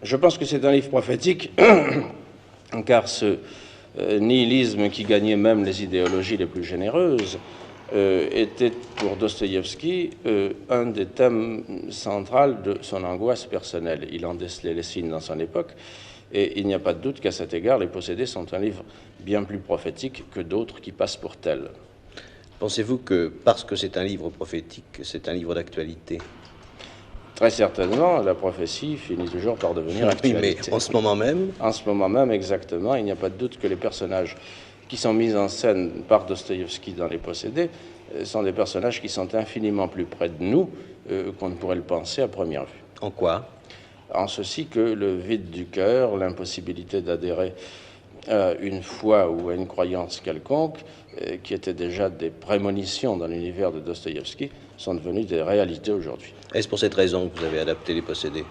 Je pense que c'est un livre prophétique, car ce nihilisme qui gagnait même les idéologies les plus généreuses était pour Dostoïevski un des thèmes centraux de son angoisse personnelle. Il en décelait les signes dans son époque, et il n'y a pas de doute qu'à cet égard, Les Possédés sont un livre bien plus prophétique que d'autres qui passent pour tels. Pensez-vous que, parce que c'est un livre prophétique, c'est un livre d'actualité? Très certainement, la prophétie finit toujours par devenir actualité. Oui, mais en ce moment même? En ce moment même, exactement. Il n'y a pas de doute que les personnages qui sont mis en scène par Dostoïevski dans Les Possédés sont des personnages qui sont infiniment plus près de nous qu'on ne pourrait le penser à première vue. En quoi? En ceci que le vide du cœur, l'impossibilité d'adhérer à une foi ou à une croyance quelconque, qui étaient déjà des prémonitions dans l'univers de Dostoïevski, sont devenues des réalités aujourd'hui. Est-ce pour cette raison que vous avez adapté Les Possédés?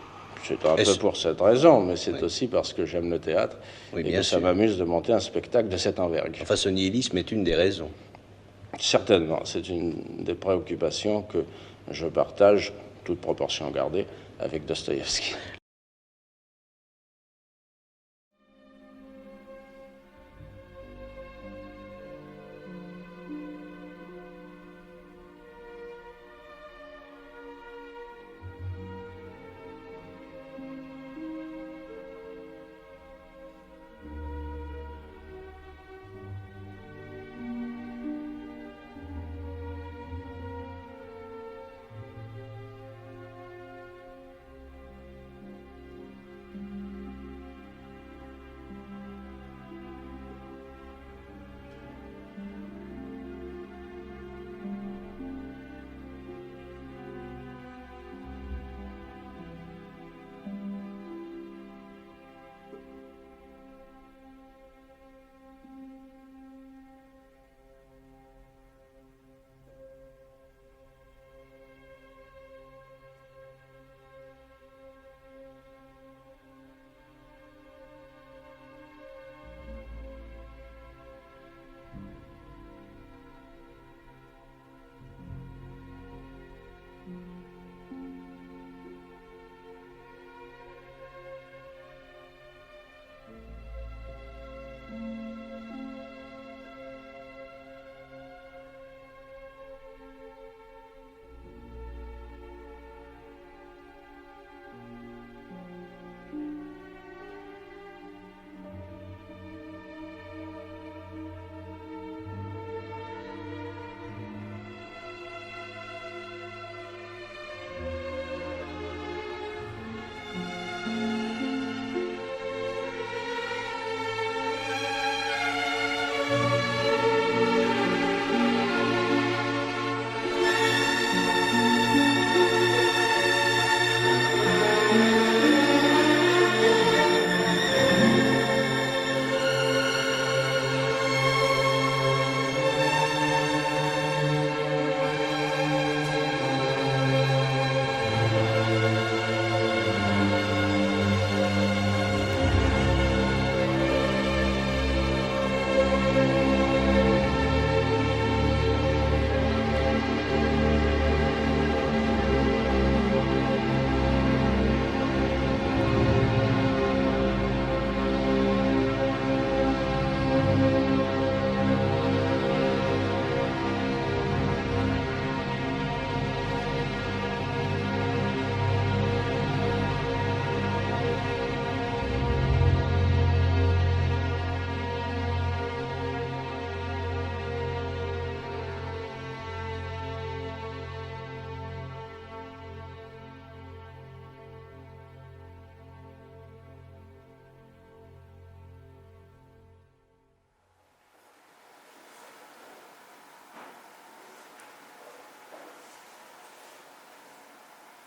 C'est un peu pour cette raison, mais c'est oui. aussi parce que j'aime le théâtre oui, et que ça m'amuse de monter un spectacle de cette envergure. Enfin, ce nihilisme est une des raisons. Certainement, c'est une des préoccupations que je partage, toute proportion gardée, avec Dostoïevski.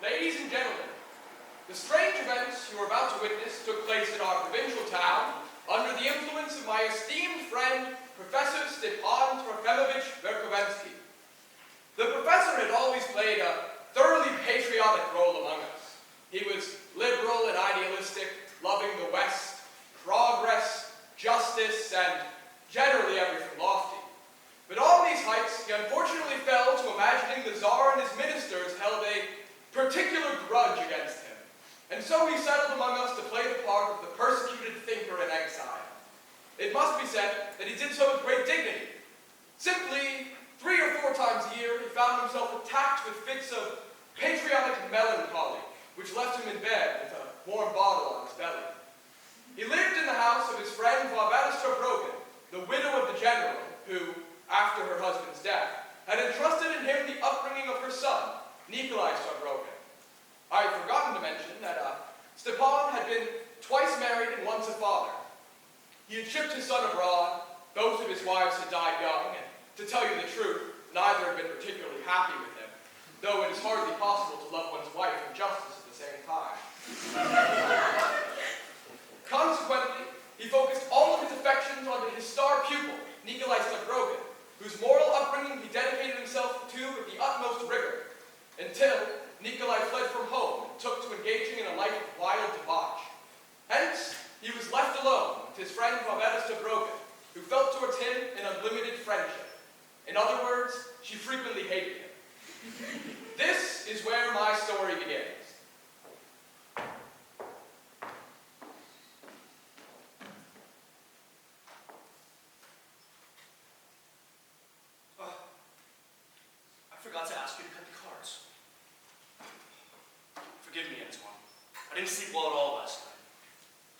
Ladies and gentlemen, the strange events you are about to witness took place in our provincial town under the influence of my esteemed friend, Professor Stepan Trofimovic Verkovensky. The professor had always played a thoroughly patriotic role among us. He was liberal and idealistic, loving the West, progress, justice, and generally everything lofty. But all these heights, he unfortunately fell to imagining the Tsar and his ministers held a particular grudge against him. And so he settled among us to play warm bottle on his belly. He lived in the house of his friend Varbetta Starbrogan, the widow of the general, who, after her husband's death, had entrusted in him the upbringing of her son, Nikolai Starbrogan. I had forgotten to mention that Stepan had been twice married and once a father. He had shipped his son abroad, both of his wives had died young, and to tell you the truth, neither had been particularly happy with him, though it is hardly possible to love one's wife and justice at the same time. Consequently, he focused all of his affections onto his star pupil, Nikolai Starbrogan, whose moral upbringing he dedicated himself to with the utmost rigor, until Nikolai fled from home and took to engaging in a life of wild debauch. Hence, he was left alone with his friend Varbetta Starbrogan, who felt towards him an unlimited friendship. In other words, she frequently hated him. This is where my story begins. I forgot to ask you to cut the cards. Forgive me, Antoine. I didn't sleep well at all last night.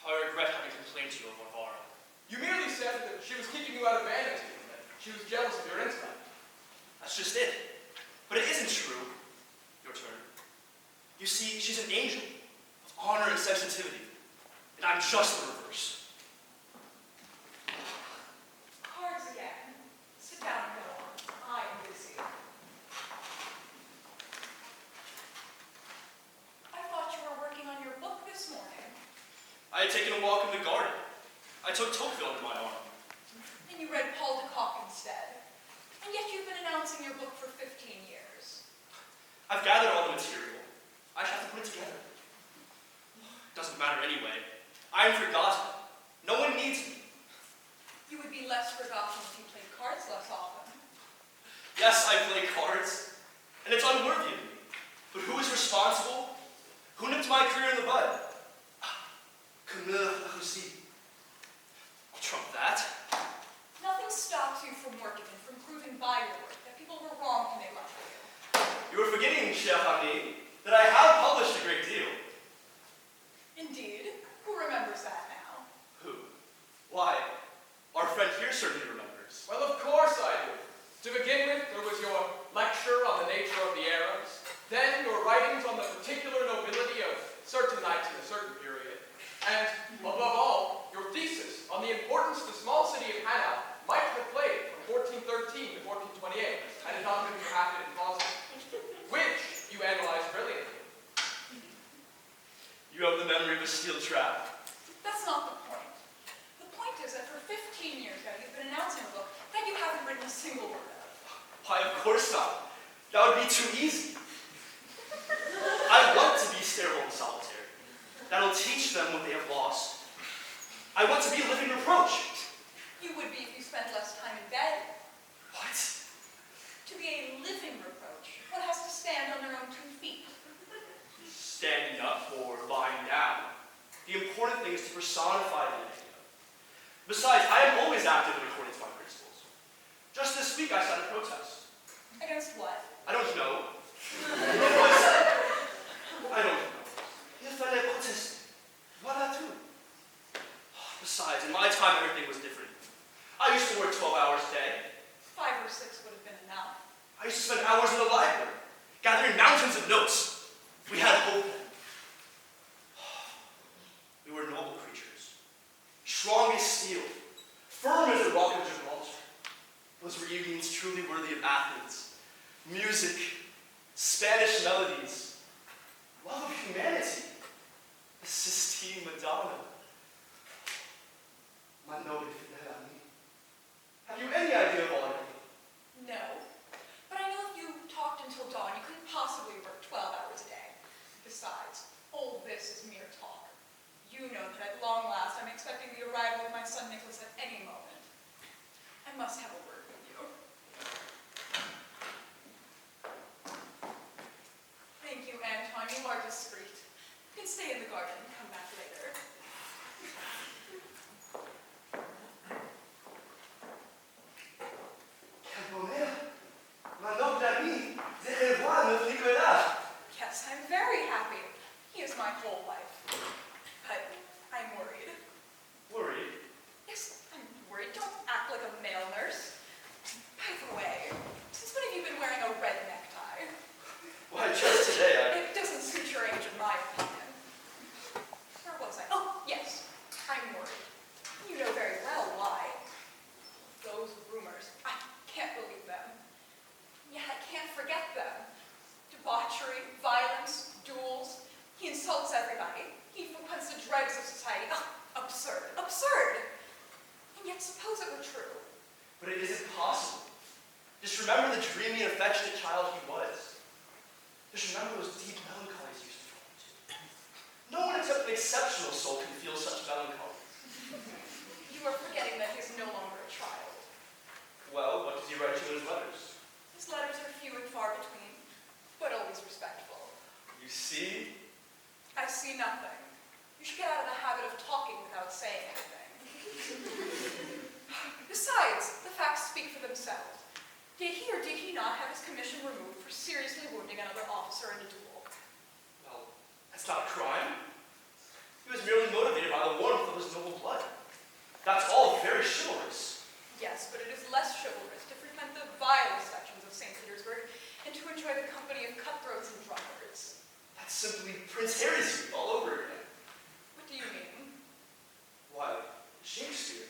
How I regret having complained to you of Varvara. You merely said that she was keeping you out of vanity, and that she was jealous of your intellect. That's just it. But it isn't true. Your turn. You see, she's an angel of honor and sensitivity, and I'm just the reverse. Cards again. Sit down and go on. I am busy. I thought you were working on your book this morning. I had taken a walk in the garden. I took Tocqueville under my arm. And you read Paul de Kock instead. And yet you've been announcing your book for 15 years. I've gathered all the material. I just have to put it together. It doesn't matter anyway. I am forgotten. No one needs me. You would be less forgotten if you played cards less often. Yes, I play cards, and it's unworthy of me. But who is responsible? Who nipped my career in the bud? Camille Laroussy. I'll trump that. Nothing stops you from working and from proving by your work that people were wrong when they left you. You are forgetting, cher ami, that I have published a great deal. Indeed. Who remembers that now? Who? Why, our friend here certainly remembers. Well, of course I do. To begin with, there was your lecture on the nature of the eras, then your writings on the particular nobility of certain knights in a certain period, and, above all, your thesis on the importance the small city of Hanau might have played from 1413 to 1428, had it not been for Hatfield and Fawcett, which you analyzed brilliantly. You have the memory of a steel trap. That's not the point. The point is that for 15 years now you've been announcing a book that you haven't written a single word of. Why, of course not. That would be too easy. I want to be sterile and solitary. That'll teach them what they have lost. I want to be a living reproach. You would be if you spent less time in bed. What? To be a living reproach, one has to stand on their own 2 feet. Standing up or lying down. The important thing is to personify the idea. Besides, I am always active in accordance to my principles. Just this week I signed a protest. Against what? I don't know. It was... I don't know. Il fallait protester. Voilà tout. Besides, in my time everything was different. I used to work 12 hours a day. 5 or 6 would have been enough. I used to spend hours in the library, gathering mountains of notes. We had hope then. We were noble creatures, strong as steel, firm as the rock of Gibraltar. Those were evenings truly worthy of Athens. Music, Spanish melodies, love of humanity, the Sistine Madonna. Ma noble fidèle amie. Have you any idea of all I do? No. But I know if you talked until dawn, you couldn't possibly work 12 hours a day. Besides, all this is mere talk. You know that at long last I'm expecting the arrival of my son Nicholas at any moment. I must have a word with you. Thank you, Anton. You are discreet. You can stay in the garden and come back later. Ma noble amie, de revoir notre Nicolas. Yes, I'm very happy. He is my whole life. dregs of society. Oh, absurd, absurd. And yet suppose it were true. But it isn't possible. Just remember the dreamy and affectionate child he was. Just remember those deep melancholies he used to fall into. No one except an exceptional soul can feel such melancholy. You are forgetting that he is no longer a child. Well, what does he write you in his letters? His letters are few and far between, but always respectful. You see? I see nothing. You should get out of the habit of talking without saying anything. Besides, the facts speak for themselves. Did he or did he not have his commission removed for seriously wounding another officer in a duel? Well, that's not a crime. He was merely motivated by the warmth of his noble blood. That's all very chivalrous. Yes, but it is less chivalrous to frequent the vilest sections of St. Petersburg and to enjoy the company of cutthroats and drunkards. That's simply Prince Harry's all over again. What do you mean? Why, Shakespeare.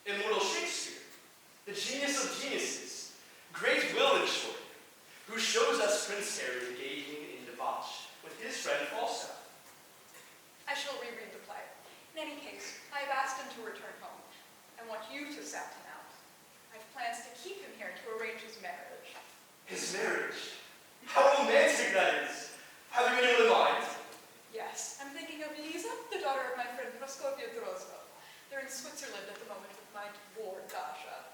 Immortal Shakespeare. The genius of geniuses. Great will, in short. Who shows us Prince Harry engaging in debauch with his friend Falstaff. I shall reread the play. In any case, I have asked him to return home. I want you to sound him out. I have plans to keep him here to arrange his marriage. His marriage? How romantic that is! Have you anyone in mind? Yes, I'm thinking of Lisa, the daughter of my friend Praskovia Drozhov. They're in Switzerland at the moment with my ward, Dasha.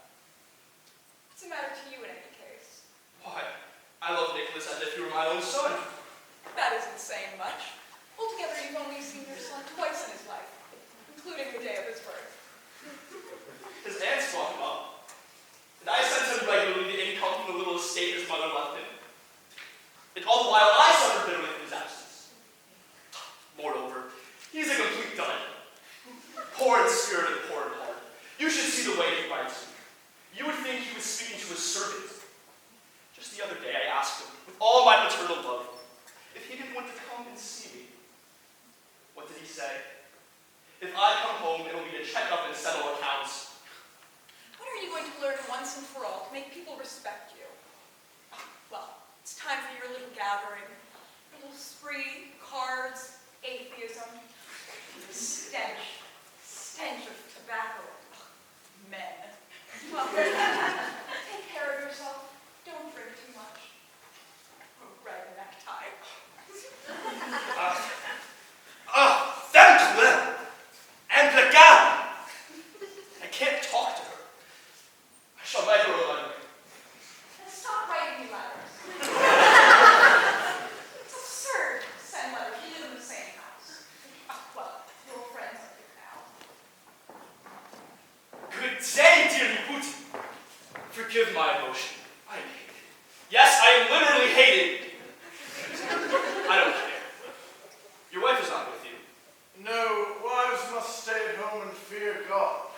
What's the matter to you in any case? Why, I love Nicholas as if he were my own son. That isn't saying much. Altogether, you've only seen your son twice in his life, including the day of his birth. His aunts brought him up, and I sent him regularly the income from the little estate his mother left him. And all the while I suffered bitterly from his absence. Moreover, he's a complete dud. Poor in spirit and poor in heart. You should see the way he writes me. You would think he was speaking to his servant. Just the other day I asked him, with all my maternal love, if he didn't want to come and see me. What did he say? If I come home, it'll be to check up and settle accounts. When are you going to learn once and for all to make people respect you? Well, it's time for your little gathering. A little spree, cards, atheism, stench of tobacco. Men. Well, take care of yourself. Don't drink too much. Red necktie. Thank Implacable! I can't talk to her. I shall write her a letter. And stop writing me letters. It's absurd to send letters. We live in the same house. Well, your friends are here now. Good day, dearly Putin. Forgive my emotion. I am hated. Yes, I am literally hated. I don't care. Your wife is not with you. No, wives must stay at home and fear God.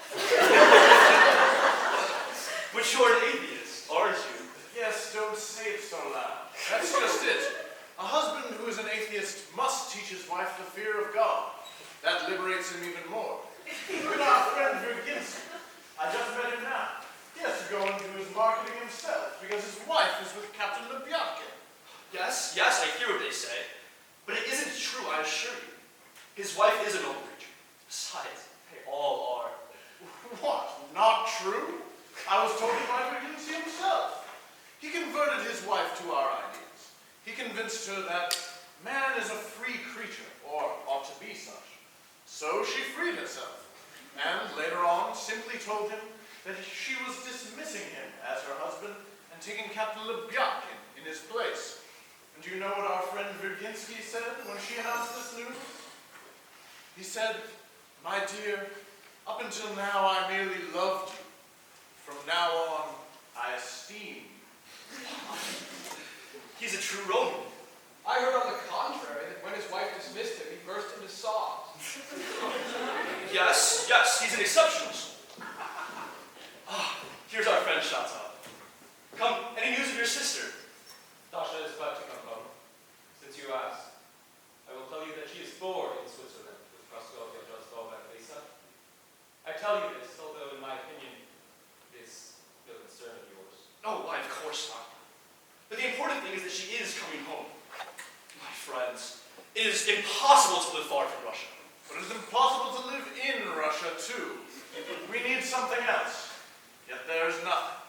But you're an atheist, aren't you? Yes, don't say it so loud. That's just it. A husband who is an atheist must teach his wife the fear of God. That liberates him even more. Even our friend Virginsky. I just met him now. He has to go and do his marketing himself because his wife is with Captain Lebyadkin. Yes, I hear what they say. But it isn't true, I assure you. His wife is a noble creature. Besides, they all are. What? Not true? I was told it by Virginsky himself. He converted his wife to our ideas. He convinced her that man is a free creature, or ought to be such. So she freed herself, and later on simply told him that she was dismissing him as her husband and taking Captain Lebyadkin in his place. And do you know what our friend Virginsky said when she announced this news? He said, "My dear, up until now I merely loved you. From now on, I esteem you." He's a true Roman. I heard on the contrary that when his wife dismissed him, he burst into sobs. Yes, he's an exceptional soul. Here's our friend Shatov. Come, any news of your sister? Dasha is about to come home. Since you asked, I will tell you that she is born in Switzerland with Praskovia Drozhov and Lisa. I tell you this, although in my opinion, it is no concern of yours. Oh, why, of course not. But the important thing is that she is coming home. My friends, it is impossible to live far from Russia. something else. Yet there's nothing.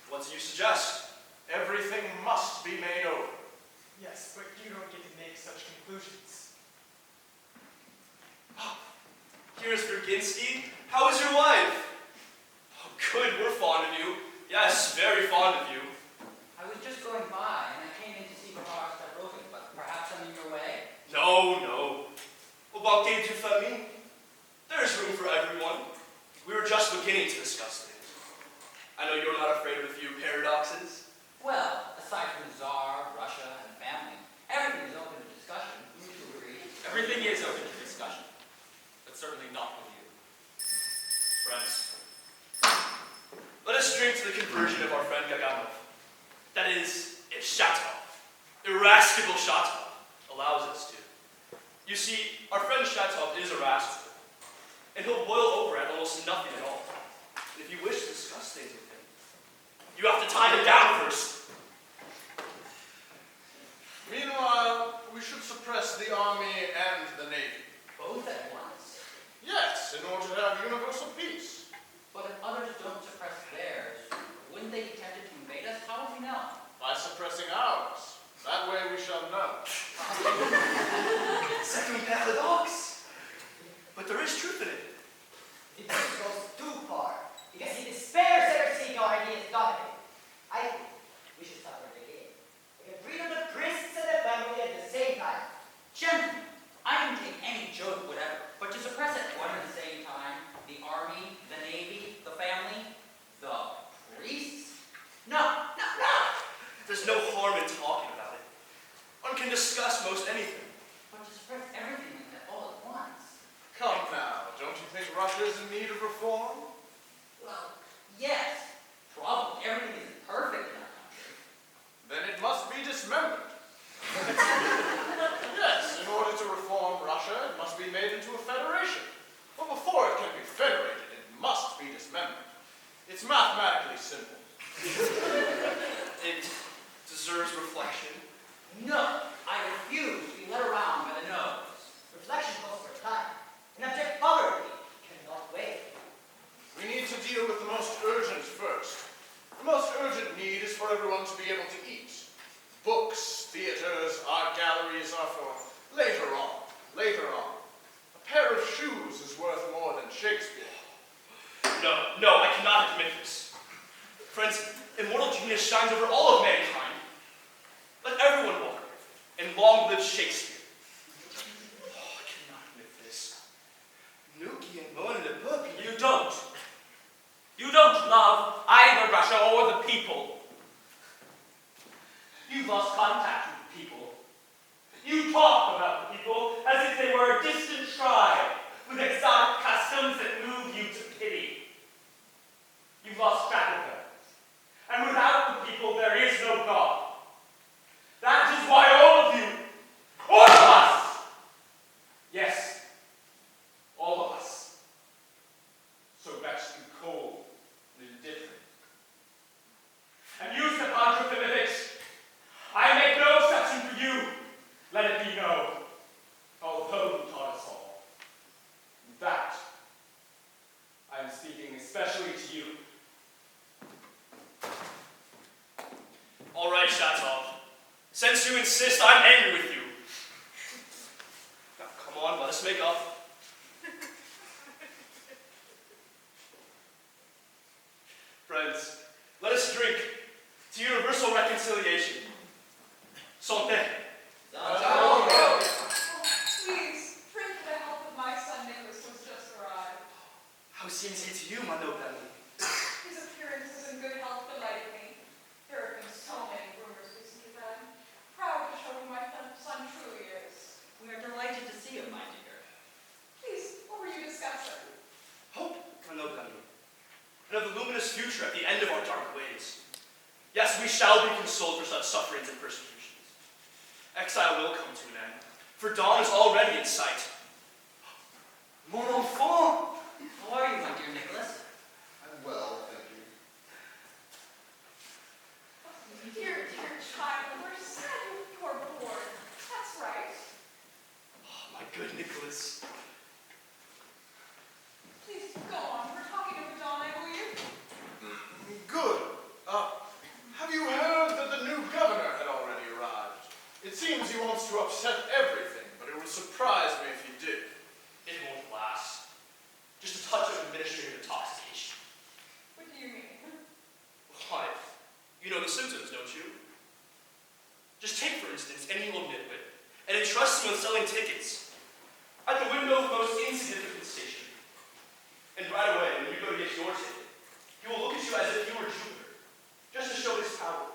What do you suggest? Everything must be made over. Yes, but you don't get to make such conclusions. Here's Virginsky. How is your wife? Oh, good, we're fond of you. Yes, very fond of you. I was just going by, and I came in to see Bernard Stavrokin, but perhaps I'm in your way? No, no. About Gay du Famille, there's room for everyone. We were just beginning to discuss things. I know you're not afraid of a few paradoxes. Well, aside from the Tsar, Russia, and family, everything is open to discussion. Would you agree? Everything is open to discussion, but certainly not with you. Friends, let us drink to the conversion of our friend Gaganov. That is, if Shatov, irascible Shatov, allows us to. You see, our friend Shatov is irascible, and he'll boil over at almost nothing at all. And if you wish to discuss things with him, you have to tie him down first. Meanwhile, we should suppress the army and the navy. Both at once? Yes, in order to have universal peace. But if others don't suppress theirs, wouldn't they be tempted to invade us? How would we know? By suppressing ours. That way we shall know. C'est un paradoxe. But there is truth in it. It goes too far, because he despairs ever seeing our ideas dominate. I think we should suffer it again. We can freedom the priests and the family at the same time. Gentlemen, I can take any joke, whatever, but to suppress at one and the same time, the army, the navy, the family, the priests? No, no, no! There's no harm in talking about it. One can discuss most anything. But to suppress everything like that all at once? Come now, don't you think Russia is in need of reform? Well, yes. Probably everything isn't perfect in our country. Then it must be dismembered. Yes, in order to reform Russia, it must be made into a federation. But before it can be federated, it must be dismembered. It's mathematically simple. It deserves reflection. No, I refuse to be led around by the nose. Reflection calls for time. An abject poverty cannot wait. We need to deal with the most urgent first. The most urgent need is for everyone to be able to eat. Books, theaters, art galleries are for later on. Later on. A pair of shoes is worth more than Shakespeare. No, I cannot admit this. Friends, immortal genius shines over all of mankind. Let everyone walk and long live Shakespeare. Oh, I cannot admit this. Nous qui aimons le peuple. You don't. You don't love either Russia or the people. You've lost contact with the people. You talk about the people as if they were a distant tribe with exotic customs that move you to pity. You've lost track of them. And without the people, there is no God. That is why all of you, all of us, yes, all of us, so vexed and cold and indifferent. And you, Stepan Trofimovich, I make no exception for you, let it be known, although you taught us all. In fact, I am speaking especially to you. All right, Shatov. Since you insist, I'm angry with you. Now, come on, let us make up. Friends, let us drink to universal reconciliation. Santé. Oh, please, drink to the health of my son Nicholas, who's just arrived. How seems he to you, my noble Emily? His appearance is in good health delighted me. There have been so many rumors recently that I'm proud to show who my son truly is. We are delighted to see you, my dear. Please, what were you discussing? Hope, my noble Emily, and of the luminous future at the end of our dark ways. Yes, we shall be consoled for such sufferings and persecutions. Exile will come to an end, for dawn is already in sight. Mon enfant! How are you, my dear Nicholas? I'm well, thank you. Dear child, we're sad you are bored. That's right. Oh, my good Nicholas. Please go on. We're talking of Madonna would know the most insignificant station. And right away, when you go to get your ticket, he will look at you as if you were Jupiter, just to show his power.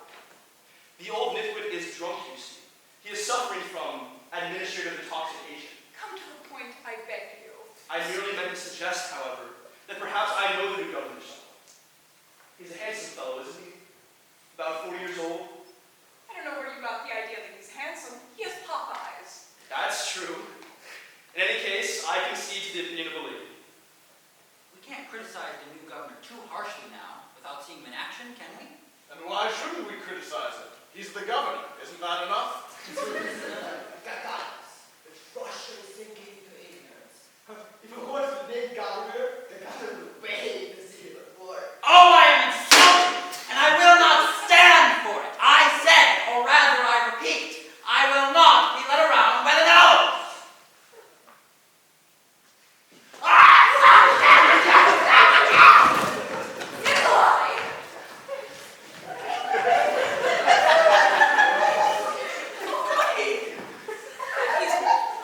The old nitwit is drunk, you see. He is suffering from administrative intoxication. Come to the point, I beg you. I merely meant to suggest, however, that perhaps I know the new governor's son. He's a handsome fellow, isn't he? About 40 years old. I don't know where you got the idea that he's handsome. He has pop eyes. That's true. In any case, I concede to the opinion of a lady. We can't criticize the new governor too harshly now without seeing him in action, can we? And why shouldn't we criticize him? He's the governor. Isn't that enough? Gagatas, the Russia is sinking into ignorance. If it was the big governor, the governor would wave the seal of war. Oh, I am insulted, and I will not stand for it. I said, or rather I repeat, I will not be led around by the nose.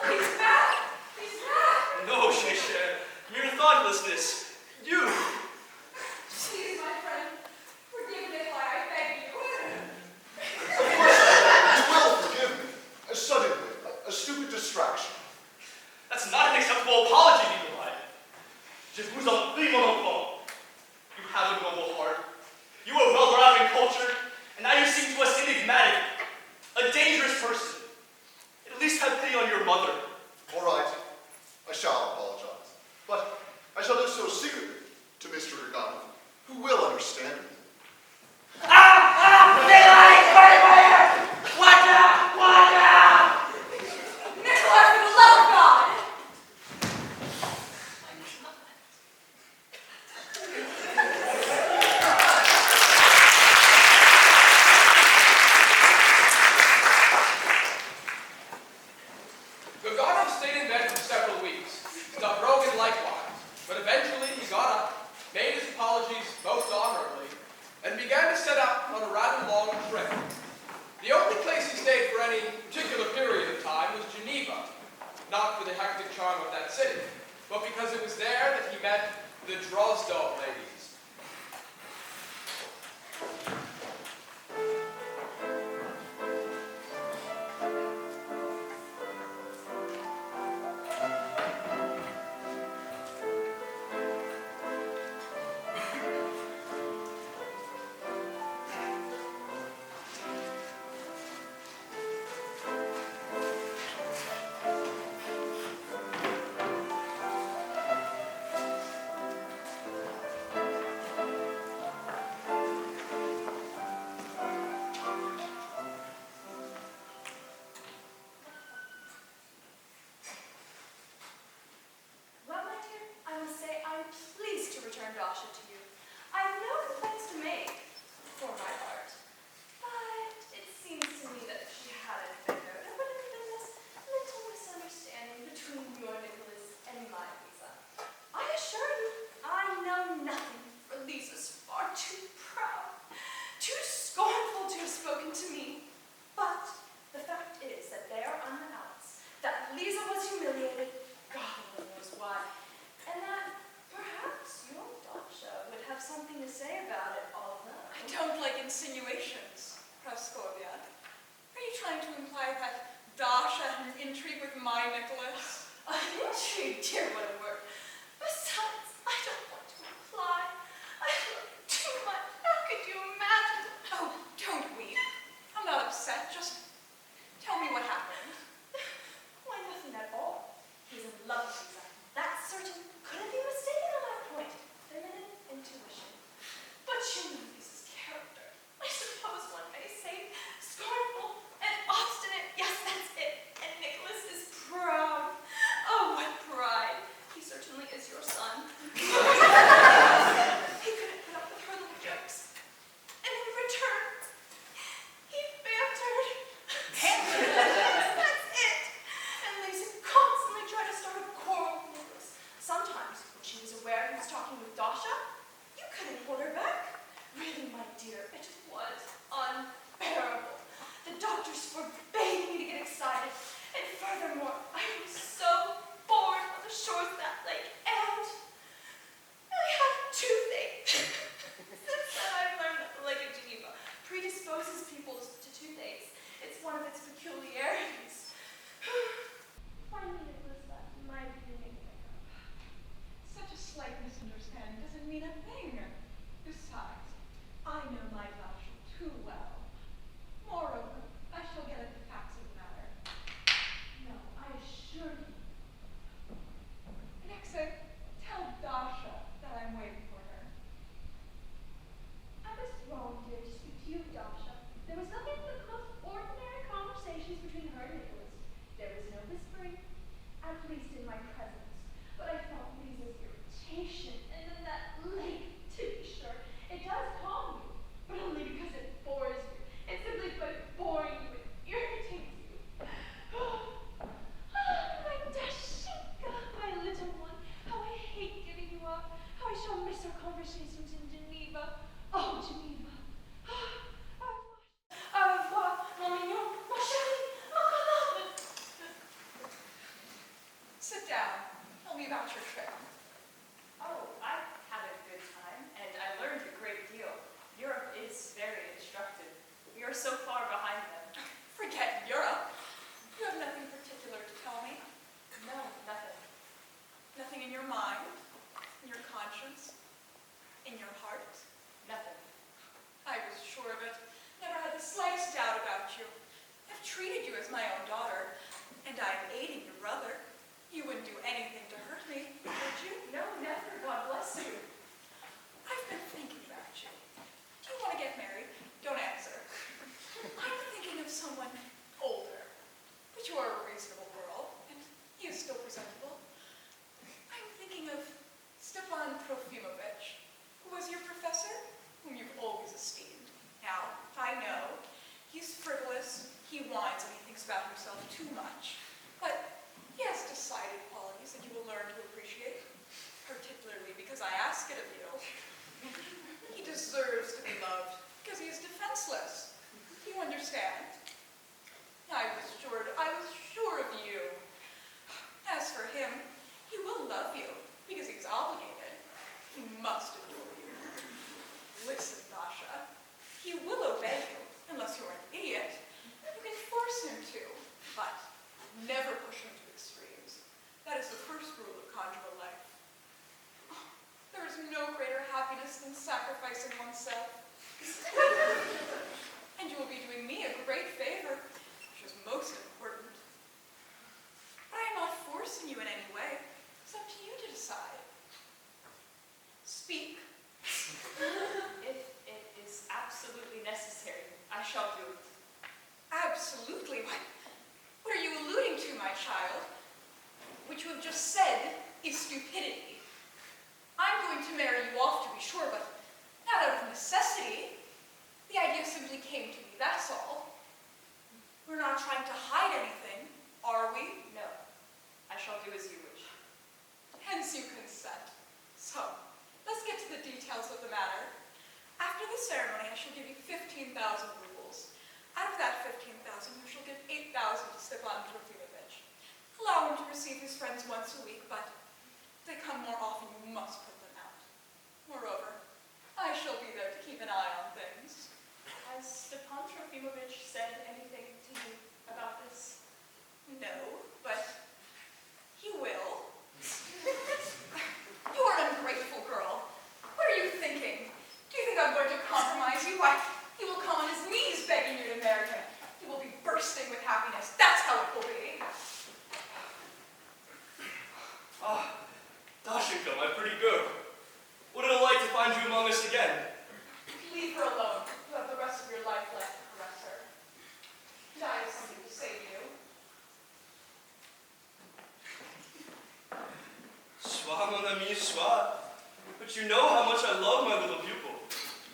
He's back. He's back. No, Sheshe, mere thoughtlessness. You! Please, my friend, forgive Nikolai, I beg you. You will forgive me. Suddenly, a stupid distraction. That's not an acceptable apology, Nikolai. Je vous en prie, mon enfant. You have a noble heart. You are well brought up and cultured, and now you seem to us enigmatic, a dangerous person. At least have pity on your mother. All right, I shall apologize. But I shall do so secretly to Mr. Dragano, who will understand me. Watch out! Watch out! Nikolai, for the love of God! Gagano stayed in bed for several weeks, Stavrogan likewise, but eventually he got up, made his apologies most honorably, and began to set out on a rather long trip. The only place he stayed for any particular period of time was Geneva, not for the hectic charm of that city, but because it was there that he met the Drozdov ladies. Well, my dear, I must say I'm pleased to return Dasha to you. I've no complaints to make, for my part. But it seems to me that if she hadn't been there, there would have been this little misunderstanding between your Nicholas and my Lisa. I assure you, I know nothing, for Lisa's far too proud, too scornful to have spoken to me. But the fact is that there on the Alps, that Lisa was humiliated, God only knows why, and that perhaps your Dasha would have something to say about it, although... I don't like insinuations, Praskovia. Are you trying to imply that Dasha had an intrigue with my Nicholas? An intrigue, dear, what a word. Besides, I don't want to imply. I love you too much. How could you imagine? Oh, don't weep. I'm not upset. Just tell me what happened. Why, nothing at all. He's in love with Lisa. That's certain. Couldn't be mistaken on that point. Feminine intuition. But you know Lisa's character. I suppose one may say scornful and obstinate. Yes, that's it. And Nicholas is proud. Oh, what pride. He certainly is your son. He couldn't put up with her little jokes. And in return, he bantered. That's it. And Lisa constantly tried to start a quarrel with Nicholas. Sometimes me about your trip. Oh, I had a good time, and I learned a great deal. Europe is very instructive. We are so far behind them. Forget Europe. You have nothing particular to tell me? No, nothing. Nothing in your mind, in your conscience, in your heart? Nothing. I was sure of it. Never had the slightest doubt about you. I've treated you as my own daughter, and I'm aiding your brother. You wouldn't do anything to hurt me, would you? No, never. God bless you. I've been thinking about you. Do you want to get married? Don't answer. I'm thinking of someone older. But you are a reasonable girl, and he is still presentable. I'm thinking of Stepan Trofimovich, who was your professor, whom you've always esteemed. Now, I know he's frivolous, he whines, and he thinks about himself too much. But he has decided qualities that you will learn to appreciate, particularly because I ask it of you. He deserves to be loved because he is defenseless. Do you understand? I was sure of you. As for him, he will love you because he's obligated. He must adore you. Listen, Dasha, he will obey you unless you're an idiot. You can force him to, but never push him to extremes. That is the first rule of conjugal life. There is no greater happiness than sacrificing oneself. And you will be doing me a great favor, which is most important. But I am not forcing you in any way. It's up to you to decide. Speak. If it is absolutely necessary, I shall do it. Absolutely. What are you alluding to, my child? What you have just said is stupidity. I'm going to marry you off, to be sure, but not out of necessity. The idea simply came to me, that's all. We're not trying to hide anything, are we? No, I shall do as you wish. Hence you consent. So, let's get to the details of the matter. After the ceremony, I shall give you 15,000 rubles. Out of that 15,000, you shall give 8,000 to Stepan Trofimovich. Allow him to receive his friends once a week, but if they come more often, you must put them out. Moreover, I shall be there to keep an eye on things. Has Stepan Trofimovich said anything to you about this? No, but he will. You are an ungrateful girl. What are you thinking? Do you think I'm going to compromise you? Why, he will come on his knees begging you to marry him. He will be bursting with happiness. That's how it will be. Ah, Dashenka, my pretty girl. What a delight to find you among us again. Leave her alone. You have the rest of your life left to caress her. And I have something to say to you. Sois, mon ami, sois. But you know how much I love my little pupil.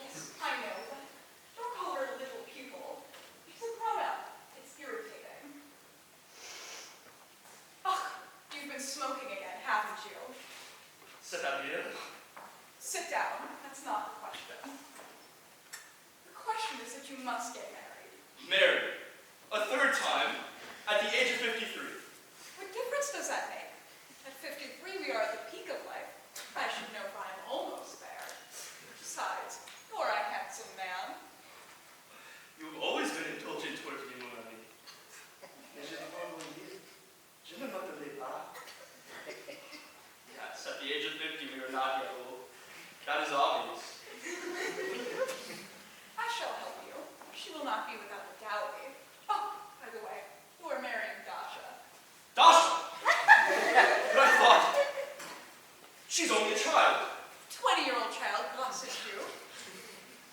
Yes, I know, but don't call her a little pupil. She's a grown-up. It's irritating. Ugh, you've been smoking again, haven't you? C'est-à-dire? Sit down. That's not the question. The question is that you must get married. Married. A third time, at the age of 53. What difference does that make? At 53, we are at the peak of life. I should know if I'm almost there. Besides, you're a handsome man. You've always been indulgent towards me, mon ami. Mais je dois vous dire, je ne m'attendais pas. Yes, at the age of 50, we are not yet old. That is obvious. I shall help you. She will not be without a dowry. Oh, by the way, you are marrying Dasha. Dasha! But I thought, she's only a child. 20-year-old child, blesses you.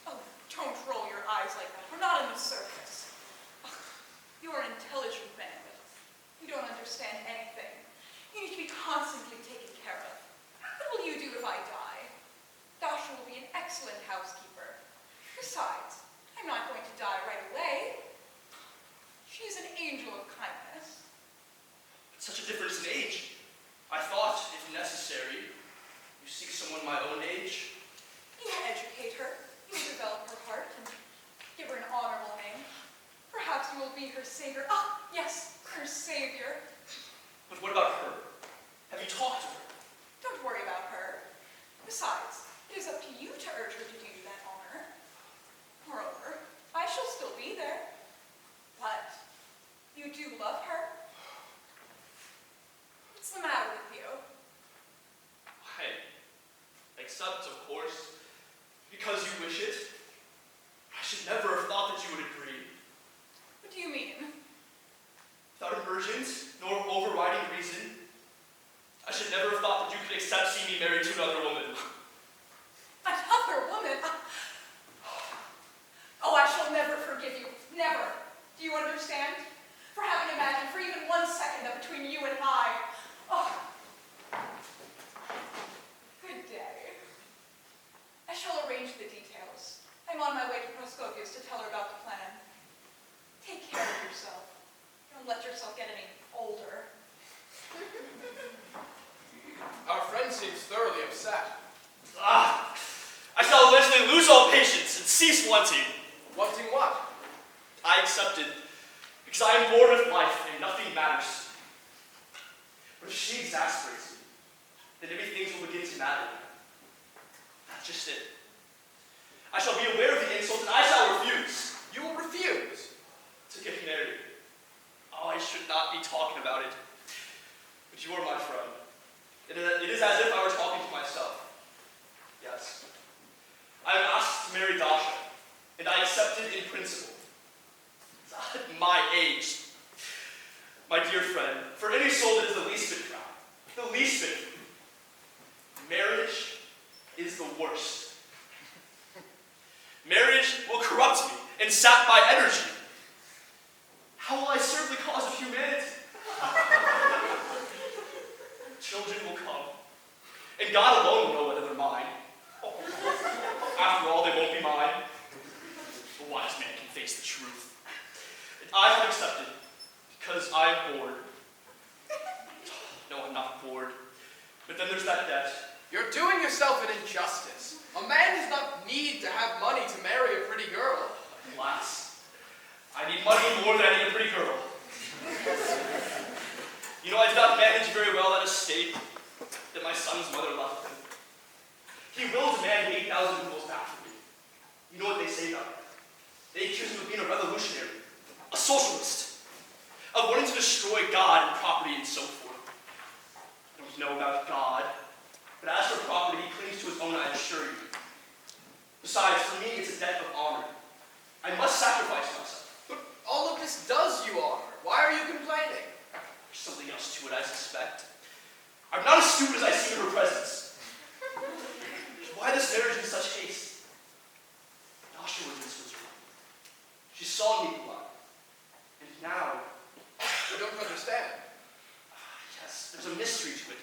Oh, don't roll your eyes like that. We're not in the circus. Ugh, you're an intelligent man, but you don't understand anything. You need to be constantly taken care of. What will you do if I die? Dasha will be an excellent housekeeper. Besides, I'm not going to die right away. She's an angel of kindness. Such a difference in age. I thought, if necessary, you seek someone except see me married to another woman. Another woman? Oh, I shall never forgive you. Never. Do you understand? For having imagined for even 1 second that between you and I. Oh. Good day. I shall arrange the details. I'm on my way to Prascovia's to tell her about the plan. Take care of yourself. Don't let yourself get any older. Our friend seems thoroughly upset. I shall eventually lose all patience and cease wanting. Wanting what? I accepted, because I am bored with life and nothing matters. But if she exasperates me, then maybe things will begin to matter. That's just it. I shall be aware of the insult and I shall refuse. You will refuse? To get married. Oh, I should not be talking about it. But you are my friend. It is as if I were talking to myself. Yes. I am asked to marry Dasha, and I accepted in principle. At my age, my dear friend, for any soul that is the least bit proud, the least bit free, marriage is the worst. Marriage will corrupt me and sap my energy. How will I serve the cause of humanity? Children will come, and God alone will know whether they're mine. After all, they won't be mine. A wise man can face the truth. And I have accepted because I am bored. No, I'm not bored. But then there's that debt. You're doing yourself an injustice. A man does not need to have money to marry a pretty girl. Alas, I need money more than I need a pretty girl. You know, I did not manage very well that estate that my son's mother left him. He will demand 8,000 rubles back from me. You know what they say about him? They accuse him of being a revolutionary, a socialist, of wanting to destroy God and property and so forth. I don't know about God, but as for property, he clings to his own, I assure you. Besides, for me, it's a debt of honor. I must sacrifice myself. But all of this does you honor. Why are you complaining? There's something else to it, I suspect. I'm not as stupid as I seem in her presence. Why this marriage in such haste? Dasha was in Switzerland. She saw Nikolai. And now... I don't understand. Yes, there's a mystery to it.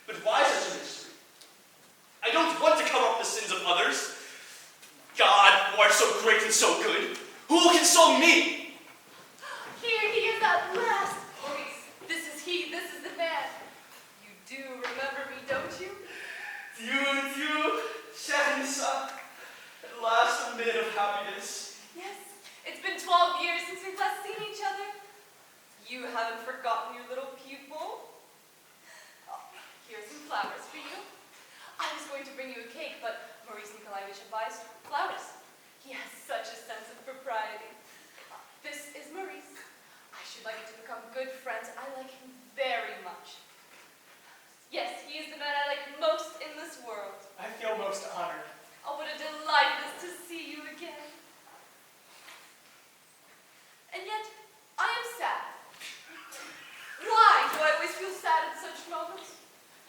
But why such a mystery? I don't want to cover up the sins of others. God, who art so great and so good, who will console me? Here he is at last. Maurice, this is he. This is the man. You do remember me, don't you? Dieu, Shanisa. At last a minute of happiness. Yes. It's been 12 years since we've last seen each other. You haven't forgotten your little pupil. Oh, here's some flowers for you. I was going to bring you a cake, but Maurice Nikolaevich advised flowers. He has such a sense of propriety. This is Maurice. I should like you to become good friends. I like him very much. Yes, he is the man I like most in this world. I feel most honored. Oh, what a delight it is to see you again. And yet, I am sad. Why do I always feel sad at such moments?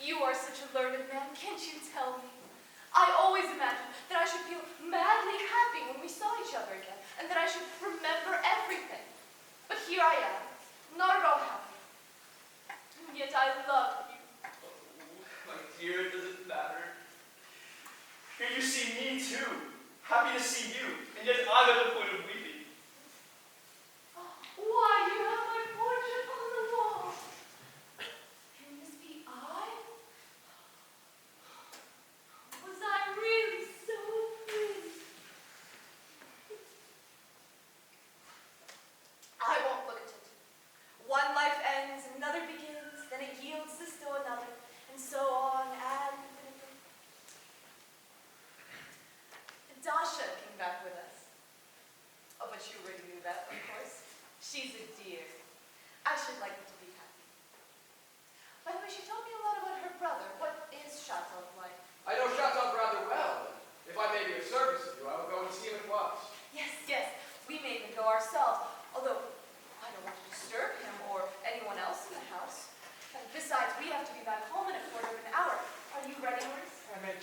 You are such a learned man, can't you tell me? I always imagined that I should feel madly happy when we saw each other again, and that I should remember everything. But here I am, not at all happy. And yet I love you. My dear, does it matter? Here you see me too, happy to see you, and yet I'm at the point of weeping. Why, you have my portrait on the wall. Can this be I? Was I really so pretty? I won't look at it. One life ends, another begins, then it yields to still another, and so on ad infinitum. Dasha came back with us.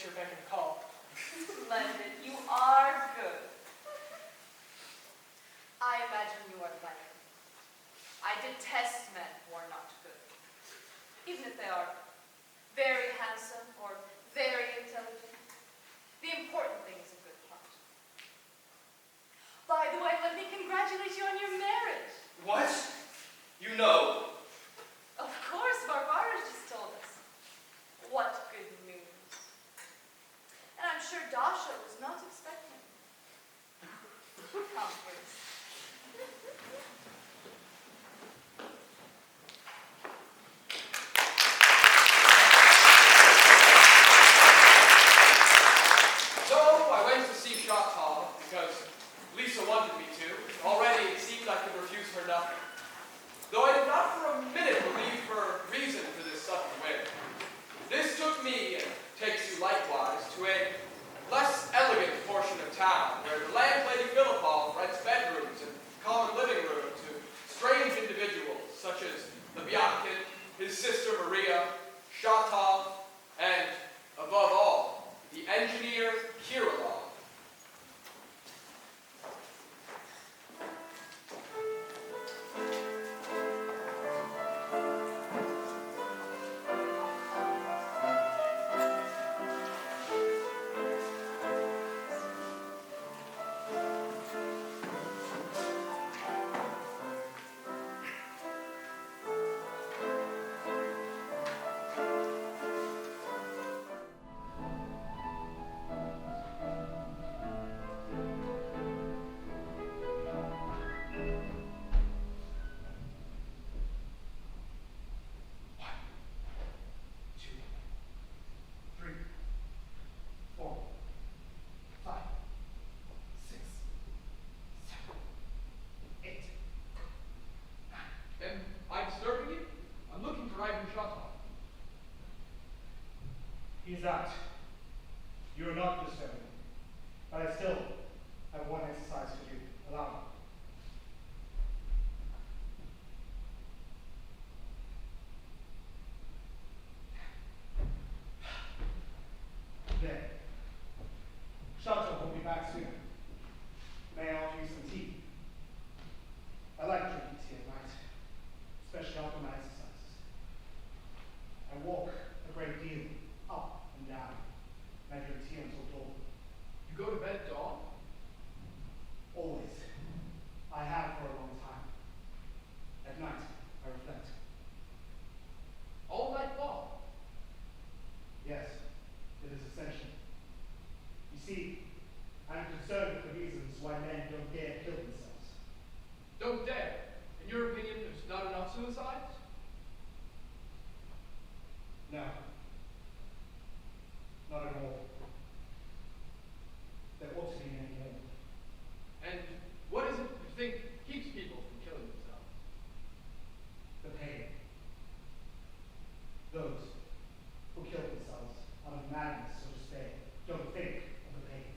at your beck and call. Splendid. You are good. I imagine you are like me. I detest men who are not good. Even if they are very handsome or very intelligent. The important thing is a good heart. By the way, let me congratulate you on your marriage. What? You know? Of course, Barbara just told us. What good news. And I'm sure Dasha was not expecting. Come, please. So I went to see Chateau because Lisa wanted me to. Already it seemed I could refuse her nothing. Though I did not for a minute believe her reason for this sudden whim. This took me, and takes you likewise, to a less elegant portion of town where the landlady Philippov rents bedrooms and common living room to strange individuals such as Leviathan, his sister Maria, Shatov, and, above all, the engineer Kirilov. Am I disturbing you? I'm looking for Ivan Shatov. He's out. You are not disturbing. But I still have one exercise to do. Allow me. There. Shatov will be back soon. May I offer you some tea? I like drinking tea at night, especially after my exercises. I walk a great deal, up and down, and I drink tea until dawn. You go to bed at dawn? Always. I have for a long time. At night, I reflect. All night long? Yes, it is essential. You see, I'm concerned with the reasons why men don't dare kill themselves. Don't dare. In your opinion, there's not enough suicides? No. Not at all. There ought to be many more. And what is it you think keeps people from killing themselves? The pain. Those who kill themselves out of madness or despair don't think of the pain.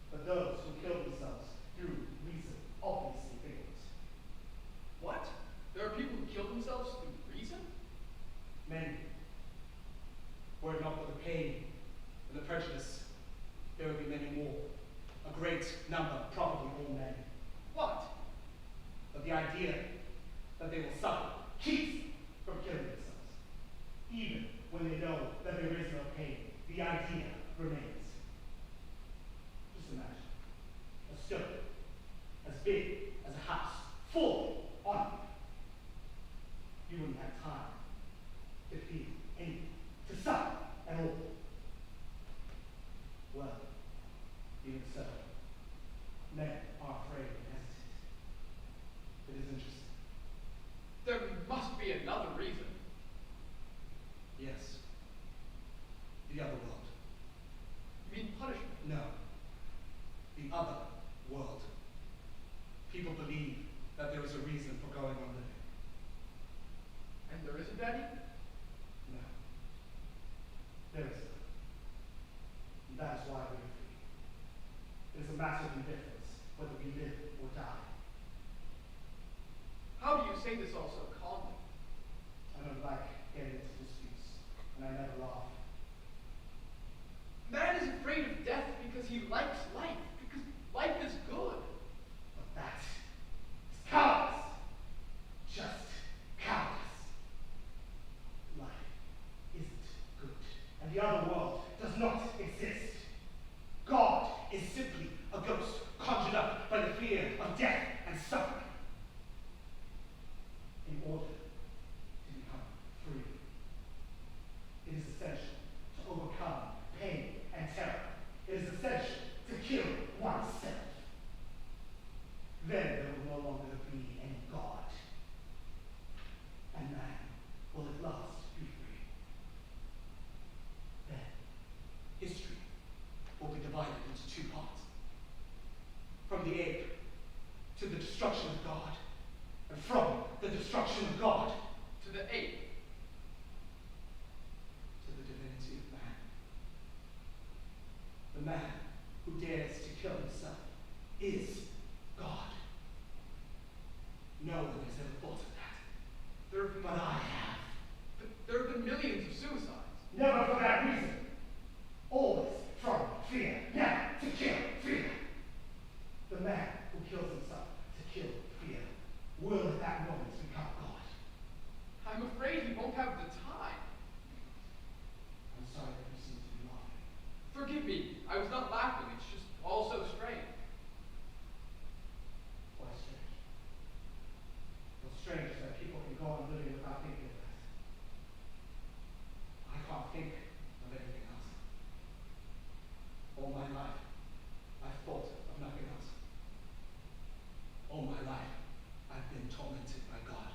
But those who kill themselves through reason obviously think of it. What? There are people who kill themselves through reason? Many. Were it not for the pain and the prejudice, there would be many more. A great number, probably all men. What? But the idea that they will suffer keeps from killing themselves. Even when they know that there is no pain, the idea remains. Just imagine a stone as big as a house, full on you. You wouldn't have time to feel anything, to suffer at all. Well, even so, men are afraid and hesitate. It is interesting. There must be another reason. Yes. The other world. You mean punishment? No. The other world. People believe that there is a reason for going on living. And there isn't any? No. There is none. And that is why we are free. It is a matter of indifference whether we live or die. How do you say this all so calmly? I don't like getting into disputes, and I never laugh. the other world does not exist. God is simply a ghost conjured up by the fear of death and suffering. In order to become free, it is essential to overcome pain and terror. It is essential to kill oneself. Then there will no longer be any God, and man will at last be free. Then history will be divided into two parts. From the ape to the destruction of God, and from the destruction of God To the ape. to the divinity of man. The man who dares to kill himself is God. No one has ever thought of that, but I have. But there have been millions of suicides. Never for that reason. Always from fear. Never to kill fear. The man who kills himself to kill fear will at that moment become God. I'm afraid he won't have the time. I'm sorry that you seem to be laughing. Forgive me, I was not laughing. It's just all so strange. Why strange? What's strange is that people can go on living without thinking of that. I can't think of anything else. All my life, I've thought of nothing else. All my life, I've been tormented by God.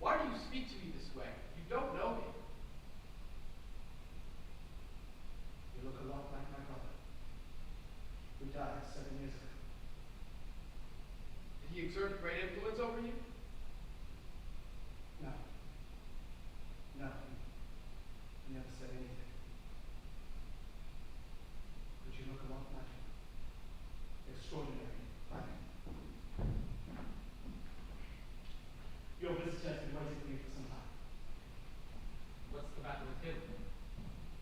Why do you speak to me this way? You don't know me. You look a lot like my brother, who died 7 years ago. Did he exert great influence over you? No. No. He never said anything. But you look a lot like him. Extraordinary like him. Your visitor has been waiting for you for some time. What's the matter with him?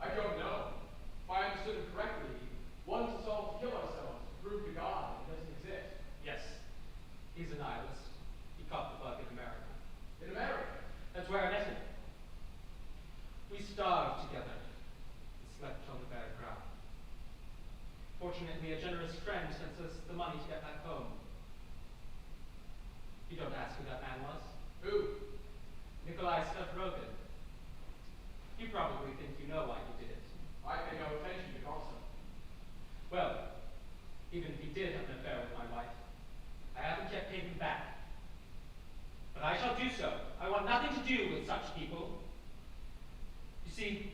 I don't know. If I understood him correctly, he wants us all to kill ourselves to prove to God that he doesn't exist. Yes, he's a nihilist. He caught the bug in America. In America. That's where I met him. We starved together and slept on the bare ground. Fortunately, a generous friend sent us the money to get back home. You don't ask who that man was? Who? Nikolai Stavrogin. You probably think you know why he did it. I pay no attention to gossip. Well, even if he did have an affair with my wife, I haven't yet paid him back. But I shall do so. I want nothing to do with such people. You see,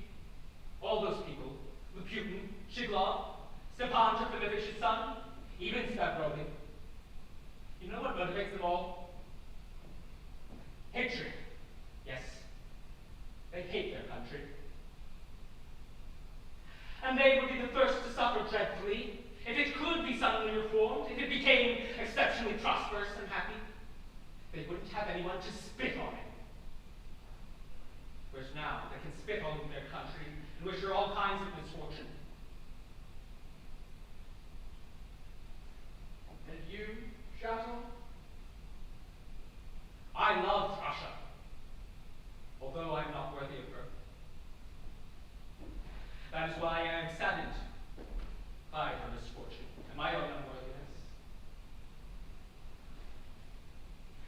all those people, Loputin, Shiglov, Stepan Trofimovich's son, even Stavrogin, you know what motivates them all? Hatred. Yes. They hate their country. And they would be the first to suffer dreadfully if it could be suddenly reformed, if it became exceptionally prosperous and happy. They wouldn't have anyone to spit on it. Whereas now, they can spit all over their country and wish her all kinds of misfortune. And you, Chateau? I love Russia, although I'm not worthy of her. That is why I am saddened by her misfortune and my own unworthiness.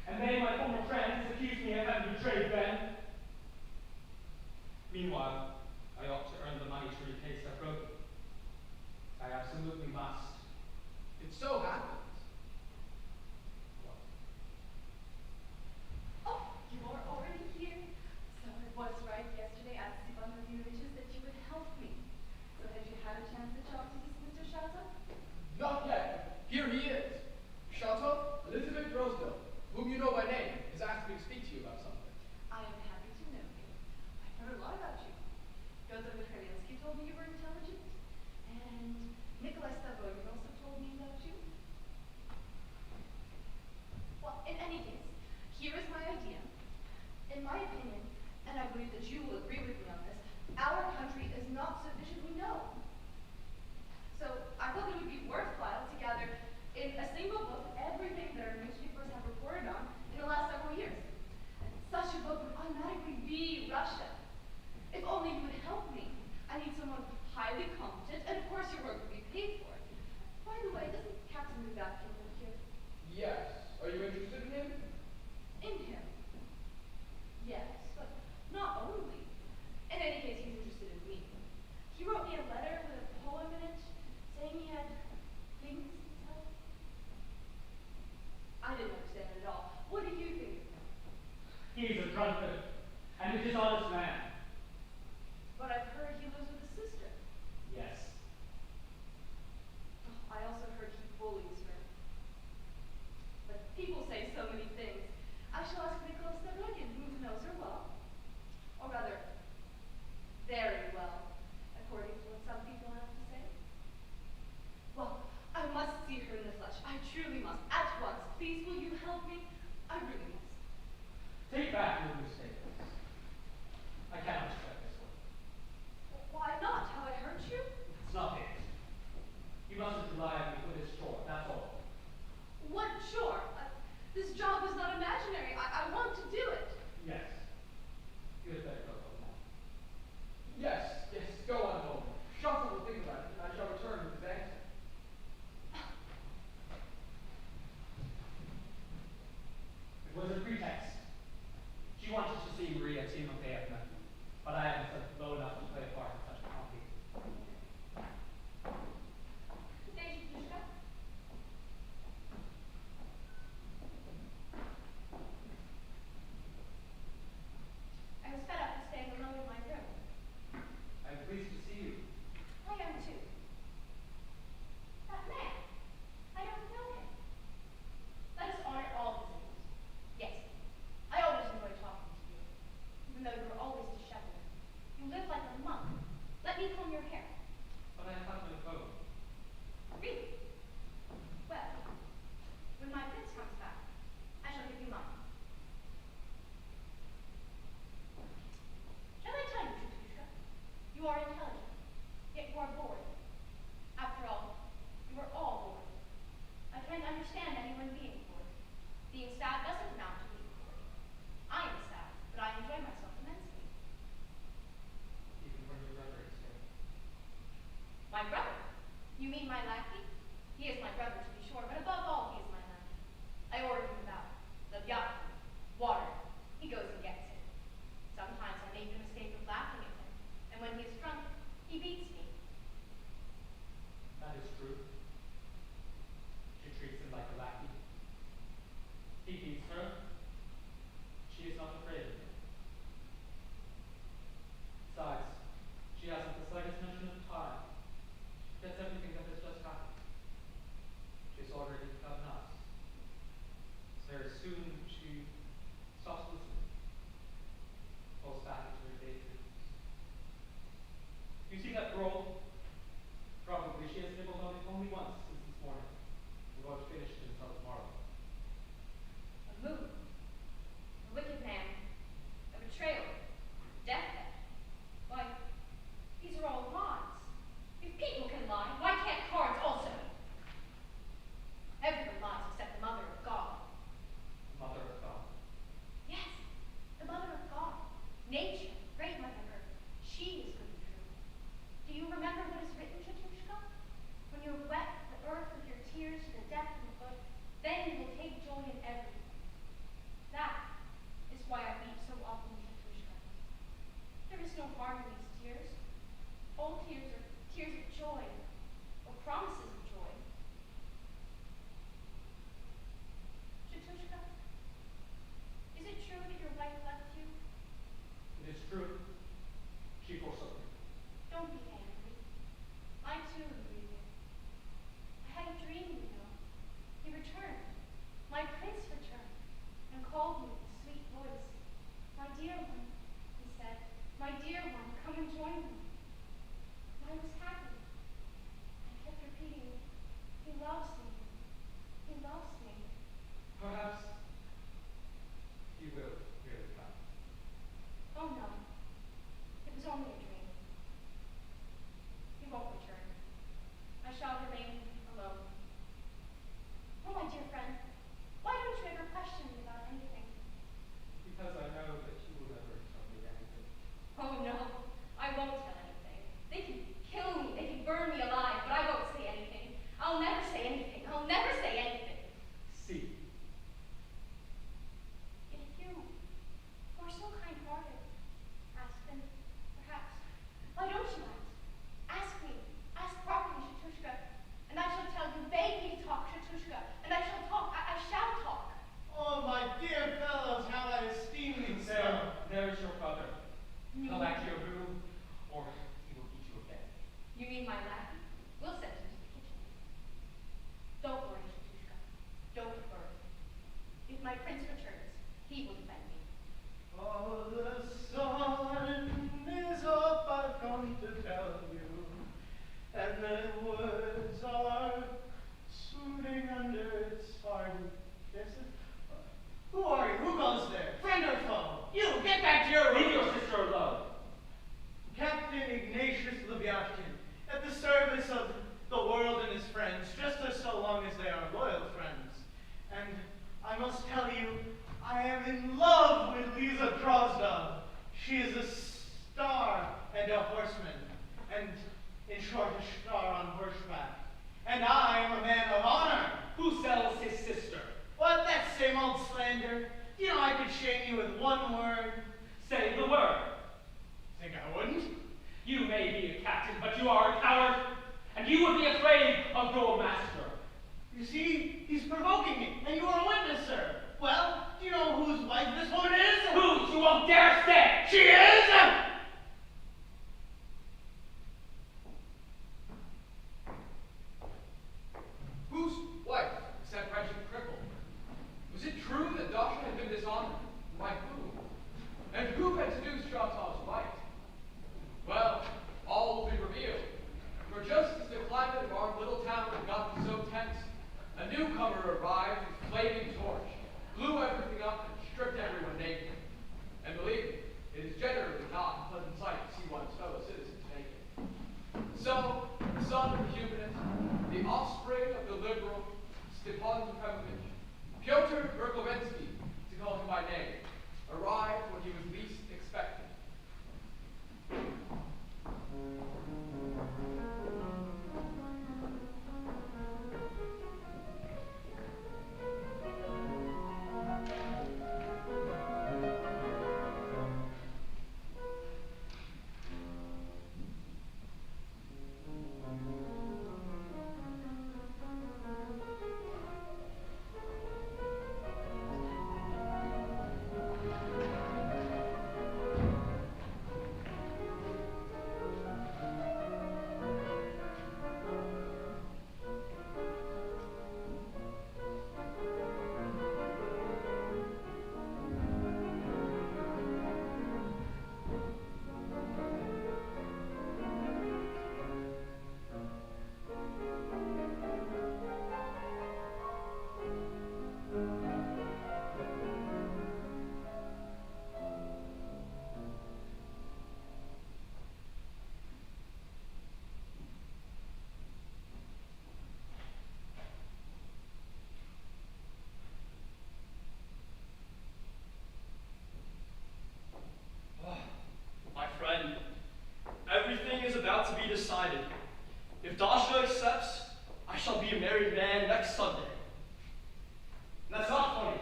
And they, my former friends, accuse me of having betrayed them. Meanwhile, I ought to earn the money to repay Stavrogin. I absolutely must. It so happens. Oh, you are already here. So I was right yesterday at Stepan Vladimirovич's that you would help me. So have you had a chance to talk to this Mr. Shaza? Not yet. Here he is. Chateau, Elizabeth Rosedale, whom you know by name, has asked me to speak to you about something. I am happy to know you. I've heard a lot about you. Pyotr Mikhailsky told me you were intelligent. And Nikolai Stavrogin also told me about you. and a horseman, and in short, a star on horseback. And I am a man of honor. Who sells his sister? What, that same old slander? You know I could shame you with one word. Say the word. Think I wouldn't? You may be a captain, but you are a coward, and you would be afraid of your master. You see, he's provoking me, and you are a witness, sir. Well, do you know whose wife this woman is? Whose? You won't dare say. She is? Whose wife is that wretched cripple? Was it true that Dasha had been dishonored? By whom? And who had seduced Chantal's wife? Well, all will be revealed. For just as the climate of our little town had gotten so tense, a newcomer arrived with flaming torch, blew everything up, and stripped everyone naked. And believe me, it is generally not a pleasant sight to see one's fellow citizens naked. So, the son of the humanist, the offspring of the liberal Stepan Trofimovic, Pyotr Verklovensky, to call him by name, arrived when he was least expected. My friend, everything is about to be decided. If Dasha accepts, I shall be a married man next Sunday. And that's not funny.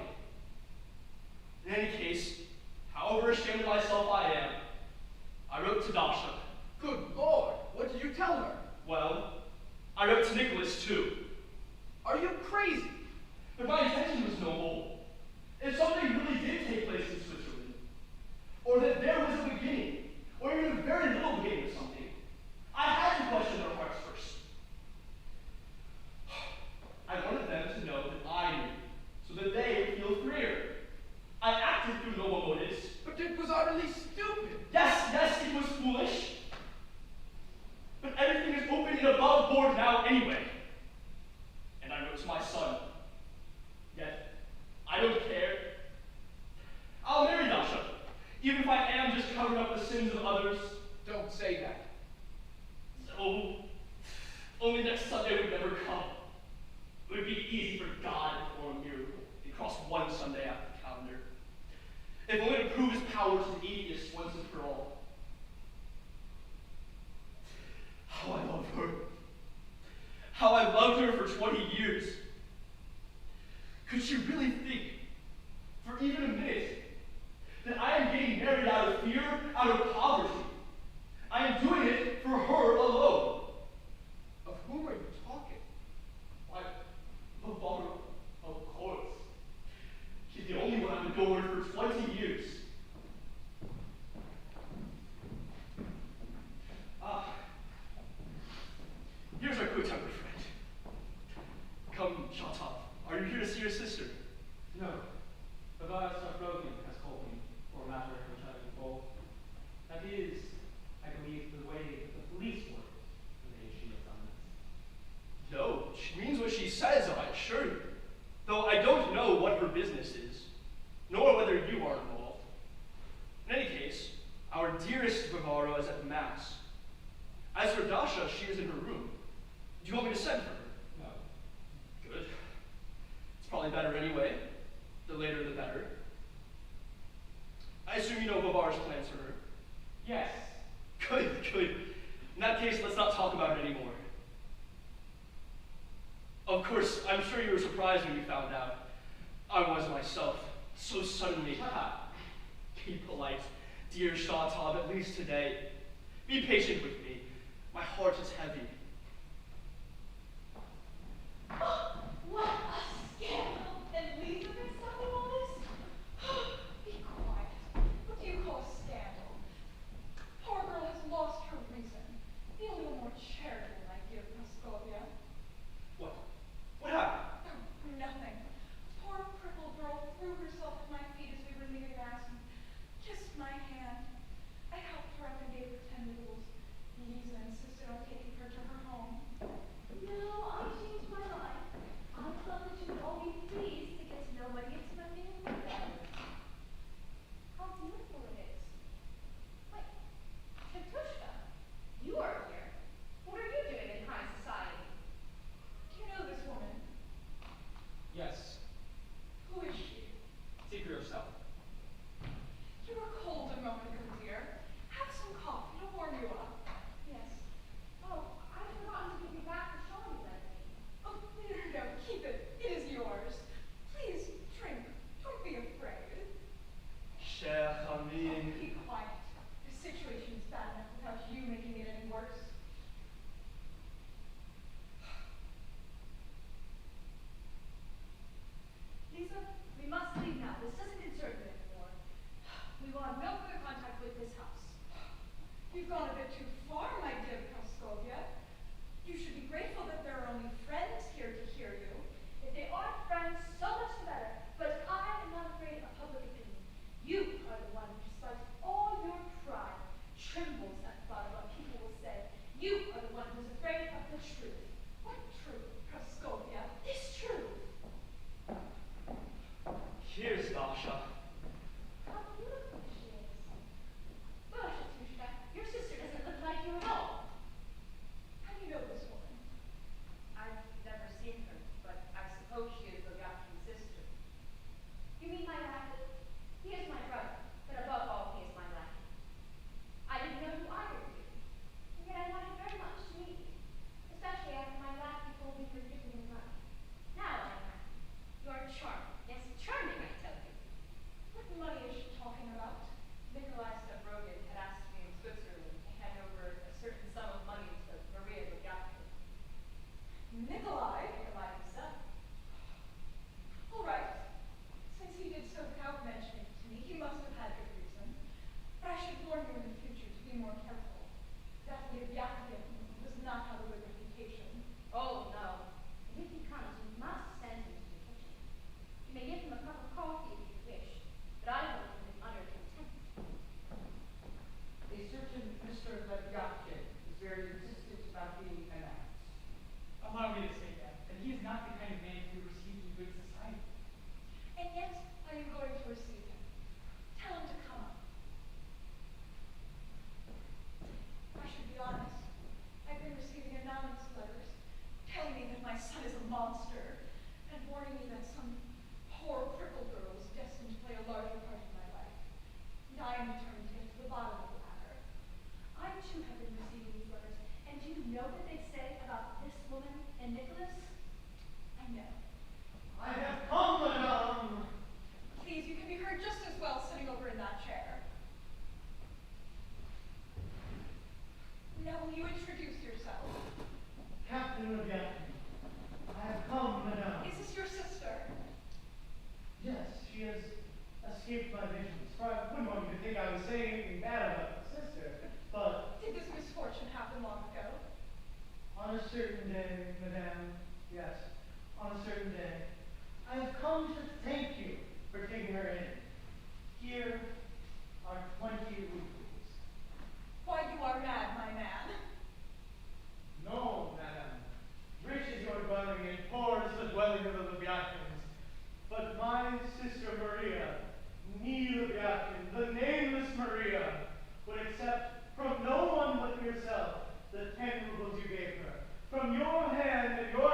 In any case, however ashamed of myself I am, I wrote to Dasha. Good Lord, what did you tell her? Well, I wrote to Nicholas too. Are you crazy? But my intention was noble. If something really did take place in Switzerland, or that there was a beginning, or even a very little beginning of something, I had to question their hearts first. I wanted them to know that I knew, so that they would feel freer. I acted through noble motives. But it was utterly stupid. Yes, it was foolish. But everything is open and above board now anyway. And I wrote to my son. Yet, I don't care. I'll marry Dasha, even if I am just covering up the sins of others. Don't say that. So, only next Sunday would never come. It would be easy for God to perform a miracle and cross one Sunday out of the calendar. If only to prove his power to the atheists once and for all. How I love her. How I loved her for 20 years. Could she really think, for even a minute, that I am getting married out of fear, out of poverty? I am doing it for her alone. Of whom are you talking? Why, Barbara, of course. She's the only one I've adored for 20 years. Here's our quick-tempered friend. Come, Chantal. Are you here to see your sister? No. Bavard Starkrogan has called me for a matter which I will involve. That is, I believe, the way that the police work when they issue a summons. No, she means what she says, I assure you. Though I don't know what her business is, nor whether you are involved. In any case, our dearest Bavaro is at Mass. As for Dasha, she is in her room. Do you want me to send for her? No. Good. It's probably better anyway. The later the better. I assume you know Bavar's plans for her. Yes. Good. case, let's not talk about it anymore. Of course, I'm sure you were surprised when you found out. I was myself, so suddenly. Be polite, dear Shahtab, at least today. Be patient with me. My heart is heavy. What a scandal! And Lisa been stopping all this? Be quiet. What do you call a scandal? Poor girl has lost her reason. Be a little more charitable, my dear Praskovia. What? What happened? Oh, nothing. Poor crippled girl threw herself at my feet as we were leaving Mass and kissed my hand. I helped her up and gave her 10 rubles. Lisa insisted on taking her to her home. No, I changed my mind. I thought that you would all be pleased to get to know my intimate family better. How beautiful it is. Wait, Katushka, you are here. What are you doing in high society? Do you know this woman? Yes, Who is she? speak for yourself. You were cold a moment ago, dear. Have some coffee to warm you up. Yes. Oh, I'd forgotten to give you back the shawl you lent me. Oh, no, keep it. It is yours. Please, drink. Don't be afraid. Sheikh Amin. Be quiet. The situation is bad enough without you making it any worse. Lisa, we must leave now. This doesn't concern you anymore. We will have no further contact with this house. You've gone a bit too far, my dear Praskovia. You should be grateful that there are only friends here to hear you. If they aren't friends, so much the better. But I am not afraid of public opinion. You are the one who, despite all your pride, trembles at the thought of what people will say. You are the one who's afraid of the truth. What truth, Praskovia? This truth. Here's Dasha. How beautiful she is. Well, Shatushka, your sister doesn't look like you at all. How do you know this woman? I've never seen her, but I suppose she is Logatkin's sister. You mean my lackey? He is my brother, but above all, he is my lackey. I didn't know who either of you, and yet I wanted very much to meet you, especially after my lackey told me you were giving him money. Now I'm happy. You are charming. Yes, charming, I tell you. What money is she talking about? Nikolai Stavrogin had asked me in Switzerland to hand over a certain sum of money to Maria Logatkin. Nikolai? Nikolai himself. All right. Since he did so without mentioning it to me, he must have had good reason. But I should warn you in the future to be more careful. That Levyakin does not have a good reputation. Oh, no. And if he comes, you must send him to the kitchen. You may give him a cup of coffee if you wish, but I will leave him under contempt. A certain Mr. Levyatkin is very insistent about being announced. Allow me to say that he is not the kind of man to be received in good society. And yet, I am going to receive him. Tell him to come up. I should be honest. I've been receiving anonymous letters telling me that my son is a monster and warning me that some poor crippled girl is destined to play a larger part in my life. And I am determined to get to the bottom of the matter. I too have been receiving these letters, and do you know what they say about this woman and Nicholas? I know. I have come, madame. Please, you can be heard just as well sitting over in that chair. Now, will you introduce yourself? Captain Levyatkin. I have come, madame. Is this your sister? Yes, she has escaped my vigilance. For I wouldn't want you to think I was saying anything bad about my sister, but Did this misfortune happen long ago? on a certain day, madame, yes, on a certain day, I have come to thank you for taking her in. Here are 20 rupees. Why, you are mad, my man. No, madame. Rich is your dwelling, and poor is the dwelling of the Levyatins. But my sister Maria, Nee Levyatkin, the nameless Maria, would accept from no one but yourself the 10 rubles you gave her. From your hand and your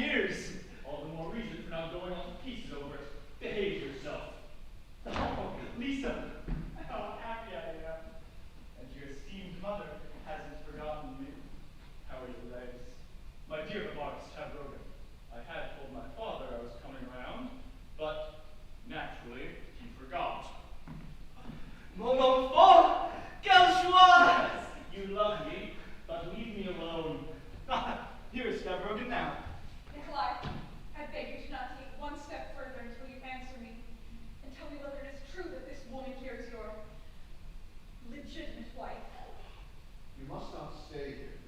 years. All the more reason for not going all to pieces over it. Behave yourself. Oh, Lisa, how happy I am. And your esteemed mother hasn't forgotten me. How are your legs? My dear remarks, Tabrogan. I had told my father I was coming around, but naturally he forgot. Mon enfant, quelle joie! You love me, but leave me alone. Here is Tabrogan now. Nikolai, I beg you to not take one step further until you answer me and tell me whether it is true that this woman here is your legitimate wife. You must not stay here.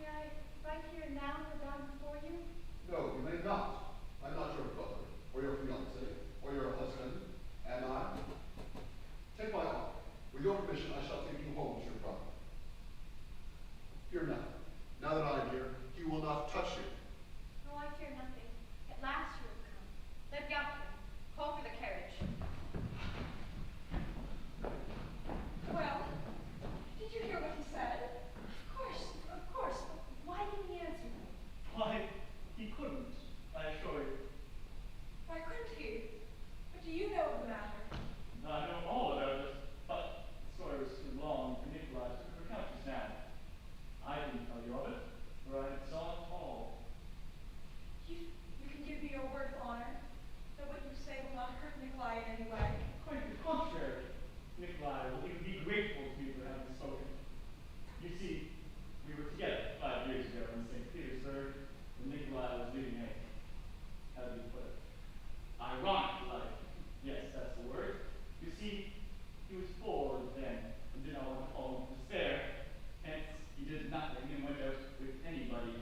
May I right here now kneel down before you? No, you may not. I'm not your brother, or your fiancé, or your husband. Am I? Take my arm. With your permission, I shall take you home to your brother. Fear nothing. Now that I am here, he will not touch you. No, I fear nothing. At last you have come. Lebyadkin, call for the carriage. Well, did you hear what he said? Of course. But why didn't he answer me? Why, he couldn't, I assure you. Why couldn't he? But do you know of the matter? I know all about it, but the story was too long for Nikolai to recount just now. I didn't tell you of it, for I saw it all. You can give me your word of honor that what you say will not hurt Nikolai in any way. Quite the contrary. Nikolai will even be grateful to me for having spoken. You see, we were together 5 years ago in St. Petersburg when Nikolai was leaving me. How do you put it? Ironic, like, yes, that's the word. You see, he was bored then and didn't want to home to spare. Hence, he did nothing and went out with anybody.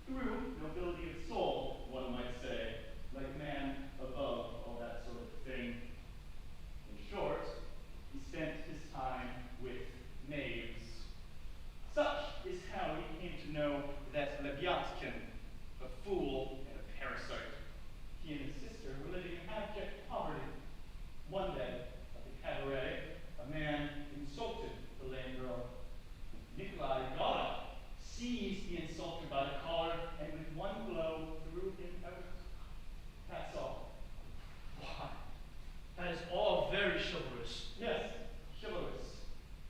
Through nobility of soul, one might say, like a man above all that sort of thing. In short, he spent his time with knaves. Such is how he came to know that Lebyadkin, a fool and a parasite. He and his sister were living in abject poverty. One day, at the cabaret, a man insulted the lame girl. Nikolai got up, seized the insulter by the collar, and with one blow threw him out. That's all. Why, that is all very chivalrous. Yes, chivalrous.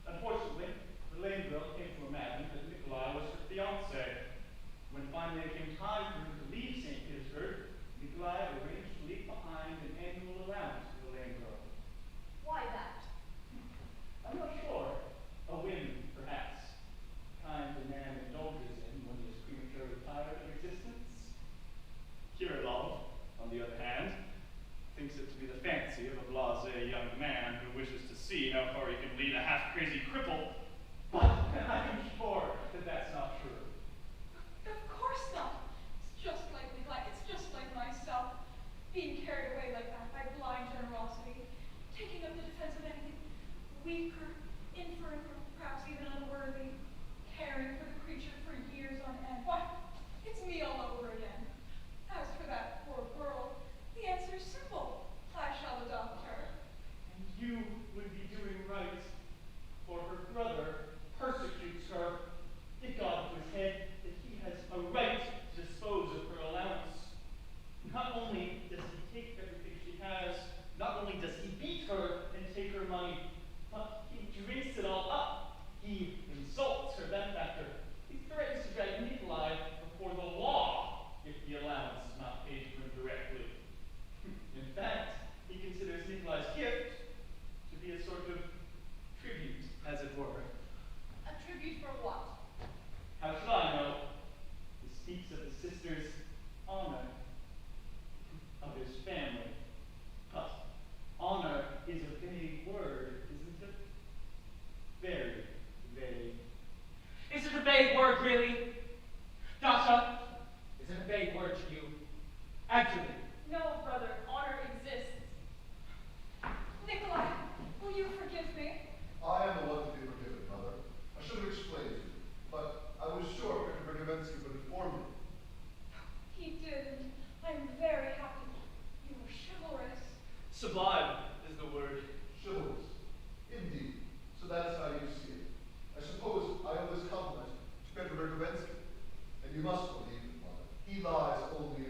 Unfortunately, the lame girl came to imagine that Nikolai was her fiancé. When finally it came time for him to leave St. Petersburg, Nikolai arranged to leave behind an annual allowance for the lame girl. Why that? I'm not sure. A whim, perhaps. Kind a man indulges in when he is prematurely tired of existence. Kirillov, on the other hand, thinks it to be the fancy of a blasé young man who wishes to see how far he can lead a half-crazy cripple. But I'm sure that that's not true. Of course not. It's just like Nikolai. It's just like myself. Being carried away like that by blind generosity. Taking up the defense of anything weak or infirm or perhaps even unworthy. Caring for the creature for years on end. Why, it's me all over again. As for that poor girl, the answer is simple. I shall adopt her. And you would be doing right, for her brother persecutes her. It got into his head that he has a right to dispose of her allowance. Not only does he take everything she has, not only does he beat her and take her money, but he drinks it all up. He insults her benefactor. He threatens to drag Nikolai before the law if the allowance is not paid to him directly. In fact, he considers Nikolai's gift to be a sort of tribute, as it were. A tribute for what? How should I know? He speaks of his sister's honor, of his family. But honor is a vague word, isn't it? Very vague. Is it a vague word, really? Dasha, is it a vague word to you? Answer me. No, brother, honor exists. Nikolai, will you forgive me? I am the one to be forgiven, mother. I should have explained to you, but I was sure Victor Bergevensky would inform me. He did, and I'm very happy. You were chivalrous. Sublime is the word. Chivalrous. Indeed. So that is how you see it. I suppose I owe this compliment to Petr Bergevensky. And you must believe it, mother. He lies only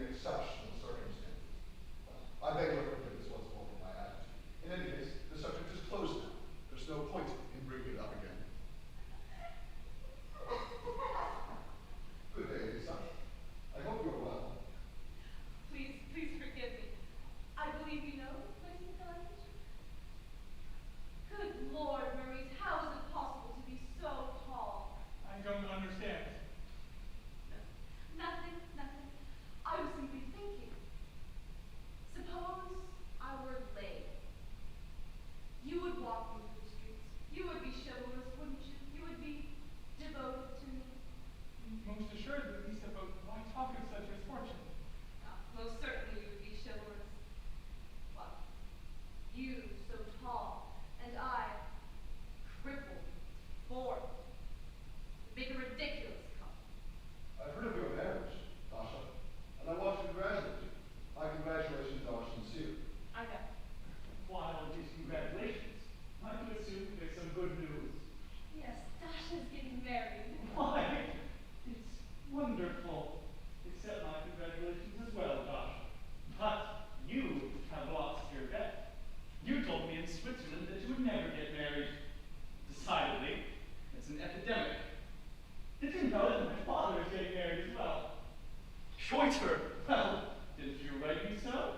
her. Well, didn't you write me so?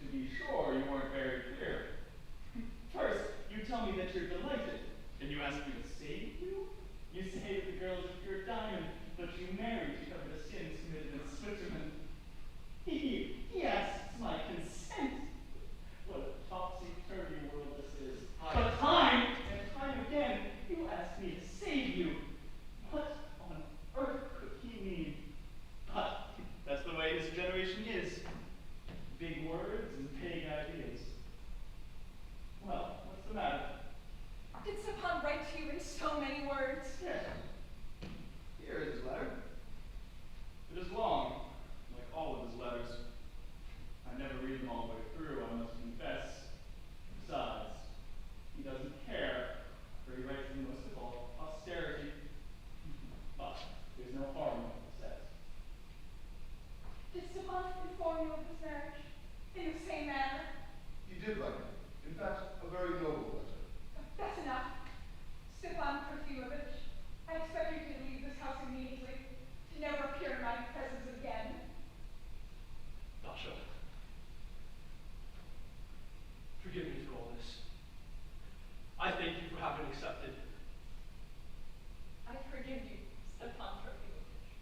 To be sure, you weren't very clear. First, you tell me that you're delighted, and you ask me to save you? You say that the girl is a pure diamond, but you married to cover the sins committed in Switzerland. He asks my consent. What a topsy-turvy world this is. But time and time again, you ask me to save you. What on earth could he mean? But that's the way his generation is. Big words and vague ideas. Well, what's the matter? Did Stepan write to you in so many words? Yes. Here is his letter. It is long, like all of his letters. I never read them all the way through, I must confess. Besides, he doesn't care, for he writes in most of all austerity. But there's no harm in what he says. Did Stepan inform you of this marriage in the same manner? He did write me. In fact, a very noble letter. That's enough. Stepan Trofimovich, I expect you to leave this house immediately, to never appear in my presence again. Dasha, forgive me for all this. I thank you for having accepted. I forgive you, Stepan Trofimovich.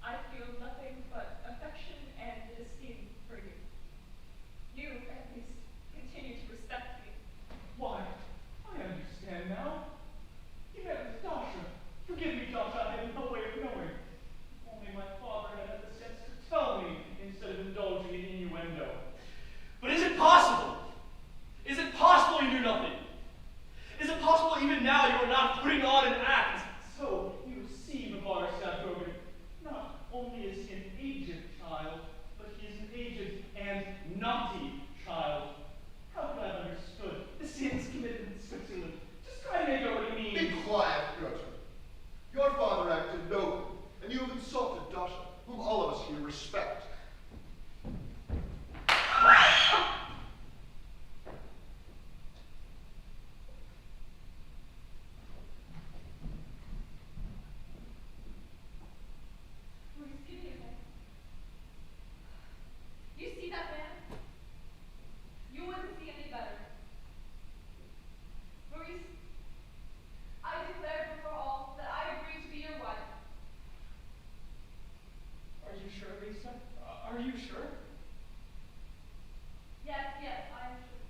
I feel nothing but affection and esteem for you. You, at least, continue to respect me. Why, I understand now. You met with Dasha. Forgive me, Dasha, I had no way of knowing. If only my father had the sense to tell me instead of indulging in innuendo. But is it possible? Is it possible you knew nothing? Is it possible even now you are not putting on an act? So you see, Babar Stavrogan, not only is he an aged child, but he is an aged and naughty child. How could I have understood the sins committed in Switzerland? Just try to make out what he means. Be quiet, Piotr. Your father acted nobly, and you have insulted Dasha, whom all of us here respect. Who is speaking of? You see that man? You wouldn't see any better. Maurice, I declare before all that I agree to be your wife. Are you sure, Lisa? Are you sure? Yes, yes, I am sure.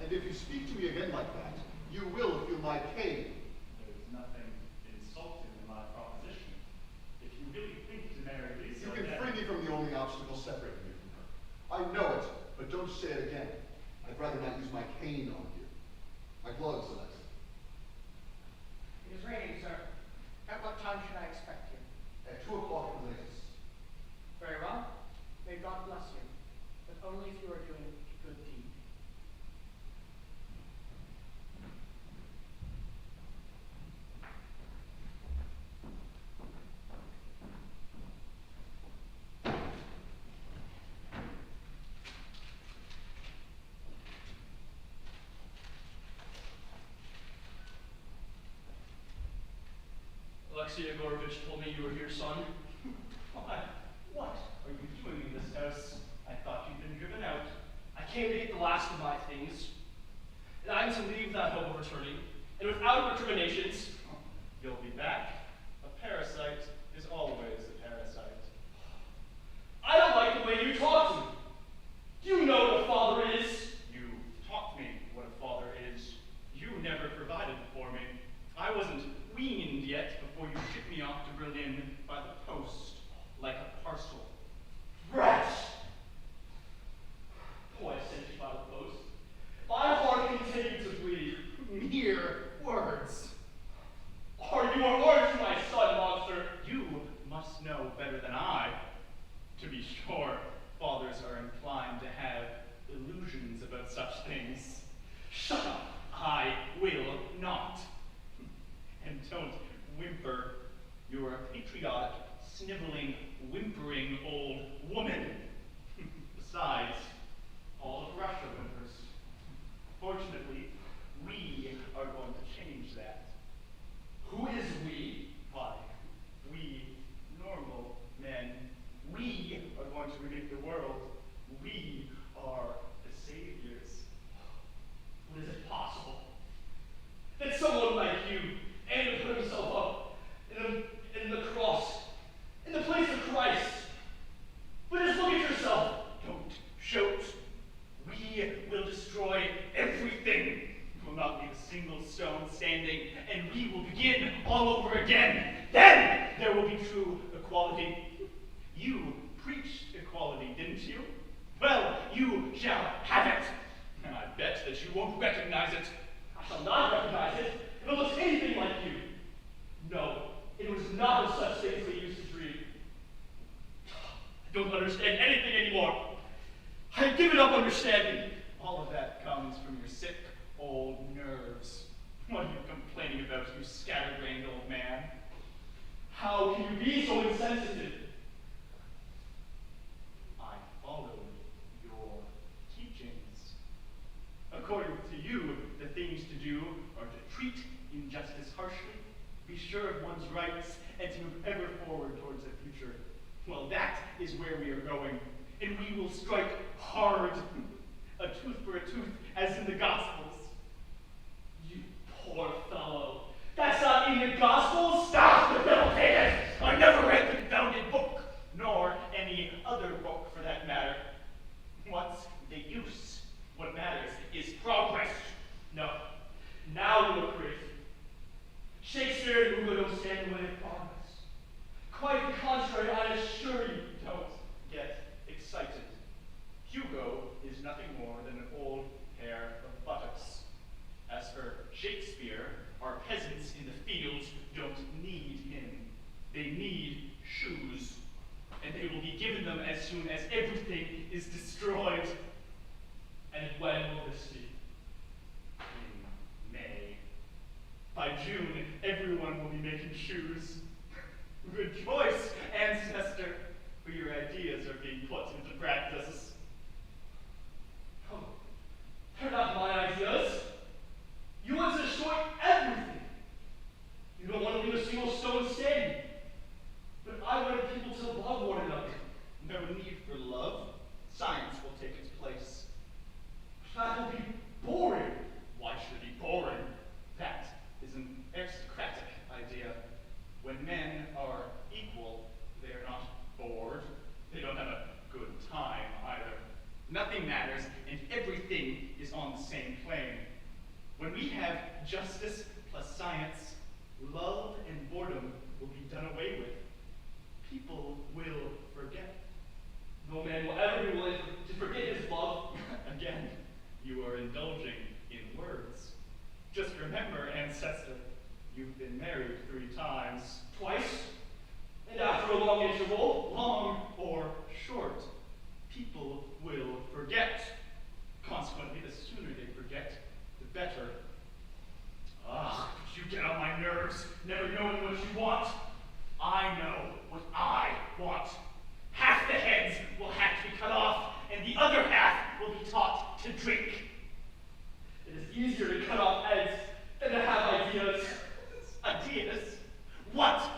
And if you speak to me again like that, you will feel my pain. There's nothing insulting in my proposition. If you really think to marry Lisa, You can free me from the only obstacle separating me from her. I know it, but don't say it again. I'd rather not use my cane on you. My gloves, Alexa. It is raining, sir. At what time should I expect you? At 2 o'clock at the latest. Very well. May God bless you. But only if you are doing a good deed. Alexei Yegorovich told me you were here, son. Why, what are you doing in this house? I thought you'd been driven out. I came to get the last of my things, and I'm to leave without hope of returning, and without recriminations. You'll be back. A parasite is always a parasite. I don't like the way you talk to me. Do you know what a father is? You taught me what a father is. You never provided for me. I wasn't weaned yet before you shipped me off to Berlin by the post, like a parcel. Rats! Oh, I sent you by the post. My heart continued to bleed. Mere words. Are you an order to my son, monster? You must know better than I. To be sure, fathers are inclined to have illusions about such things. Shut up. I will not. And don't whimper. You're a patriotic, sniveling, whimpering old woman. Besides, all of Russia whimpers. Fortunately, we are going to change that. Who is we? Why, we, normal men, we are going to remake the world. We are the saviors. But is it possible that someone like you aimed to put himself up in the cross, in the place of Christ? But just look at yourself. Don't shout. We will destroy everything. Will not leave a single stone standing, and we will begin all over again. Then there will be true equality. You preached equality, didn't you? Well, you shall have it. And I bet that you won't recognize it. I shall not recognize it if it looks anything like you. No, it was not of such things we used to dream. I don't understand anything anymore. I've given up understanding. All of that comes from your sick old nerves. What are you complaining about, you scatterbrained old man? How can you be so insensitive? I followed your teachings. According to you, the things to do are to treat injustice harshly, be sure of one's rights, and to move ever forward towards a future. Well, that is where we are going, and we will strike hard. A tooth for a tooth, as in the Gospels. You poor fellow. That's not in the Gospels? Stop the little haters! I never read the confounded book, nor any other book for that matter. What's the use? What matters is progress. No. Now you look crazy. Shakespeare and Hugo don't stand in the way of progress. Quite the contrary, I assure you. Don't get excited. Hugo is nothing more than an old pair of buttocks. As for Shakespeare, our peasants in the fields don't need him. They need shoes. And they will be given them as soon as everything is destroyed. And when will this be? In May. By June, everyone will be making shoes. Rejoice, ancestor, for your ideas are being put into practice. Oh, they're not my ideas. You want to destroy everything. You don't want to leave a single stone standing. But I wanted people to love one another. No need for love. Science will take its place. That will be boring. Why should it be boring? That is an aristocratic idea. When men are equal, they are not bored. They don't have a good time either. Nothing matters, and everything is on the same plane. When we have justice plus science, love and boredom will be done away with. People will forget. No man will ever be willing to forget his love. Again, you are indulging in words. Just remember, ancestor, you've been married 3 times. Twice? And after a long interval? Long or short, people will forget. Consequently, the sooner they forget, the better. Ah, but you get on my nerves, never knowing what you want. I know what I want. Half the heads will have to be cut off, and the other half will be taught to drink. It is easier to cut off heads than to have ideas. Ideas? What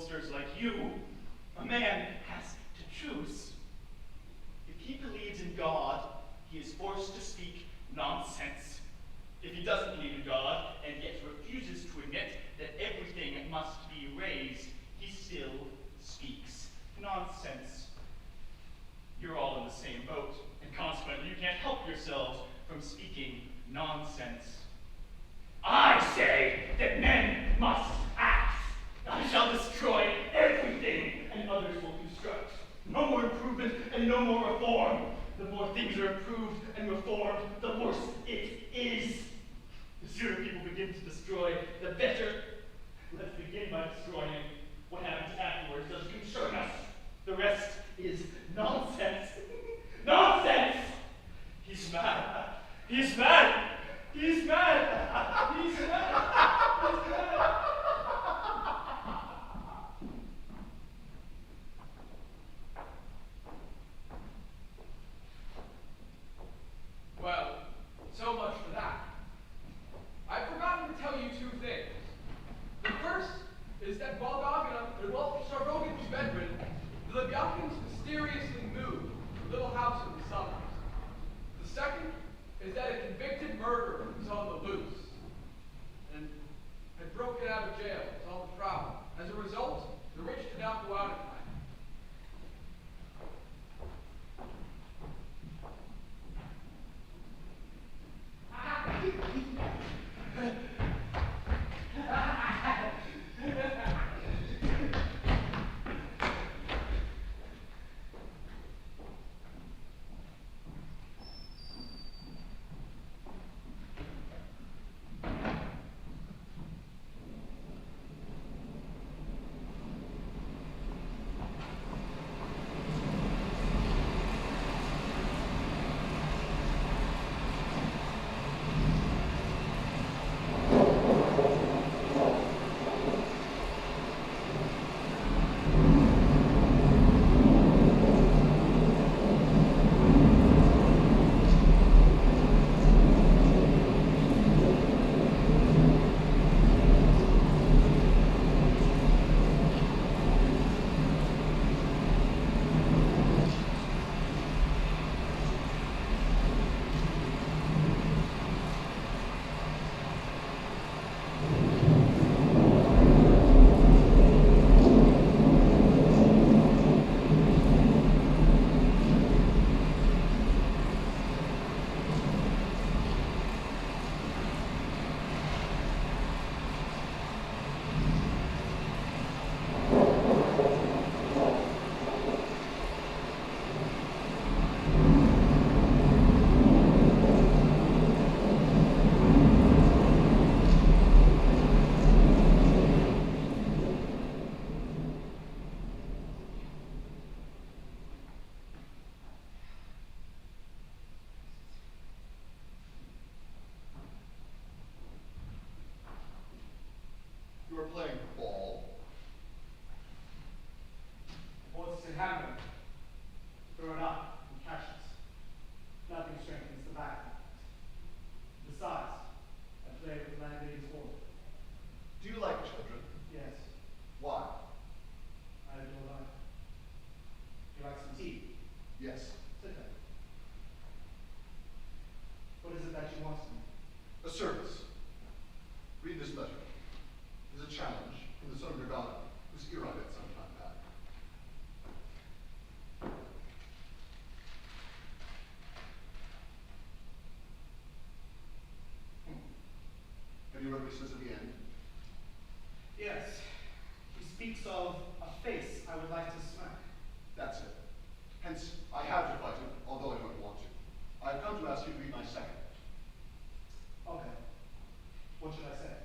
boasters like you, a man has to choose. If he believes in God, he is forced to speak nonsense. If he doesn't believe in God and yet refuses to admit that everything must be raised, he still speaks nonsense. You're all in the same boat, and consequently you can't help yourselves from speaking nonsense. I say that men must act. I shall destroy everything, and others will construct. No more improvement and no more reform. The more things are improved and reformed, the worse it is. The sooner people begin to destroy, the better. Let's begin by destroying. What happens afterwards doesn't concern us. The rest is nonsense. Nonsense! He's mad. He's mad. He's mad. He's mad. He's mad. Well, so much for that. I've forgotten to tell you two things. The first is that while Sargogan was bedridden, the Leviathans mysteriously moved to a little house in the suburbs. The second is that a convicted murderer was on the loose and had broken out of jail, was on the prowl. As a result, the rich did not go out at night. You are playing ball. Horses and hammer. Throw it up and catch it. Nothing strengthens the back. Besides, I play with the landlady's order. Do you like children? Yes, Why? I adore life. Do you like some tea? Yes. Sit down. What is it that you want from me? A service. Read this letter. It is a challenge from the son of Nirgala, whose ear I bit some time back. Have you read what he says at the end? Yes. He speaks of a face I would like to smack. That's it. Hence, I have to fight him, although I don't want to. I have come to ask you to read my second. Okay. What should I say?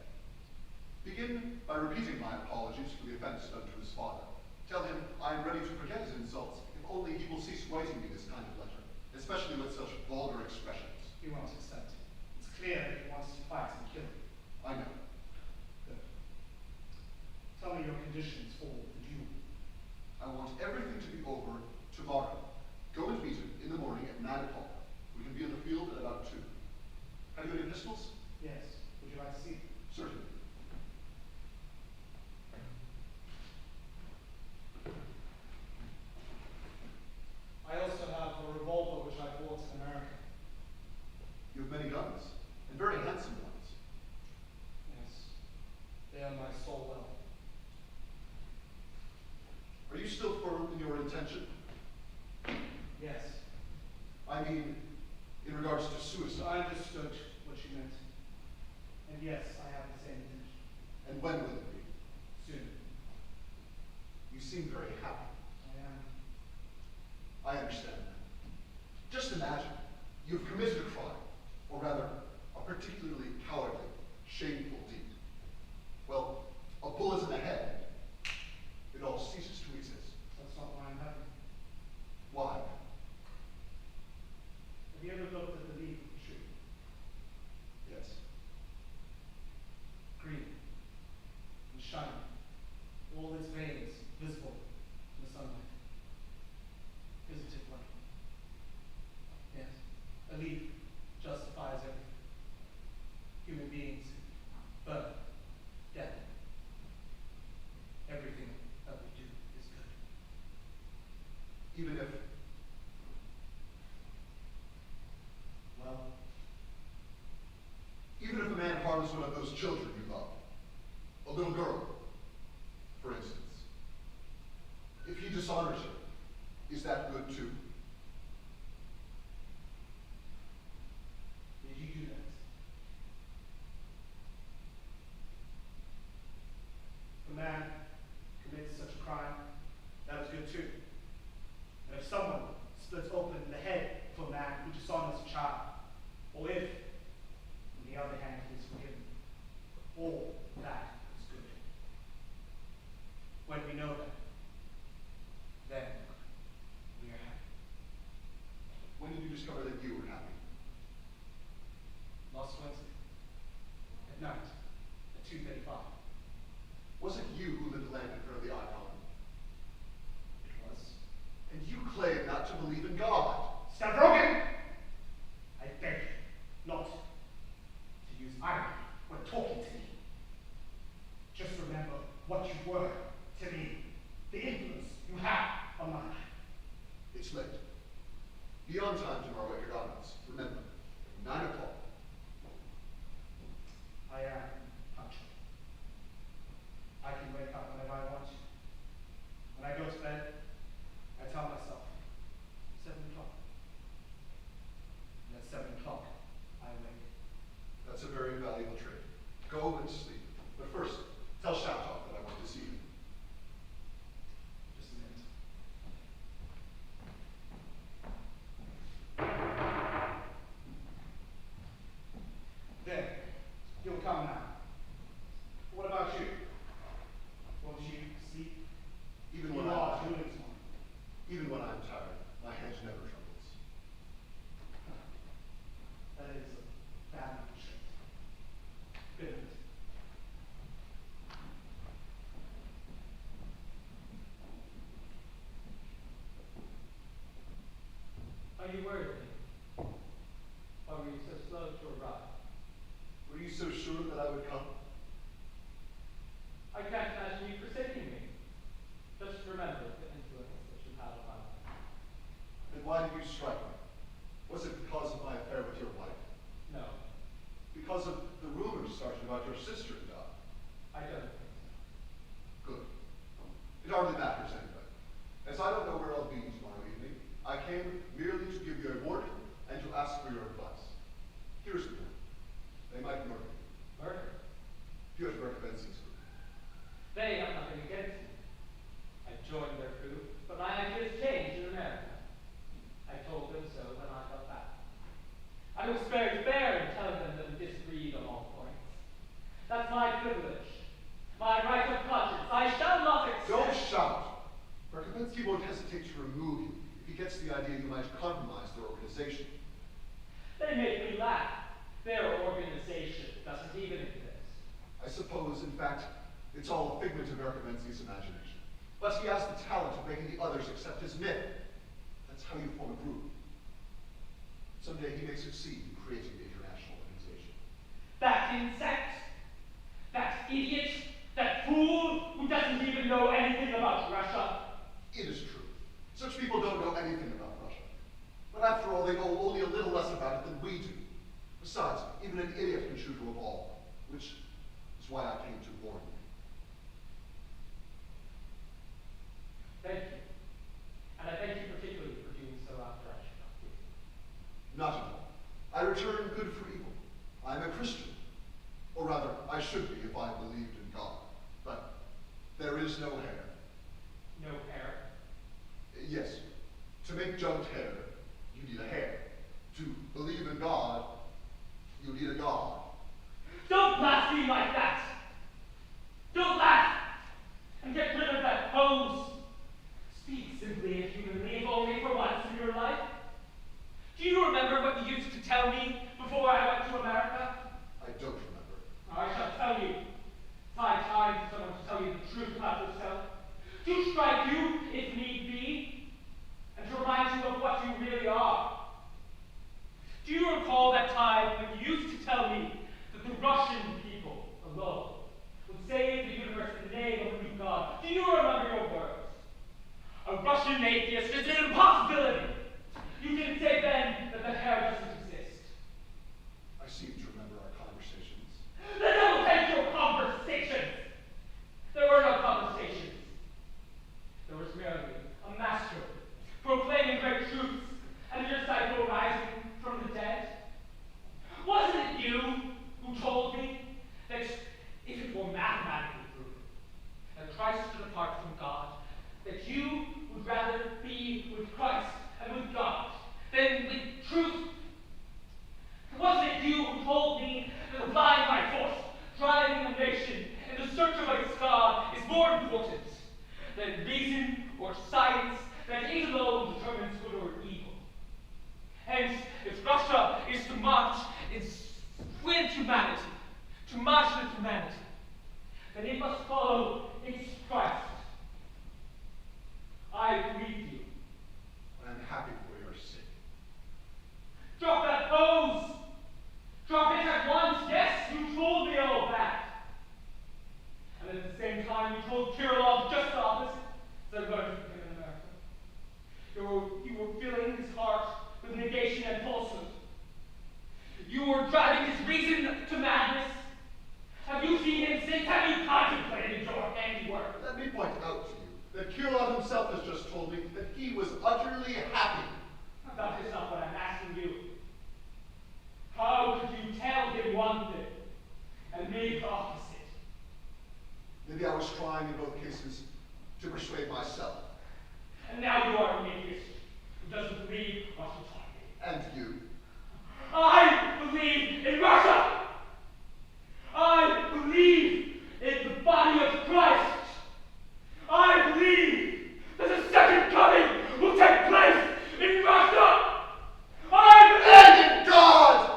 Begin by repeating my apologies for the offense done to his father. Tell him I am ready to forget his insults if only he will cease writing me this kind of letter, especially with such vulgar expressions. He won't accept. It's clear that he wants to fight and kill me. I know. Good. Tell me your conditions for the duel. I want everything to be over tomorrow. Go and meet him in the morning at 9 o'clock. We can be in the field at about 2. Have you any pistols? Yes. Would you like to see them? Certainly. intention? Yes. I mean, in regards to suicide. I understood what you meant. And yes, I have the same intention. And when will it be? Soon. You seem very happy. I am. I understand that. Just imagine, you've committed a crime, or rather, a particularly cowardly, shameful deed. Well, a bullet in the head, it all ceases to exist. That's not why I'm happy. Why? Have you ever looked at the leaf of the tree? Yes. Green and shiny, all its veins visible in the sunlight. Isn't it funny? Yes, a leaf justifies everything. Human beings, birth, death. Everything that we do is good. Even if, Well, even if a man harms one of those children you love, a little girl, for instance, if he dishonors her, is that good too? did you do that? If a man commits such a crime, that is good too. And if someone splits open the head of a man who dishonors a child, or if, on the other hand, he is forgiven, all that is good. When we know that, then we are happy. When did you discover that you were happy? Last Wednesday, at night, at 2:35. Was it you who lit the lamp in front of the icon? It was. And you claim not to believe in God. Stavrogan! I beg you not to use irony when talking to me. Just remember what you were to me, the influence you have on my life. It's late. Be on time tomorrow at your garments. Remember, 9 o'clock. I am punctual. I can wake up whenever I want to. When I go to bed, I tell myself, 7 o'clock. And at 7 o'clock, I wake. That's a very valuable trait. Go and sleep. But first, tell Shatov that I want to see him. Just a minute. There. You'll come now. What about you? Won't you sleep? Even when You I'm are tired. doing something. Even when I'm tired, my hand never trembles. That is a bad trait. Good night. Are you worried of me? Or were you so slow to arrive? Were you so sure that I would come? I can't imagine you forsaking me. Just remember the influence that you have on my life. Then why did you strike me? Was it because of my affair with your wife? No, Because of the rumors started about your sister and I? I don't think so. Good. It hardly matters anyway. As I don't know where I'll be tomorrow evening, I came merely to give you a warning and to ask for your advice. Here's the point. They might murder you. Murder? Piotr Berkowitski's group. They have nothing against me. I joined their crew, but my ideas changed in America. I told them so when I got back. I was very fair in telling them that we disagreed on all points. That's my privilege, my right of conscience. I shall not accept. Don't shout. Berkowitski won't hesitate to remove you if he gets the idea you might compromise their organization. They make me laugh. Their organization doesn't even exist. I suppose, in fact, it's all a figment of Berkowitski's imagination. But he has the talent of making the others accept his myth. That's how you form a group. Someday he may succeed in creating the international organization. That insect, that idiot, that fool who doesn't even know anything about Russia. It is true. Such people don't know anything about Russia. But after all, they know only a little less about it than we do. Besides, even an idiot can choose to evolve, which is why I came to warn you. Thank you. return good for evil. I am a Christian. Or rather, I should be if I believed in God. But there is no hair. No hair? Yes. To make jumped hair, you need a hair. To believe in God, you need a God. Don't blaspheme like that! Don't laugh! And get rid of that pose! Speak simply if you believe only for once in your life. Do you remember what you used to tell me before I went to America? I don't remember. I shall tell you. If I had time for someone to tell you the truth about yourself, to strike you if need be, and to remind you of what you really are. Do you recall that time when you used to tell me that the Russian people alone would save the universe in the name of a new God? Do you remember your words? A Russian atheist is an impossibility. You didn't say then that the hair doesn't exist. I seem to remember our conversations. The devil take your conversations! There were no conversations. There was merely a master proclaiming great truths and a disciple rising from the dead. Wasn't it you who told me that if it were mathematically proven that Christ stood apart from God, that you would rather be with Christ and with God than with truth? Wasn't it you who told me that applying my force, driving a nation in the search of its God is more important than reason or science, that it alone determines good or evil? Hence, if Russia is to march with humanity, to march with humanity, then it must follow its Christ. I believe you. I'm happy for your sake. Drop that pose! Drop it at once! Yes, you told me all that! And at the same time, you told Kirillov just the opposite, as I learned from him in America. You were filling his heart with negation and falsehood. You were driving his reason to madness. Have you seen him since? Have you contemplated your handiwork? Let me point out to you that Kirillov himself has just told me that he was utterly happy. That is not what I'm asking you. How could you tell him one thing and me the opposite? Maybe I was trying in both cases to persuade myself. And now you are an atheist who doesn't believe what you taught me. And you. I believe in Russia! I believe in the body of Christ! I believe that the second coming will take place in Russia! I believe in God!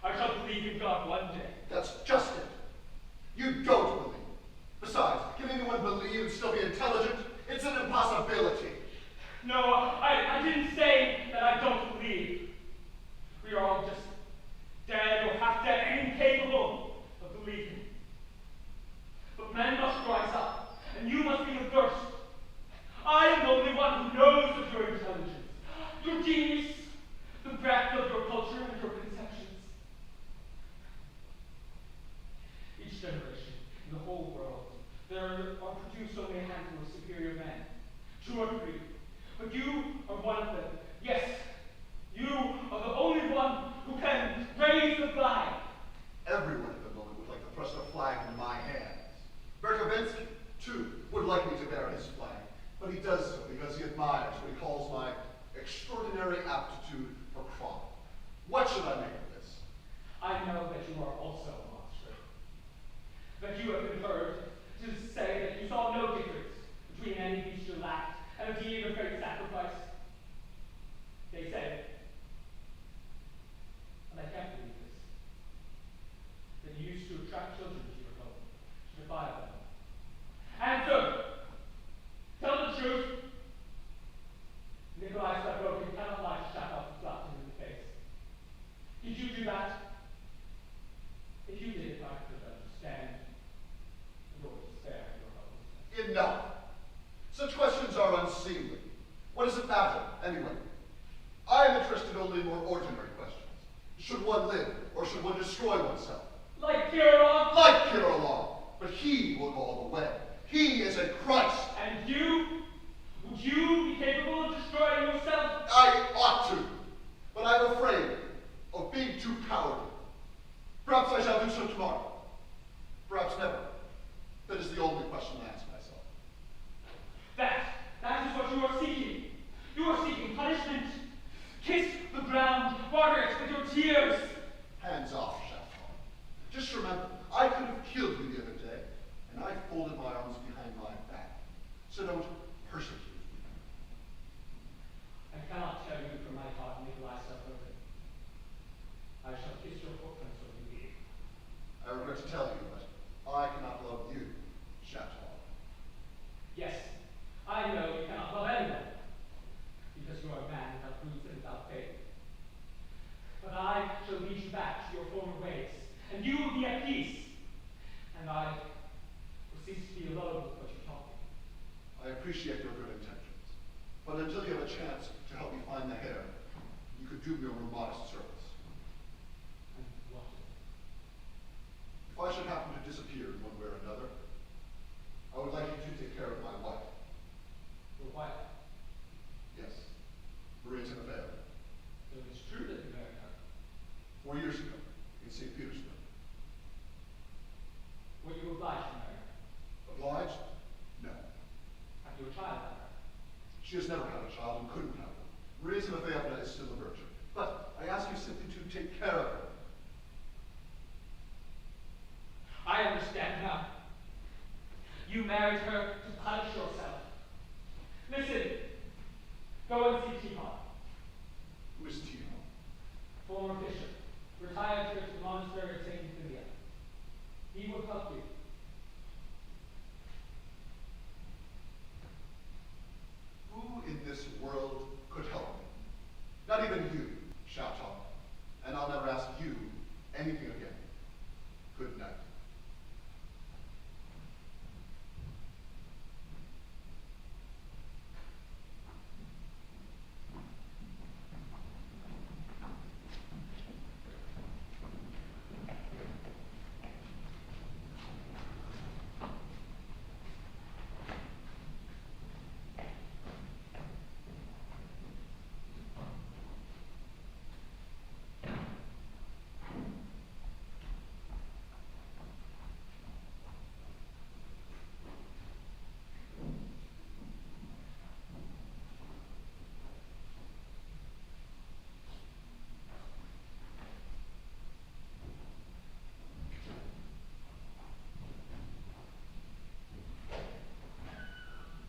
I shall believe in God one day. That's just it. You don't believe. Besides, can anyone believe and still be intelligent? It's an impossibility. No, I didn't say that I don't believe. We are all just dead or half dead and incapable of believing. But men must rise up, and you must be the first. I am the only one who knows of your intelligence, your genius, the breadth of your culture and your conceptions. Each generation in the whole world, there are produced only a handful of superior men, 2 or 3. But you are one of them. Yes, you are the only one who can raise the flag. Everyone at the moment would like to thrust a flag into my hands. Verkovensky, too, would like me to bear his flag, but he does so because he admires what he calls my extraordinary aptitude for crime. What should I make of this? I know that you are also a monster. That you have been heard to say that you saw no difference between any bestial act and a deed of great sacrifice. They say, and I can't believe this, that you used to attract children to your home, to defile them. Answer! Tell the truth! Nikolai Stavrokin cannot lie to Shakov and slap him in the face. Did you do that? If you did, I could understand your despair and your hopelessness. Enough. Such questions are unseemly. What does it matter, anyway? I am interested only in more ordinary questions. Should one live, or should one destroy oneself? Like Kirillov? Like Kirillov. But he will go all the way. He is a Christ. And you? Would you be capable of destroying yourself? I ought to, but I'm afraid of being too cowardly. Perhaps I shall do so tomorrow. Perhaps never. That is the only question I ask myself. That is what you are seeking. You are seeking punishment. Kiss the ground, water it with your tears. Hands off, Chaton. Just remember, I could have killed you the other day, and I folded my arms behind my back. So don't persecute me. I cannot tell you from my heart, Nikolai Sergeyevich. I shall kiss your footprints when you leave. I regret to tell you, but I cannot love you, Chaton. Yes, I know you cannot love anyone, because you are a man without roots and without faith. But I shall lead you back to your former ways, and you will be at peace, and I will cease to be alone with what you taught me. I appreciate your good intentions, but until you have a chance to help me find the hair, you could do me a more modest service. And what? If I should happen to disappear in one way or another, I would like you to take care of my wife. Your wife? Yes, Maria Timofeyevna. So it is true that you married her. 4 years ago, in St. Petersburg. Were you obliged to marry her? Obliged? No. Have you a child by her? She has never had a child and couldn't have one. Maria Timofeyevna is still a virgin. But I ask you simply to take care of her. I understand now. You married her to punish yourself. Listen. Go and see Tikhon. Who is Tikhon? Former bishop. Retired to the monastery of St. Euphemia. He will help you. Who in this world could help me? Not even you, Chaton. And I'll never ask you anything again. Good night.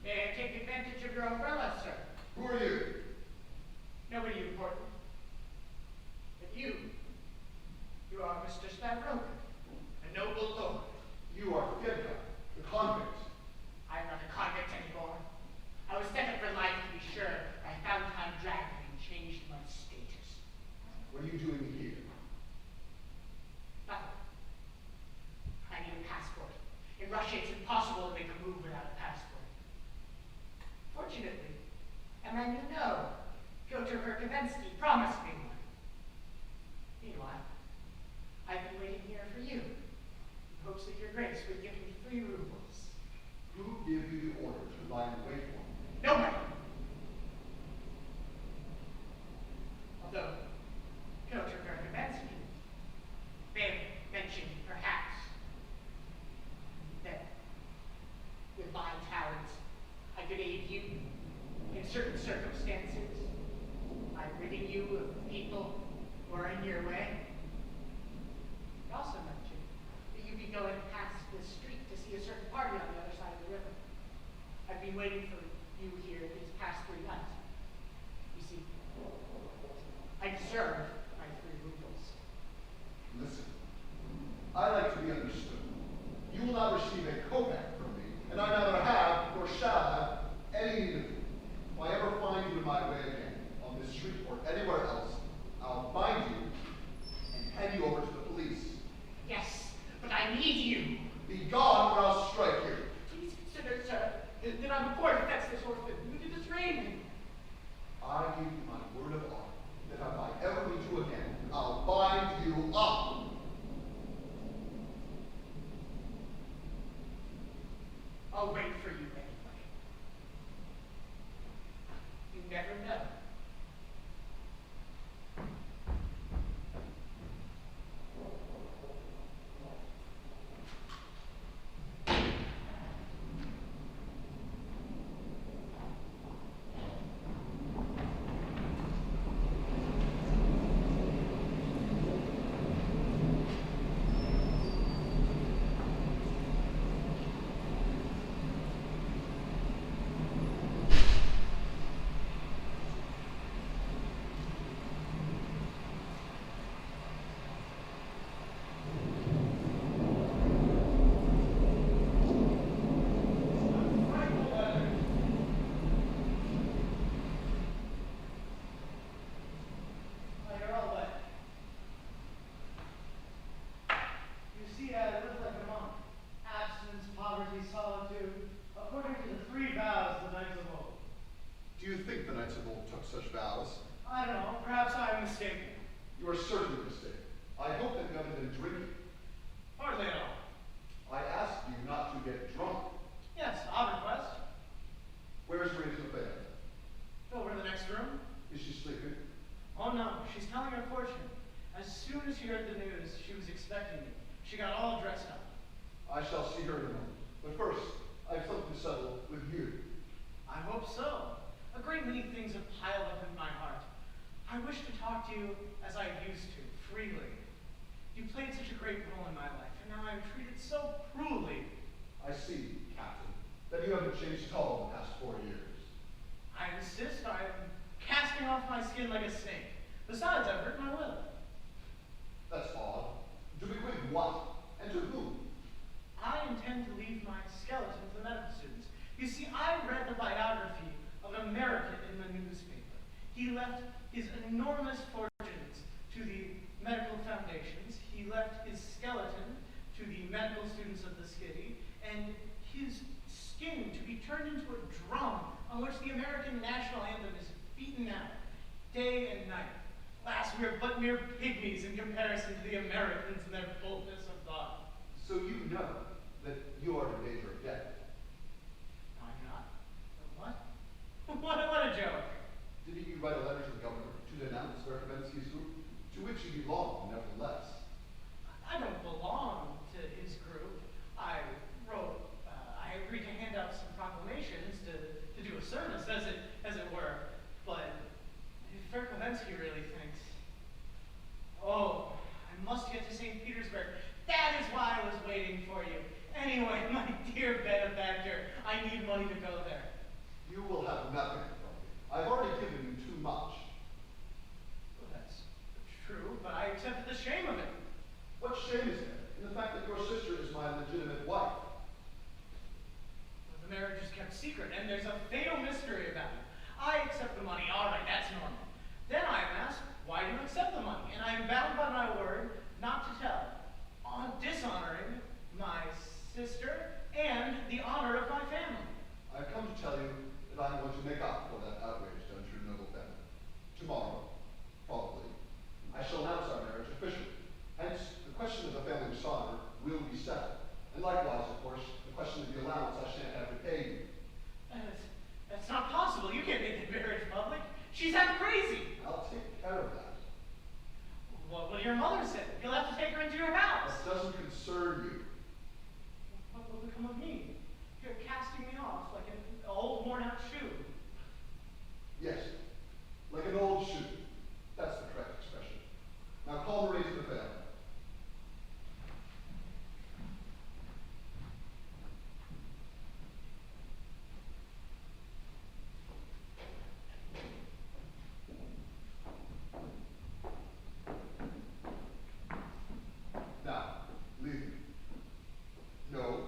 May I take advantage of your umbrella, sir? Who are you? Nobody important. But you. You are Mr. Stavroka, a noble lord. You are Fedka, the convict. I'm not a convict anymore. I was set up for life, to be sure. I found time dragging and changed my status. What are you doing here? Nothing. I need a passport. In Russia, it's impossible to make a move without a passport. Fortunately, a man you know, Pyotr Verkovensky, promised me one. Meanwhile, I've been waiting here for you, in hopes that your grace would give me 3 rubles. Who gave you the order to lie in wait for me? Nobody! Although, Pyotr Verkovensky may have mentioned, perhaps, that with my talents, I could aid you in certain circumstances by ridding you of people who are in your way. He also mentioned that you'd be going past this street to see a certain party on the other side of the river. I've been waiting for you here these past 3 nights. You see, I deserve my 3 rubles. Listen, I like to be understood. You will not receive a kopeck from me, and I neither have nor shall have any need of you. If I ever find you in my way again, on this street or anywhere else, I'll bind you and hand you over to the police. Yes, but I need you. Be gone or I'll strike you. Please consider, sir, that I'm a poor defenseless orphan. You betrayed me. I give you my word of honor that if I ever meet you again, I'll bind you up. I'll wait for you anyway. get her never. Do you think the Knights of Old took such vows? I don't know. Perhaps I am mistaken. You are certainly mistaken. I hope that you haven't been drinking. Hardly at all. I asked you not to get drunk. Yes, odd request. Where's Rachel Fair? Over in the next room. Is she sleeping? Oh no, she's telling her fortune. As soon as she heard the news, she was expecting me. She got all dressed up. I shall see her in a moment. But first, I have something to settle with you. I hope so. A great many things have piled up in my heart. I wish to talk to you as I used to, freely. You played such a great role in my life, and now I am treated so cruelly. I see, Captain, that you haven't changed at all in the past 4 years. I insist I am casting off my skin like a snake. Besides, I've hurt my will. That's odd. To bequeath what? And to whom? I intend to leave my skeleton to the medical students. You see, I read the biography of an American in the newspaper. He left his enormous fortunes to the medical foundations. He left his skeleton to the medical students of the city, and his skin to be turned into a drum on which the American national anthem is beaten out day and night. Alas, we are but mere pygmies in comparison to the Americans and their boldness of thought. So you know that you are in danger of death. No, I'm not. What? What a joke. Didn't you write a letter to the governor to denounce Verkovensky's group, to which you belong, nevertheless? I don't belong to his group. I agreed to hand out some proclamations to do a service, as it were. But if Verkovensky really thinks, oh, I must get to St. Petersburg. That is why I was waiting for you. Anyway, my dear benefactor, I need money to go there. You will have nothing from me. I've already given you too much. Well, that's true, but I accepted the shame of it. What shame is there in the fact that your sister is my legitimate wife? Well, the marriage is kept secret, and there's a fatal mystery about it. I accept the money. All right, that's normal. Then I am asked, why do you accept the money? And I am bound by my word not to tell, on dishonoring my sister and the honor of my family. I've come to tell you that I'm going to make up for that outrage done to your noble family. Tomorrow, probably, I shall announce our marriage officially. Hence, the question of the family dishonor will be settled. And likewise, of course, the question of the allowance I shan't have to pay you. That's not possible. You can't make the marriage public. She's half crazy. I'll take care of that. What will your mother say? You'll have to take her into your house. That doesn't concern you. What will become of me? You're casting me off like an old, worn-out shoe. Yes, like an old shoe. That's the correct expression. Now call Marie to the family. Now, leave me. No,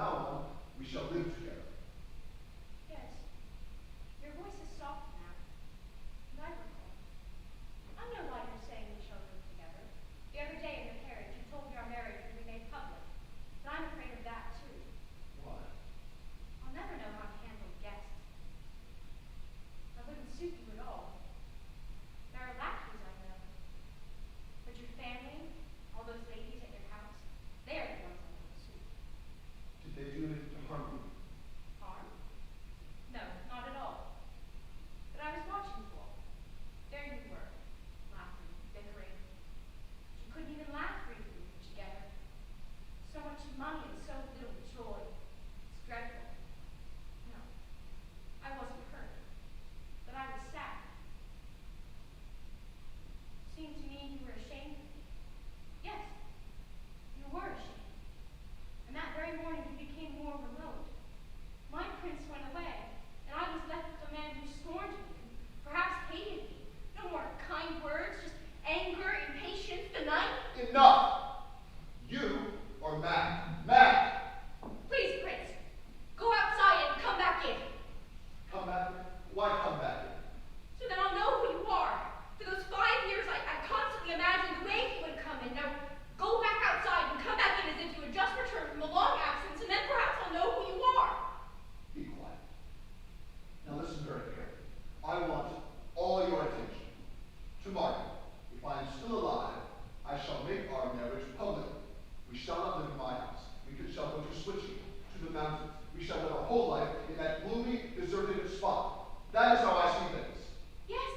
now on, we shall live together. Yes. Your voice is soft now. And I recall. I'm no longer saying we shall live together. The other day in the carriage, you told me our marriage would be made public. But I'm afraid of that, too. Why? I'll never know how to handle guests. I wouldn't suit you at all. There are lackeys, I know. But your family, all those ladies at your house, they are the ones I want to suit. Did they do anything to harm you? Harm? No, not at all. But I was watching you all. There you were, laughing, bickering. You couldn't even laugh briefly together. So much money and so little joy. It's dreadful. No, I wasn't hurt, but I was sad. It seemed to me you were ashamed of me. Yes, you were ashamed. And that very morning you became more remote. My prince went away, and I was left with a man who scorned me, and perhaps hated me. No more kind words, just anger, impatience, the night. Enough! You are mad. Mad! Please, Prince, go outside and come back in. Come back? Why come back? So then I'll know who you are. For those 5 years, I constantly imagined the way you would come in. Now, go back outside and come back in as if you had just returned from a long absence, and then perhaps I'll know who you are. Be quiet. Now listen very carefully. I want all your attention. Tomorrow, if I am still alive, I shall make our marriage public. We shall not live in my house. Shall go to Switzerland, to the mountains. We shall live our whole life in that gloomy, deserted spot. That is how I see things. Yes,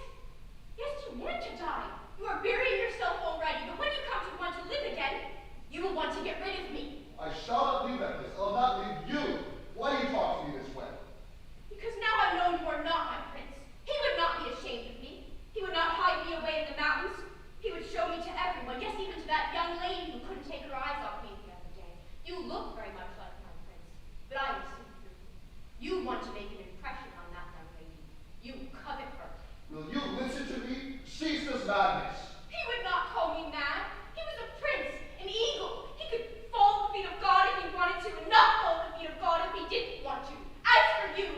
yes, you want to die. You are burying yourself already, but when you come to want to live again, you will want to get rid of me. I shall not leave that place. I will not leave you. Why do you talk to me this way? Because now I know you are not my prince. He would not be ashamed of me. He would not hide me away in the mountains. He would show me to everyone, yes, even to that young lady who couldn't take her eyes off me the other day. You look very much like my prince, but I see through you. You want to make an impression on that young lady. You covet her. Will you listen to me? Cease this madness. He would not call me mad. He was a prince, an eagle. He could fall at the feet of God if he wanted to, and not fall at the feet of God if he didn't want to. As for you,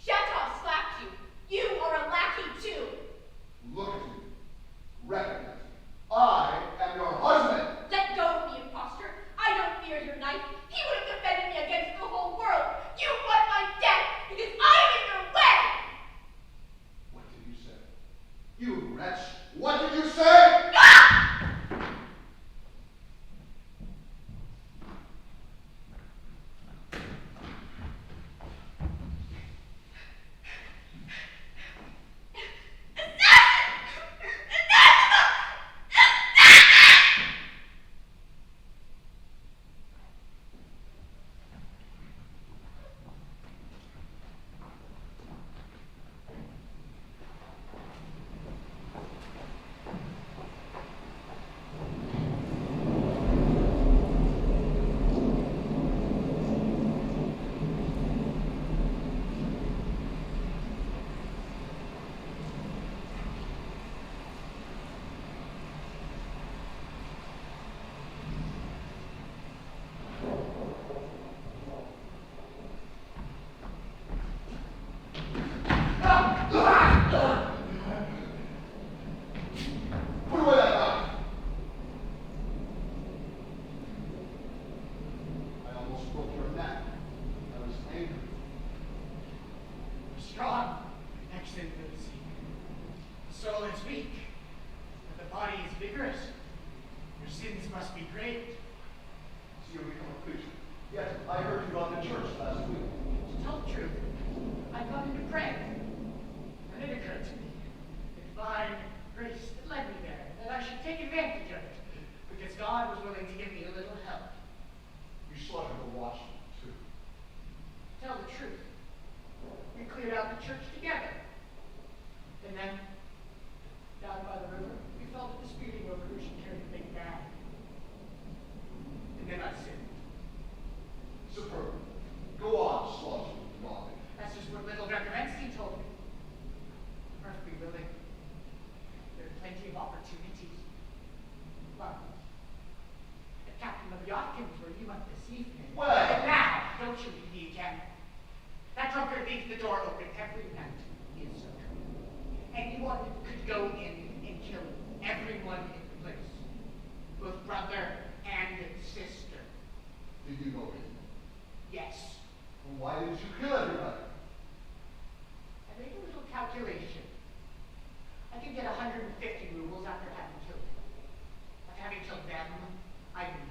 Shatov slapped you. You are a lackey too. Look at me. Recognize me. I am your husband. Let go of me, impostor. I don't fear your knife. He would have defended me against the whole world. You want my death because I am in your way. What did you say? You wretch. What did you say? Ah! Opportunities. Well, the captain of the yacht came for you up this evening. Well. And now, don't you read me again? That drunkard leaves the door open every night. He is so true. Anyone could go in and kill everyone in the place, both brother and sister. Did you go in? Yes. Well, why didn't you kill everybody? I made a little calculation. I can get 150 rubles after having killed them. After having killed them, I can.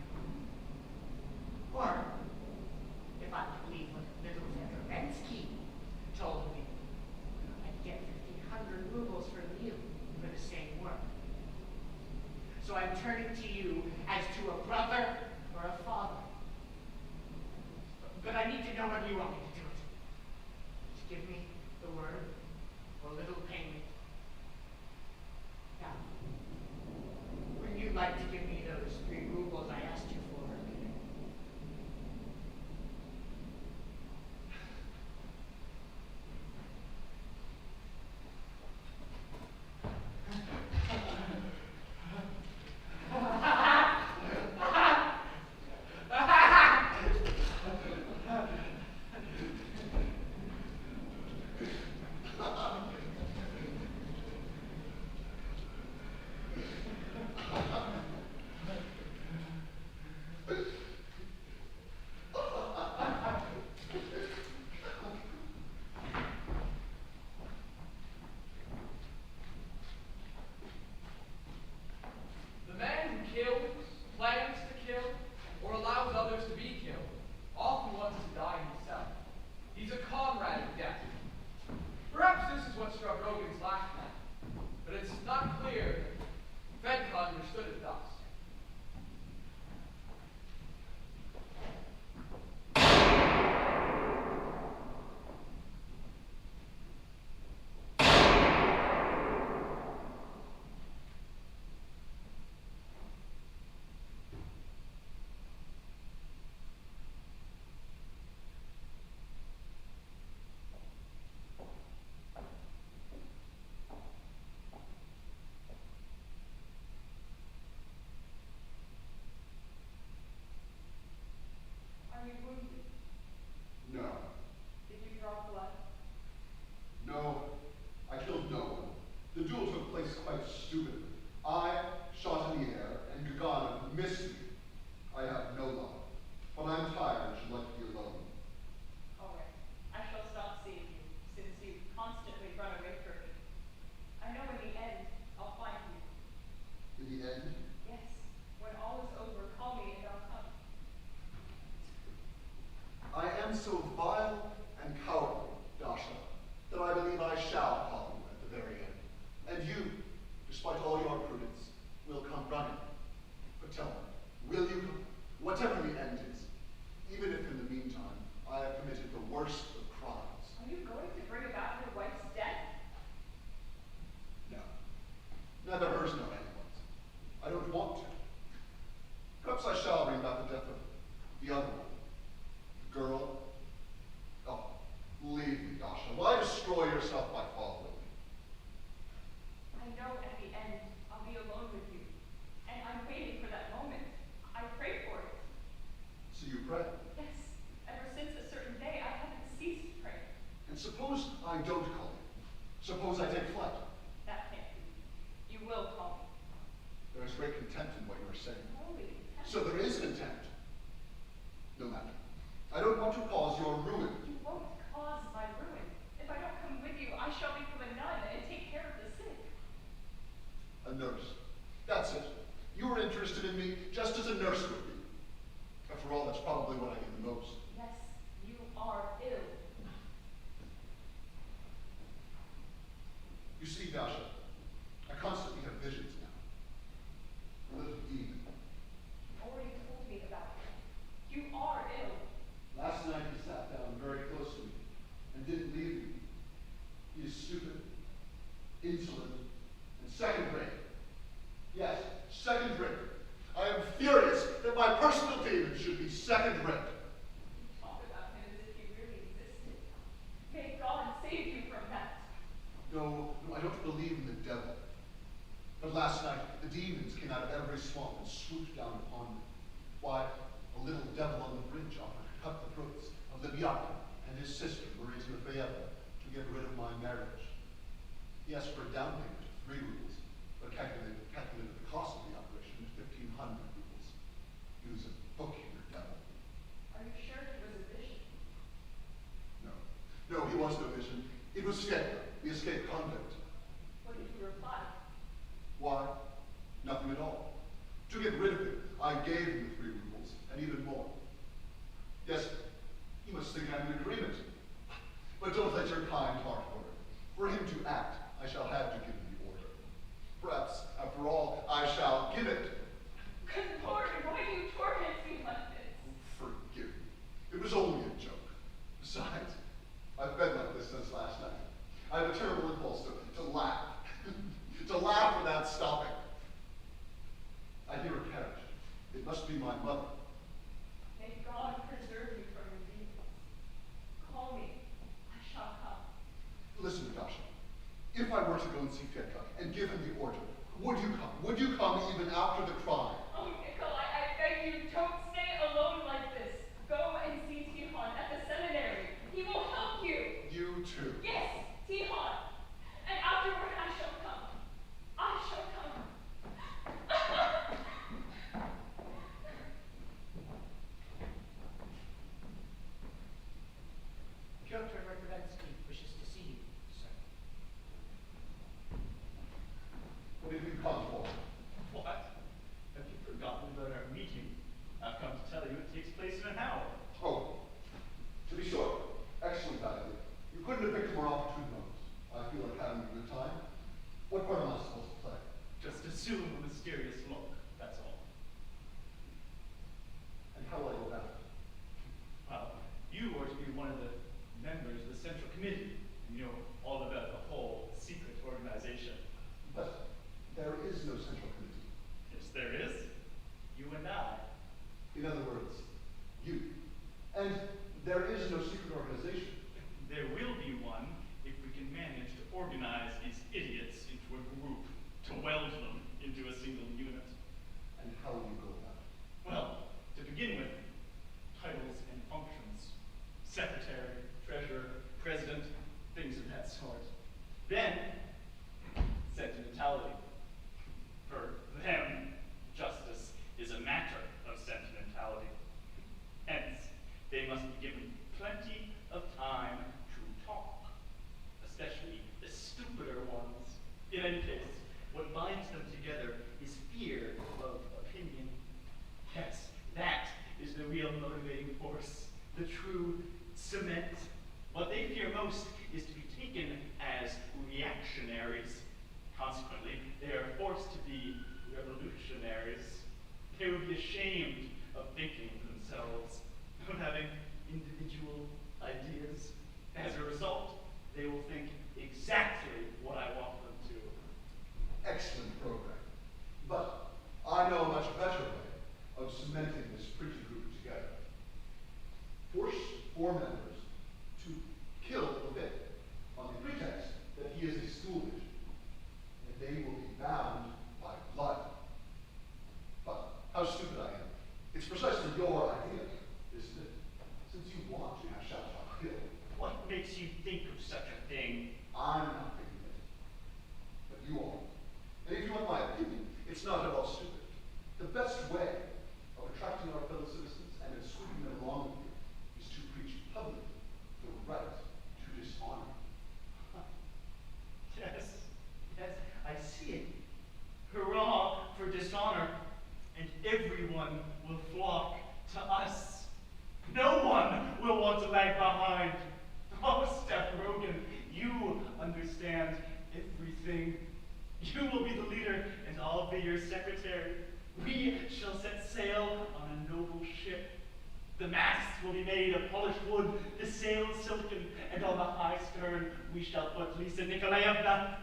Or, if I believe what little Fedorensky told me, I'd get 1,500 rubles for a meal for the same work. So I'm turning to you as to a brother or a father. But I need to know whether you want me to do it. Just give me the word or a little payment. Now, would you like to give me those 3 rubles I asked you for earlier? The man who kills, plans to kill, or allows others to be killed often wants to die himself. He's a comrade of death. Perhaps this is what struck Rogan's last night, but it's not clear that Fedka understood it thus. Are you wounded? No. Did you draw blood? No. I killed no one. The duel took place quite stupidly. I shot in the air, and Gagana missed me. I have no love. But I'm tired and should like to be alone. All right. I shall stop seeing you, since you constantly run away from me. I know in the end, I'll find you. In the end, Yes. When all is over, call me and I'll come. I am so vile and cowardly, Dasha, that I believe I shall call you at the very end. And you, despite all your prudence, will come running. But tell me, will you come, whatever the end is, even if in the meantime I have committed the worst of crimes? Are you going to bring about your wife's death? No. Neither hers nor anyone's. I don't want to. Perhaps I shall bring about the death of the other one. The girl. Oh, leave me, Dasha. Why destroy yourself by following me? I know at the end, I'll be alone with you. And I'm waiting for that moment. I pray for it. So you pray. Yes. Ever since a certain day, I haven't ceased praying. And suppose I don't call you. Suppose I take flight. That can't be. You will call me. There is great contempt in what you are saying. Holy So there is contempt. No matter. I don't want to cause your ruin. You won't cause my ruin. If I don't come with you, I shall become a nun and take care of the sick. A nurse. That's it. You were interested in me just as a nurse would be. After all, that's probably what I need the most. Yes, you are ill. You see, Dasha, I constantly have visions now. A little demon. You already told me about it. You are ill. Last night he sat down very close to me and didn't leave me. He is stupid, insolent, and second rate. Yes, second rate. I am furious that my personal demon should be second rate. Talk about him as if he really existed. May God save you from that. No, I don't believe in the devil. But last night, the demons came out of every swamp and swooped down upon me. Why, a little devil on the bridge offered to cut the throats 3 rubles, and even more. Yes, you must think I'm in agreement. But don't let your kind heart worry. For him to act, I shall have to give him the order. Perhaps, after all, I shall give it. Good Lord, why do you torment me like this? Forgive me. It was only a joke. Besides, I've been like this since last night. I have a terrible impulse to laugh. To laugh without stopping. I hear a carriage. It must be my mother. May God preserve you from your demons. Call me. I shall come. Listen, Natasha. If I were to go and see Fedka and give him the order, would you come? Would you come even after the crime? Oh, Nikolai, I beg you, don't stay alone like this. Go and see Tikhon at the seminary. He will help you. You too. Yes, Tikhon. And afterward I shall come. I shall come. Pyotr Verkovensky wishes to see you, sir. What have you come for? What? Have you forgotten about our meeting? I've come to tell you it takes place in an hour. Oh, to be sure. Excellent idea. You couldn't have picked a more opportune moment. I feel like having a good time. What part am I supposed to play? Just assume a mysterious look, that's all. And how will I go about it? Well, you are to be one of the members of the Central Committee, and you know all about the whole secret organization. But there is no central committee. Yes, there is. You and I. In other words, you. And there is no secret organization. There will be one if we can manage to organize these idiots into a group, to weld them into a single unit. And how will you go about it? Well, to begin with, titles and functions. Secretary, treasurer, president, things of that sort. Then, sentimentality. For them, justice is a matter of sentimentality. Hence, they must be given plenty of time to talk, especially the stupider ones. In any case, what binds them together is fear of opinion. Yes, that is the real motivating force, the true cement. What they fear most is to be taken as reactionaries. Consequently, they are forced to be revolutionaries. They will be ashamed of thinking for themselves, of having individual ideas. As a result, they will think exactly what I want them to. Excellent program. But I know a much better way of cementing this pretty group together. Force 4 members to kill Levin on the pretext that he is a school agent, and they will be bound by blood. But how stupid I am. It's precisely your idea, isn't it? Since you want to have Shatov killed. What makes you think of such a thing? I'm not thinking it. But you are. And if you want my opinion, it's not at all stupid. The best way of attracting our fellow citizens and of sweeping them along with you is to preach publicly the right to dishonor. Yes, yes, I see it. Hurrah for dishonor, and everyone will flock to us. No one will want to lag behind. Oh, Steph Rogan, you understand everything. You will be the leader, and I'll be your secretary. We shall set sail on a noble ship. The masts will be made of polished wood, the sails silken, and on the high stern we shall put Lisa Nikolaevna.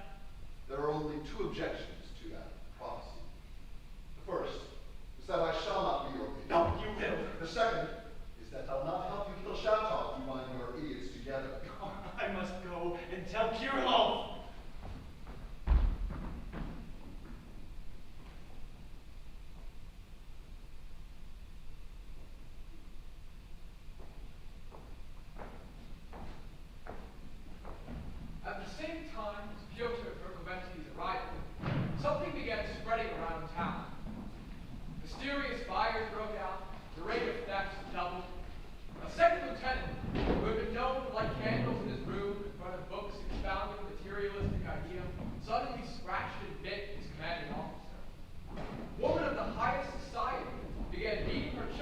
There are only 2 objections to that prophecy. The first is that I shall not be your leader. No, you will. The second is that I'll not help you kill Shatov, you and your idiots together. I must go and tell Kirillov. At the same time as Pyotr Verkovensky's arrival, something began spreading around town. Mysterious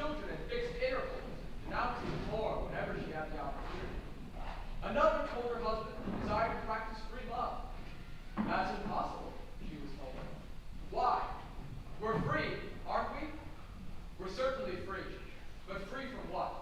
children in fixed intervals, denouncing the poor whenever she had the opportunity. Another told her husband he desired to practice free love. That's impossible, she was told. Why? We're free, aren't we? We're certainly free, but free from what?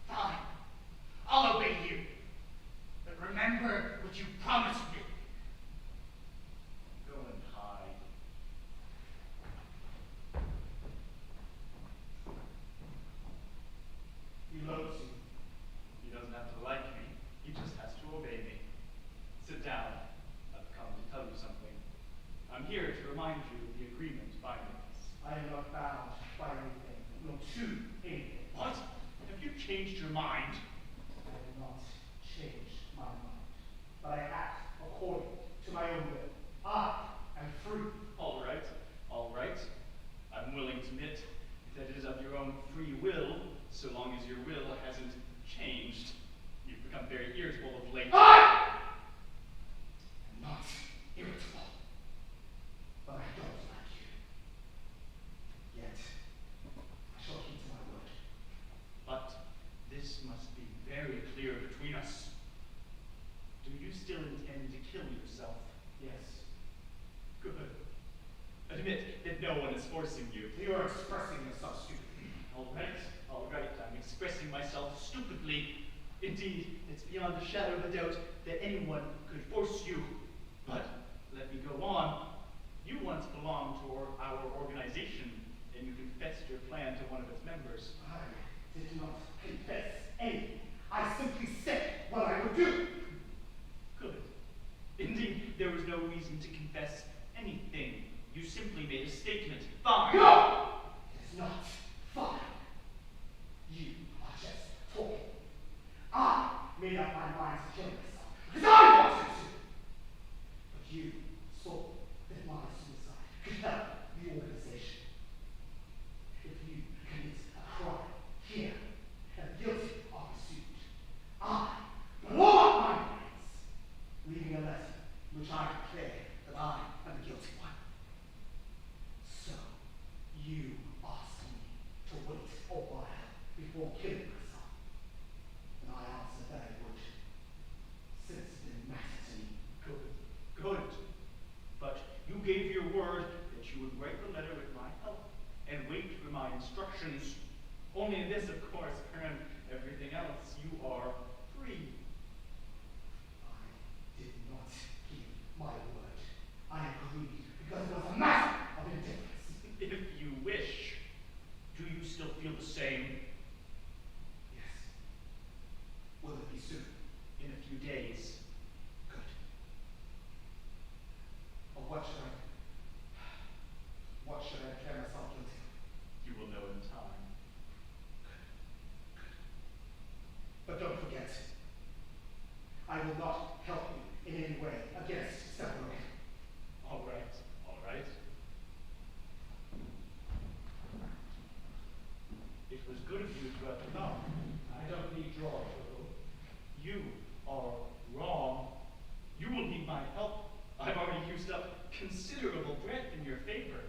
Fine. I'll obey you. But remember what you promised me. Go and hide. He loves you. He doesn't have to like me. He just has to obey me. Sit down. I've come to tell you something. I'm here to remind you of the agreement binding us. I am not bound by anything, nor to anything. What? Have you changed your mind? I have not changed my mind, but I act according to my own will. I am free. All right. All right. I'm willing to admit that it is of your own free will, so long as your will hasn't changed. You've become very irritable of late. I am not irritable, but I don't like you. Yet, I shall keep to my word. But this must be very clear between us. Do you still intend to kill yourself? Yes. Good. Admit that no one is forcing you. You are expressing yourself stupidly. All right. All right. I'm expressing myself stupidly. Indeed, it's beyond a shadow of a doubt that anyone could force you. But let me go on. You once belonged to our organization, and you confessed your plan to one of its members. I did not confess anything. I simply said what I would do. Good. Indeed, there was no reason to confess anything. You simply made a statement. Fine. No! It is not fine. You are just talking. I made up my mind to kill myself because I wanted to. But you saw that my suicide could help the organization. If you commit a crime here and guilty are pursued, I blow up my brains, leaving a letter in which I declare that I am the guilty one. So, you asked me to wait a while before killing myself. And I answered that I would, since it didn't matter to me. Good. Good. But you gave your word that you would write the letter with my help and wait for my instructions. Only in this, of course, and everything else, you are free. I did not keep my word. I agreed because it was a matter of indifference. If you wish, do you still feel the same? Yes. Will it be soon? In a few days. Good. Of what should I declare myself guilty of? You will know in time. But don't forget, I will not help you in any way against several was good of you to have come. I don't need your approval. You are wrong. You will need my help. I've already used up considerable breath in your favor.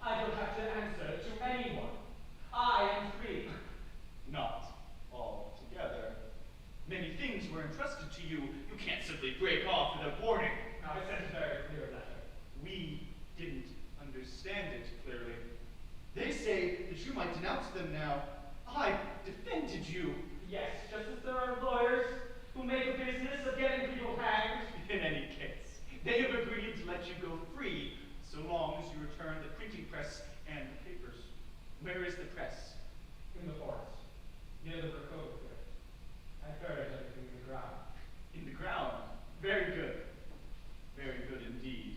I don't have to answer to anyone. I am free. Not altogether. Many things were entrusted to you. You can't simply break off without warning. I sent a very clear letter. We didn't understand it clearly. They say that you might denounce them now. I defended you. Yes, just as there are lawyers who make a business of getting people hanged. In any case, they have agreed to let you go free so long as you return the printing press and the papers. Where is the press? In the forest, near the Krakow River. I buried everything in the ground. In the ground? Very good. Very good indeed.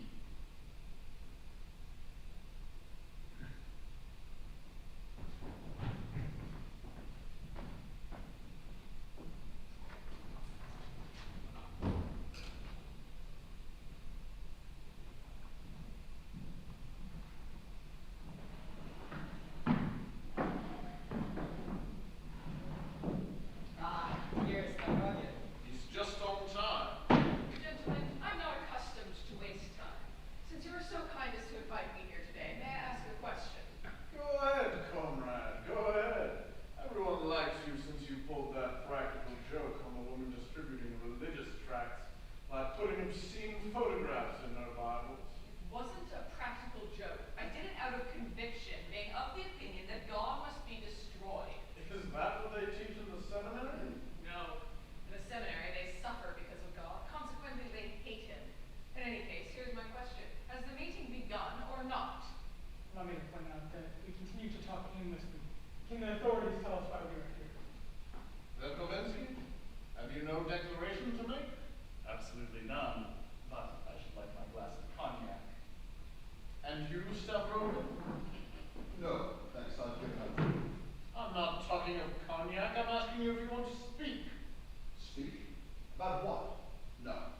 Ah, here's Napoleon. He's just on time. Gentlemen, I'm not accustomed to waste time. Since you were so kind as to invite me here today, may I ask a question? Go ahead, comrade, go ahead. Everyone likes you since you pulled that practical joke on the woman distributing religious tracts by putting obscene photographs in her Bibles. It wasn't a practical joke. I did it out of conviction, being of the opinion that God must be destroyed. Is that what they teach in the seminary? No. In the seminary, they suffer because of God. Consequently, they hate him. In any case, here's my question. Has the meeting begun or not? Allow me to point out that we continue to talk aimlessly. Can the authorities tell us why we are here? Verkovensky, have you no declaration to make? Absolutely none. But I should like my glass of cognac. And you, Stavronin? No, thanks, I've given up. I'm not talking of cognac. I'm asking you if you want to speak. Speak? About what? No.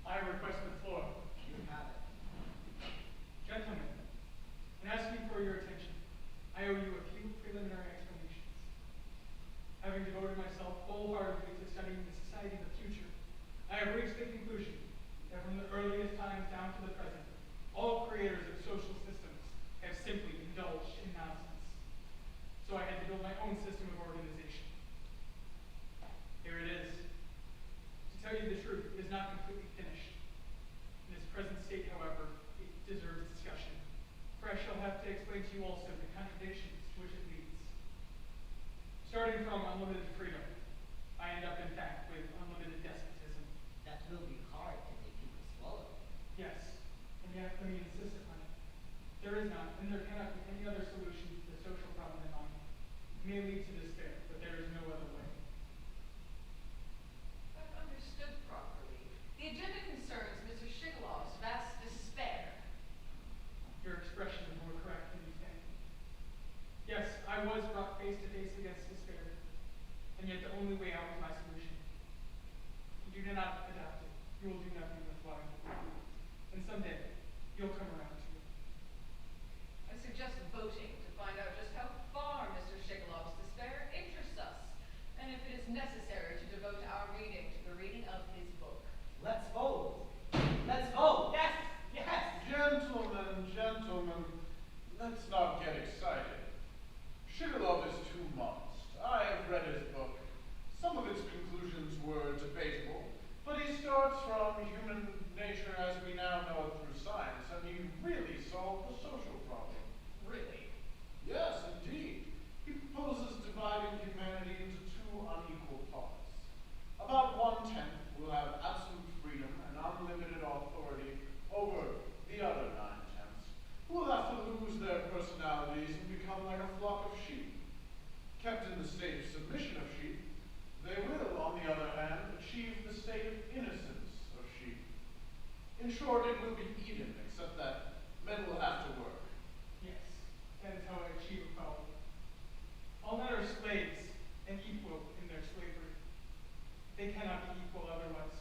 I request the floor. You have it. Gentlemen, in asking for your attention, I owe you a few preliminary explanations. Having devoted myself wholeheartedly to studying the society of the future, I have reached the conclusion that from the earliest times down to the present, all creators of social systems have simply indulged in nonsense. So I had to build my own system of organization. Here it is. To tell you the truth, it is not completely finished. In its present state, however, it deserves discussion. For I shall have to explain to you also the contradictions to which it leads. Starting from unlimited freedom, I end up, in fact, with unlimited despotism. That will be hard to make people swallow. Yes, and yet let me insist upon it. There is not, and there cannot be any other solution to the social problem in mind. It may lead to despair, but there is no other way. If I've understood properly, the agenda concerns Mr. Shigalov's vast despair. Your expression is more correct than you think. Yes, I was brought face to face against despair, and yet the only way out was my solution. If you do not adapt it, you will do nothing worthwhile. And someday, you'll come around to it. I suggest voting to find out just how far Mr. Shigalov's despair interests us, and if it is necessary to devote our reading to the reading of his book. Let's vote. Let's vote. Yes, yes. Gentlemen, let's not get excited. Shigalov is too modest. I have read his book. Some of its conclusions were debatable, but he starts from human nature as we now know it through science, and he really solved the social problem. Really? Yes, indeed. He proposes dividing humanity into two unequal parts. About 1/10 will have absolute freedom and unlimited authority over the other 9/10, who will have to lose their personalities and become like a flock of sheep. Kept in the state of submission of sheep, they will, on the other hand, achieve the state of innocence of sheep. In short, it will be Eden, except that men will have to work. Yes, that is how I achieve equality. All men are slaves and equal in their slavery. They cannot be equal otherwise.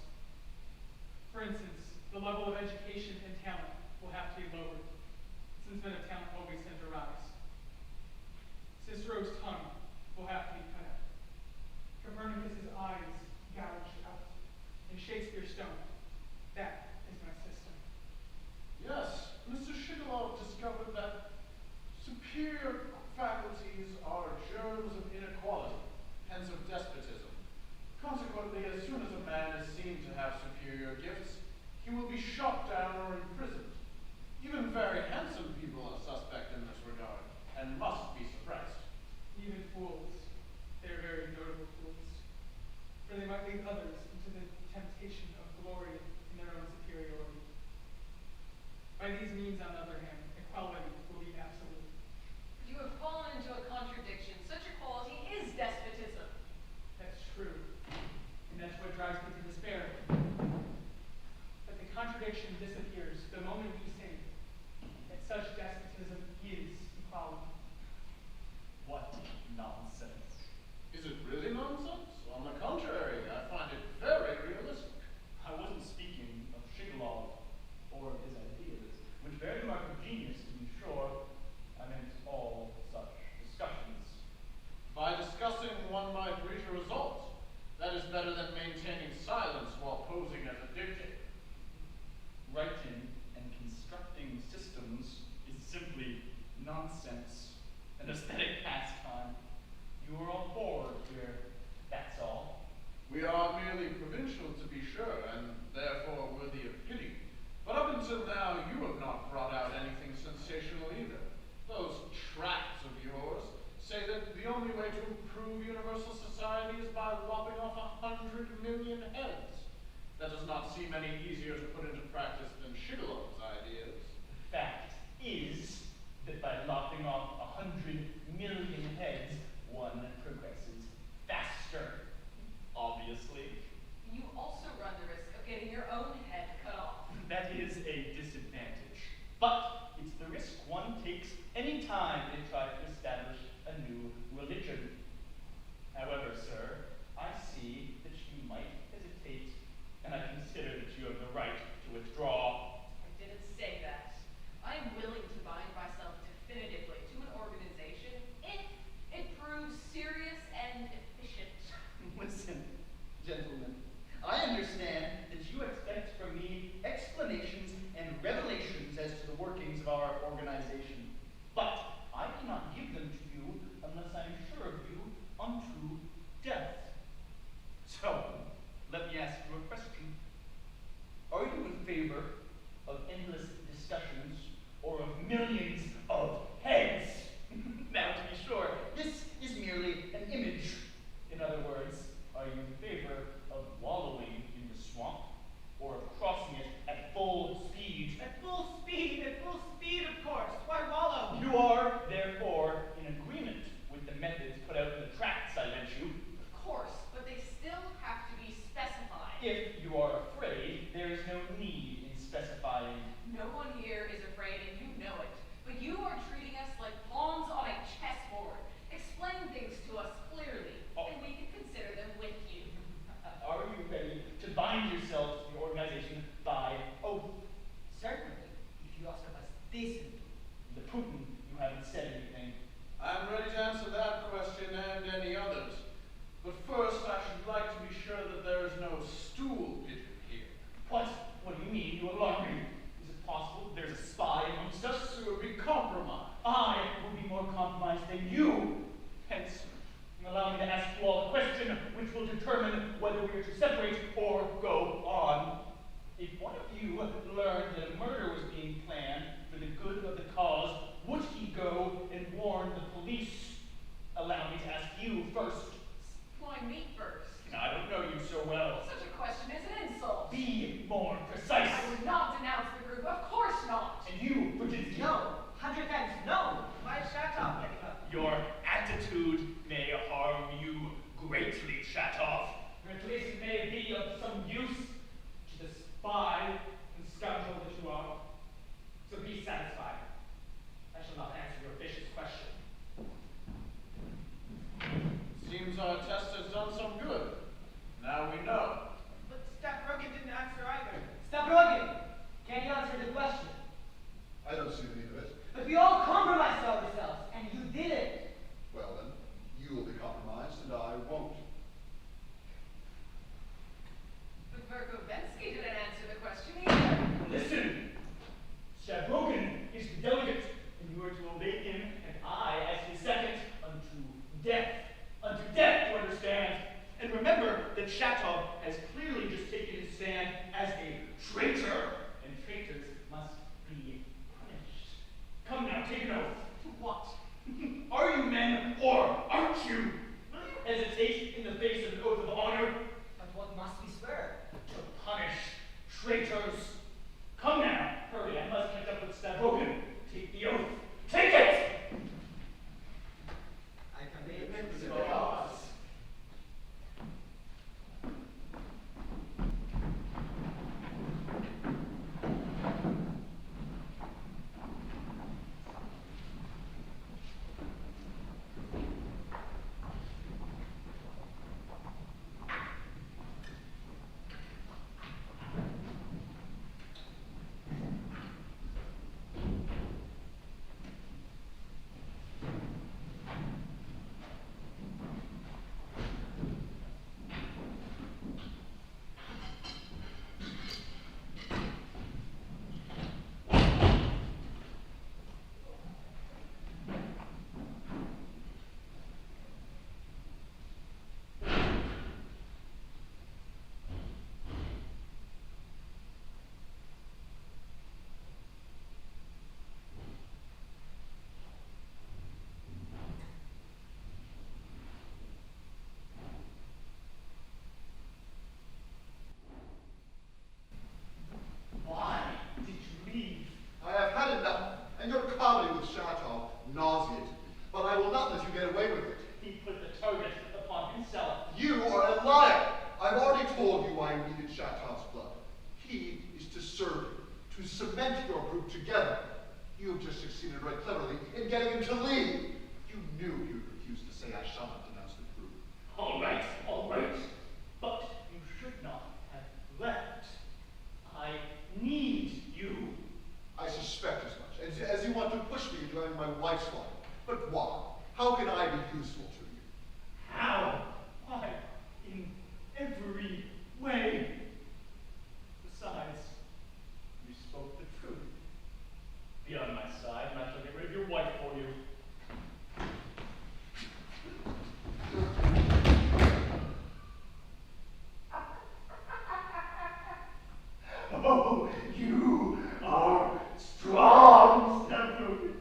For instance, the level of education and talent will have to be lowered, since men of talent always tend to rise. an aesthetic pastime. You are on board here, that's all. We are merely provincial, to be sure, and therefore worthy of pity. But up until now, you have not brought out anything sensational either. Those tracts of yours say that the only way to improve universal society is by lopping off 100 million heads. That does not seem any easier to put into practice than Shigalow's ideas. The fact is that by lopping off 100 million heads, one progresses faster. Obviously. You also run the risk of getting your own head cut off. That is a disadvantage. But it's the risk one takes any time they try to establish a new religion. However, sir, I see that you might hesitate, and I consider that you have the right to withdraw. I didn't say that. I am willing to bind myself definitively to an organization if it proves serious and efficient. Listen, gentlemen, I understand that you expect from me explanations and revelations as to the workings of our organization. But I cannot give them to you unless I'm sure of you unto death. So, let me ask you a question. Are you in favor of endless discussions or of millions of heads? Now, to be sure, this is merely an image. In other words, are you in favor of wallowing in the swamp or of crossing it at full speed? At full speed, of course. Why wallow? You are, therefore, in agreement with the methods put out in the tracts I lent you. Of course, but they still have to be specified. If you are afraid, there is no need in specifying. No one here is afraid, and you know it. But you are treating us like pawns on a chessboard. Explain things to us clearly, and we can consider them with you. Are you ready to bind yourself to the organization by oath? Certainly, if you ask of us decently. The Putin, you haven't said anything. I'm ready to answer that question and any others. But first, I should like to be sure that there is no stool pigeon here. What? What do you mean? You alarm me. Is it possible there's a spy amongst us? It would be compromised. I would be more compromised than you. Hence, allow me to ask you all a question which will determine whether we are to separate or go on. If one of you learned that a murder was being planned for the good of the cause, would he go and warn the police? Allow me to ask you first. Why me first? I don't know you so well. Such a question is an insult. Be more precise. I would not denounce the group, of course not. And you, Brzezinski. No, 100 times no. Why shut up, Your attitude may harm you greatly, Shatov. Or at least it may be of some use to the spy and scoundrel that you are. So be satisfied. I shall not answer your vicious question. Seems our test has done some good. Now we know. But Stavrogan didn't answer either. Stavrogan, can you answer the question? I don't see the need of it. But we all compromised ourselves, and you did it. Well then, you will be compromised and I won't. But Verkovensky didn't answer the question either. Listen, Stavrogan is the delegate, and you are to obey him, and I, as his second, unto death. Unto death, you understand? And remember that Shatov has clearly just taken his stand as a traitor, and traitors must be punished. Come now, take an oath. To what? Are you men, or aren't you? Will you hesitate in the face of an oath of honor? But what must we swear? To punish traitors. Come now, hurry, I must catch up with Stavrogan. Take the oath. Take it! I commit To the cause. comedy with Chateau nauseated me, but I will not let you get away with it. He put the target upon himself. You are a liar. I've already told you why you needed Chateau's blood. He is to serve you, to cement your group together. You have just succeeded right cleverly in getting him to leave. You knew he would refuse to say, I shall not denounce the group. All right, but you should not have left. I need you. I suspect as much, as you want to push me into having my wife's wife. But why? How can I be useful to you? How? Why? In every way. Besides, you spoke the truth. Be on my side, and I shall get rid of your wife for you. Oh, you are strong, Stefan.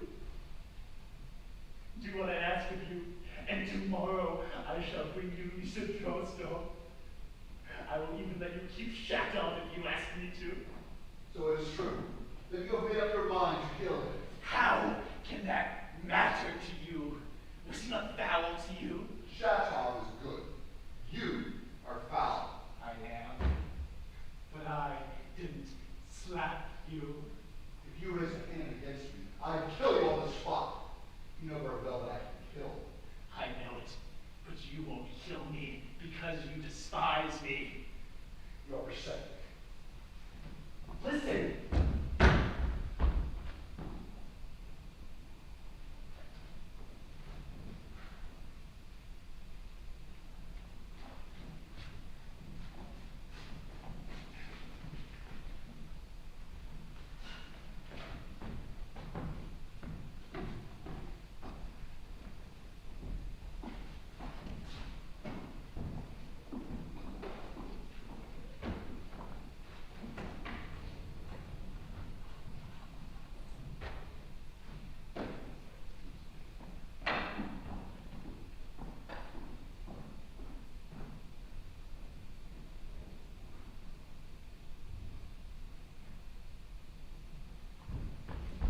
Do what I ask of you, and tomorrow I shall bring you Lisa Trosto. I will even let you keep Chateau if you ask me to. So it is true that you have made up your mind to kill him. How can that matter to you? Was he not foul to you? Chateau is good. You are foul. I am. But I didn't slap you. If you raise a hand against me, I'd kill you on the spot. You know very well that I can kill. I know it, but you won't kill me because you despise me. You're pathetic. Listen.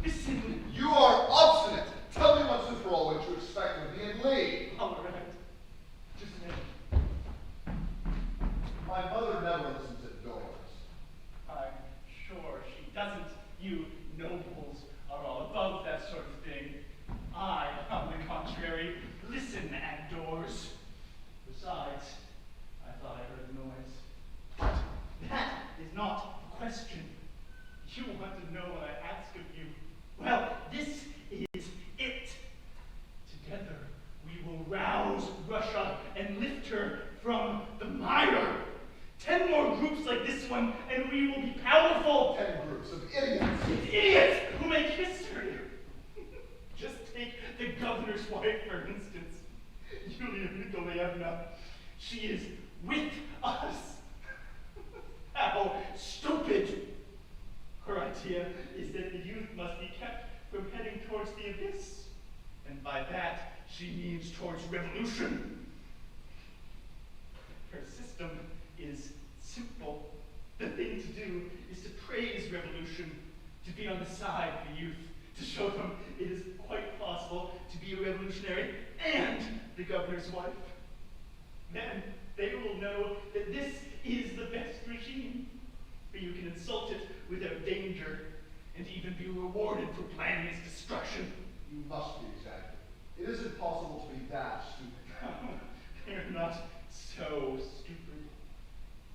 Listen. You are obstinate. Tell me once and for all what you expect of me and Lee. All right. Just a minute. My mother never listens at doors. I'm sure she doesn't. You nobles are all above that sort of thing. I, on the contrary, listen at doors. Besides, I thought I heard a noise. But that is not the question. You want to know what I ask of you. Well, this is it. Together, we will rouse Russia and lift her from the mire. 10 more groups like this one, and we will be powerful. 10 groups of idiots. It's idiots who make history. Just take the governor's wife, for instance. Yulia Nikolaevna. She is with us. How stupid. Her idea is that the youth must be kept from heading towards the abyss. And by that, she means towards revolution. Her system is simple. The thing to do is to praise revolution, to be on the side of the youth, to show them it is quite possible to be a revolutionary and the governor's wife. Then they will know that this is the best regime, for you can insult it without danger and even be rewarded for planning its destruction. You must be exaggerating. It isn't possible to be that stupid. They're not so stupid.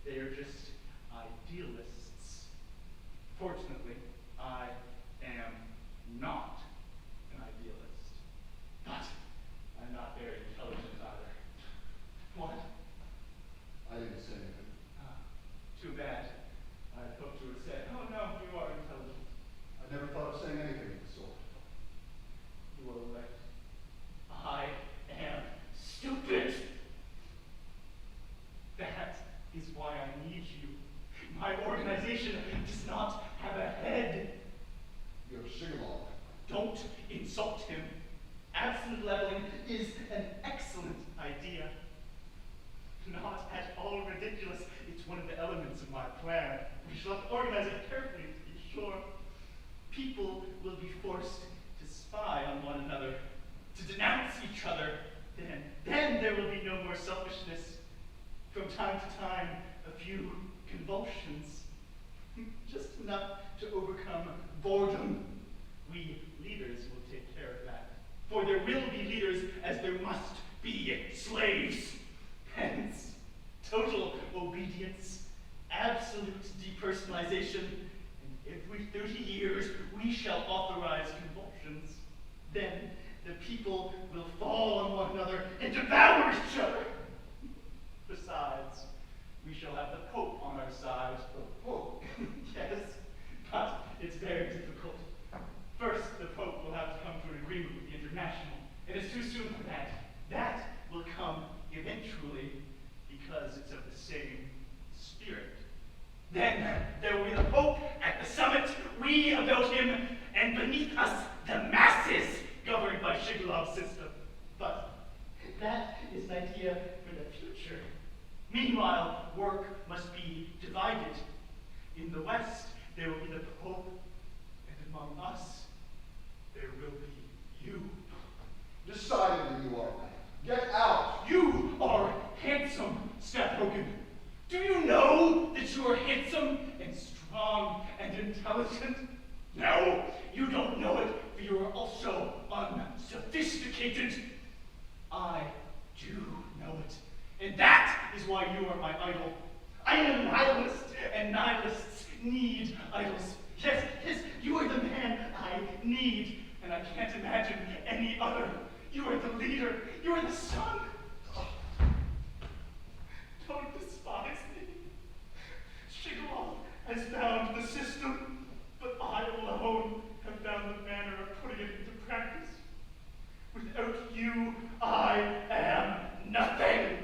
They are just idealists. Fortunately, I am not an idealist. But I'm not very intelligent either. What? I didn't say anything. Too bad. I hoped you would say, oh no, you are intelligent. I never thought of saying anything of the sort. You are right. I am stupid. That is why I need you. My organization does not have a head. You have Shigalov. Don't insult him. Absolute leveling is an excellent idea. Not at all ridiculous. It's one of the elements of my plan. We shall have to organize it carefully to be sure. People will be forced to to denounce each other, then there will be no more selfishness. From time to time, a few convulsions, just enough to overcome boredom. We leaders will take care of that. For there will be leaders as there must be slaves. Hence, total obedience, absolute depersonalization, and every 30 years we shall authorize convulsions. Then the people will fall on one another and devour each other. Besides, we shall have the Pope on our side. The Pope? Yes, but it's very difficult. First, the Pope will have to come to an agreement with the International. It is too soon for that. That will come eventually because it's of the same spirit. Then there will be the Pope at the summit, we about him, and beneath us the masses governed by Shigalov's system. But that is an idea for the future. Meanwhile, work must be divided. In the West, there will be the Pope, and among us, there will be you. Decidedly you are. Get out! You are handsome, Seth Hogan. Do you know that you are handsome and strong and intelligent? No, you don't know it, for you are also unsophisticated. I do know it. And that is why you are my idol. I am a nihilist, and nihilists need idols. Yes, you are the man I need, and I can't imagine any other. You are the leader. You are the son. Don't despise me. Shigalov has found the system, but I alone have found the manner of putting it into practice. Without you, I am nothing.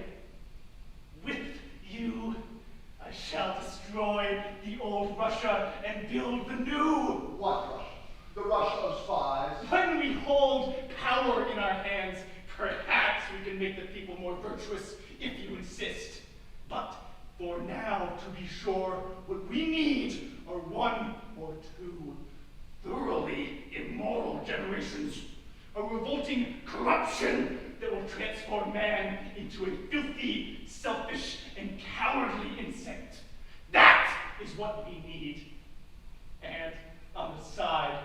With you, I shall destroy the old Russia and build the new. What Russia? The Russia of spies? When we hold power in our hands, perhaps we can make the people more virtuous, if you insist. But for now, to be sure, what we need are 1 or 2 thoroughly immoral generations. A revolting corruption that will transform man into a filthy, selfish, and cowardly insect. That is what we need. And on the side,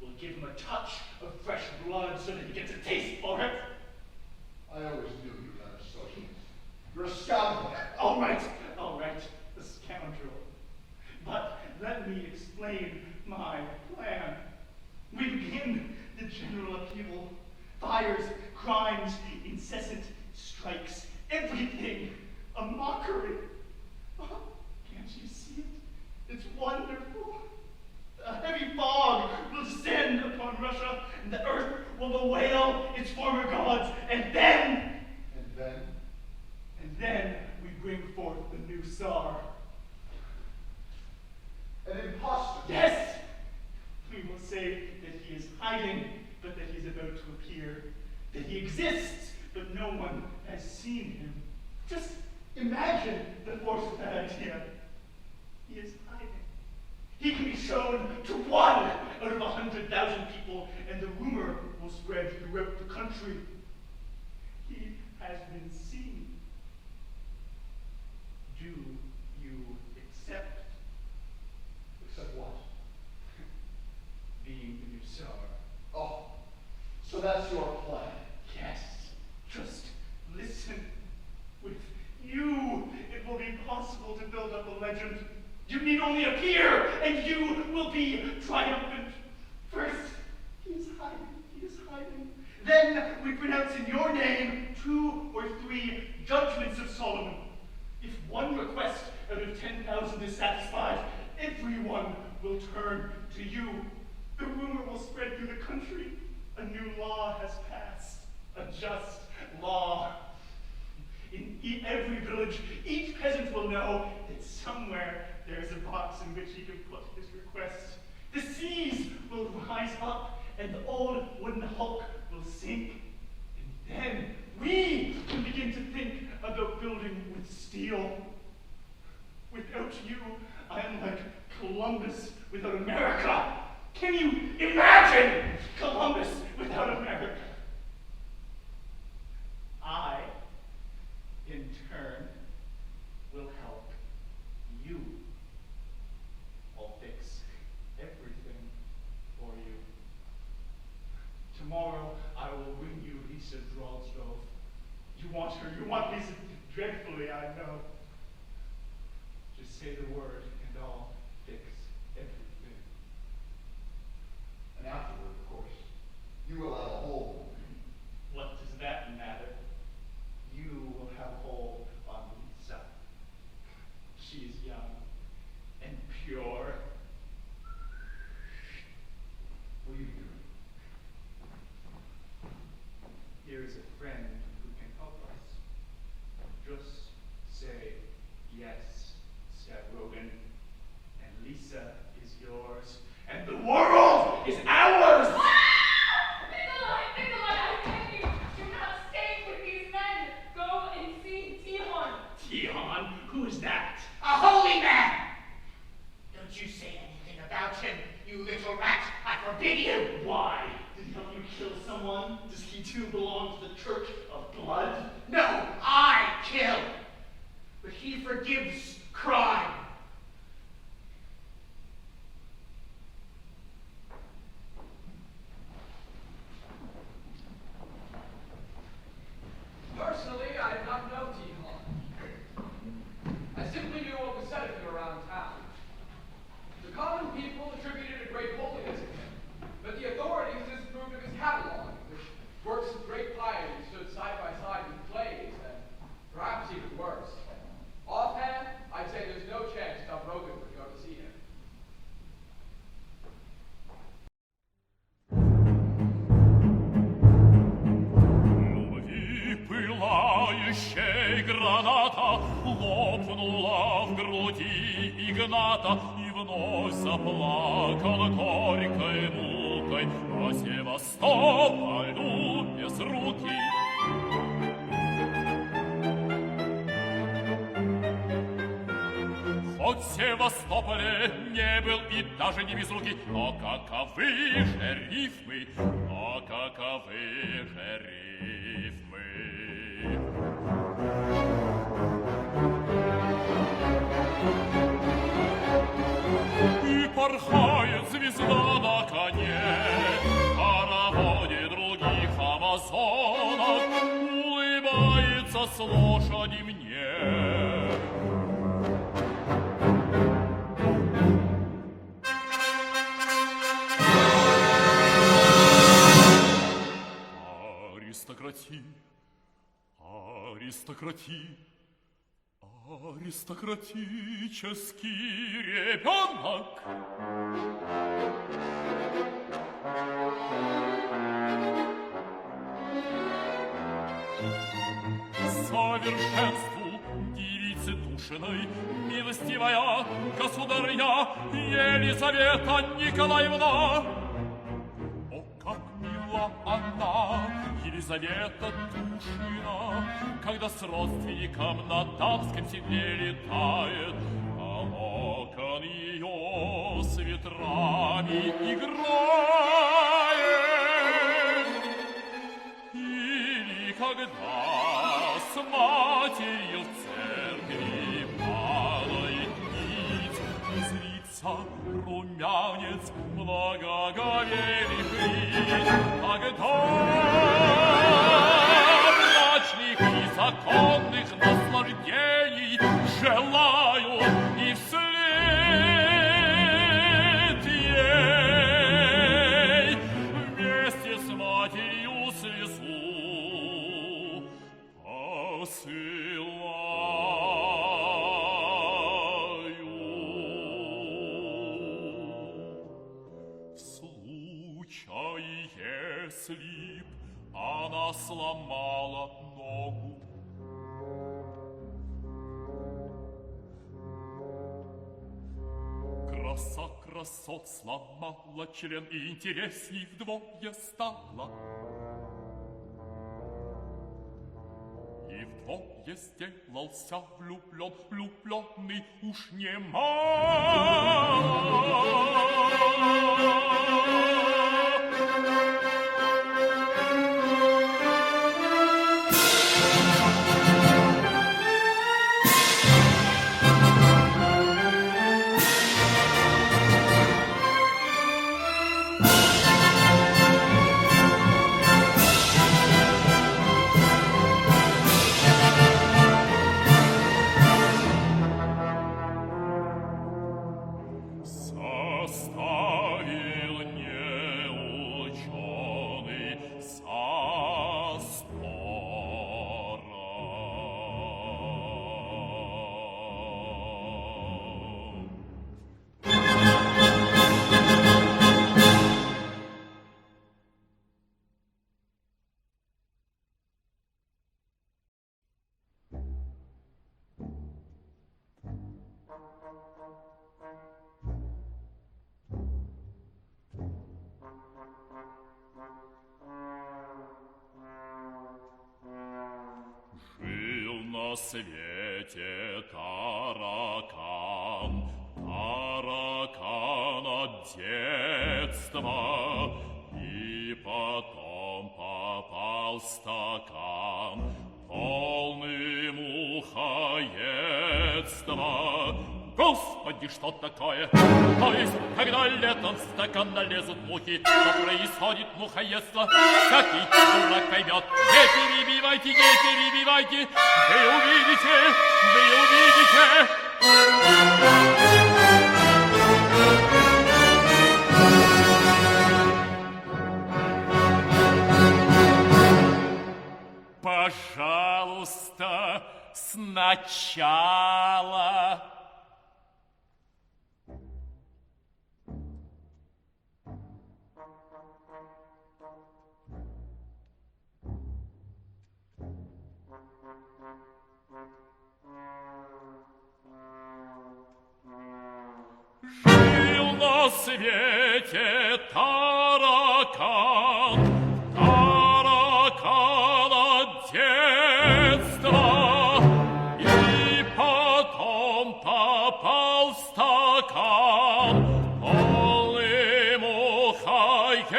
we'll give him a touch of fresh blood so that he gets a taste for it. I always knew you were an socialist. You're a scoundrel. All right, a scoundrel. But let me explain my plan. We begin the general upheaval. Fires, crimes, incessant strikes, everything a mockery. Oh, can't you see it? It's wonderful. A heavy fog will descend upon Russia, and the earth will bewail its former gods, and then we bring forth the new Tsar. An impostor. Yes! We will say that he is hiding, but that he is about to appear. That he exists, but no one has seen him. Just imagine the force of that idea. He is hiding. He can be shown to 1 out of 100,000 people, and the rumor will spread throughout the country. He has been seen. Do you accept? Accept what? Being the new Tsar. Oh, so that's your plan. Yes, just listen. With you, it will be possible to build up a legend. You need only appear, and you will be triumphant. First, he is hiding. Then we pronounce in your name 2 or 3 judgments of Solomon. If one request out of 10,000 is satisfied, everyone will turn to you. The rumor will spread through the country. A new law has passed, a just law. In every village, each peasant will know that somewhere there is a box in which he can put his request. The seas will rise up, and the old wooden hulk will sink. And then we can begin to think about building with steel. Without you, I am like Columbus without America. Can you imagine Columbus without America? Tomorrow I will bring you Lisa Drolsdorf. You want her, you want Lisa dreadfully, I know. Just say the word and I'll fix everything. And afterward, of course, you will have a hold. What does that matter? You will have a hold on Lisa. She is young and pure. What are you doing? Here is a friend who can help us. Just say yes, Sir Rogan, and Lisa is yours, and the world is ours! Nikolai, I beg you, do not stay with these men. Go and see Tihon. Tihon? Who is that? A holy man! Don't you say anything about him, you little rat. I forbid you. Why? Did he help you kill someone? Does he too belong to the Church of Blood? No, I kill. But he forgives crime. Personally, I did not know Tihon. I simply knew what was said of him around town. The common people attributed a great holiness to him, but the authorities disapproved of his catalog, which works of great piety stood side by side with plays, and perhaps even worse. Offhand, I'd say there's no chance Dom Rogan would go to see him. Пылающая граната лопнула в груди Игната, и вновь заплакал горькой мукой по Севастополю без руки. Хоть в Севастополе не был и даже не без руки, но каковы же рифмы, но каковы же рифмы. И порхает звезда на коне, хороводе других амазонок, улыбается с лошади мне. Аристократический ребенок. Совершенству девицы Тушиной, милостивая государыня Елизавета Николаевна. О, как мила она, Елизавета Тушина, когда с родственником на дамском седле летает, а локон ее с ветрами играет. Или когда с матерью в церкви падает нить, и зрится румянец благоговейных лиц, тогда брачных и законных наслаждений желаю и вслед ей вместе с матерью слезу посылаю. В случае, если б она сломала ногу, краса красот сломала член, и интересней вдвое стала. И вдвое сделался влюблен, влюбленный уж немало. свете таракан, таракан от детства, и потом попал стакан, полный мухоедства. Господи, что такое? То есть, когда летом в стакан налезут мухи, то происходит мухоедство. Всякий дурак поймет. Не перебивайте, не перебивайте. Вы увидите, вы увидите. Пожалуйста, сначала. Жил на свете таракан, таракан от детства, и потом попал в стакан, полный мухоедства.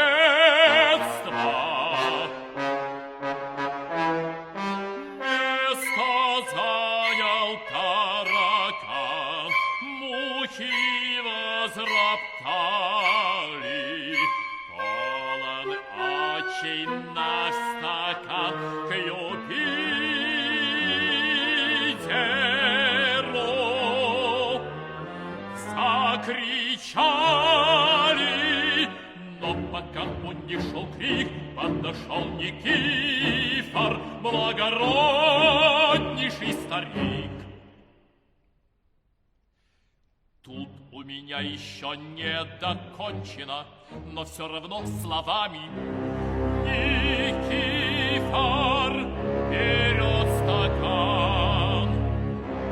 Место занял таракан, мухи возроптали, полон очень наш стакан к Юпитеру. Закричали, но пока он не шел крик, подошел Никифор, благороднейший старик. Тут у меня еще не докончено, но все равно словами. Никифор берет стакан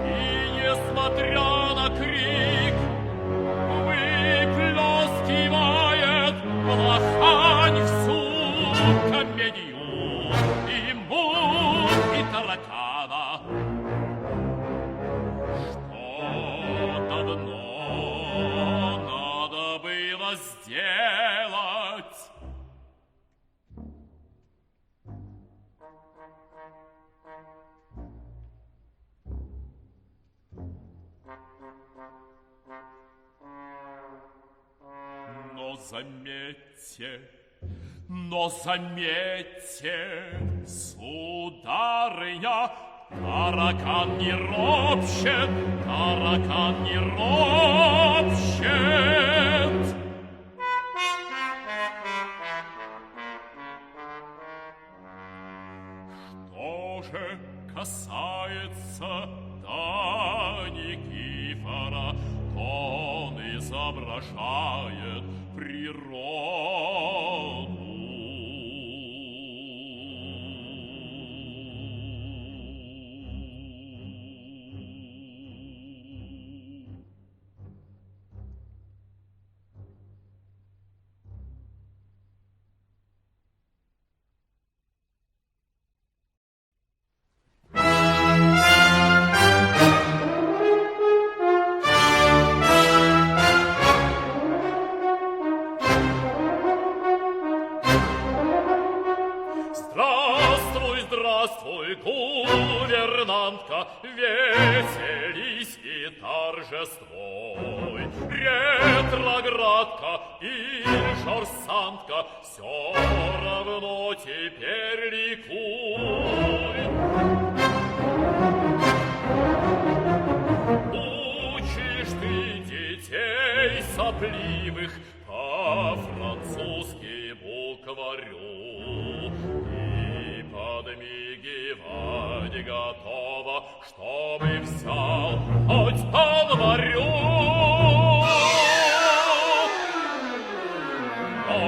и, несмотря на крик, выплескивает в лохань всю комедию и мух, и таракана. Что давно надо было сделать. Но заметьте, сударыня, таракан не ропщет, таракан не ропщет. Что же касается до Никифора, он изображает природу. Здравствуй, гувернантка, веселись и торжествуй. Ретроградка или шорсантка, все равно теперь ликуй. Учишь ты детей сопливых по-французски букварю, подмигивать готова, чтобы взял хоть полварю. Но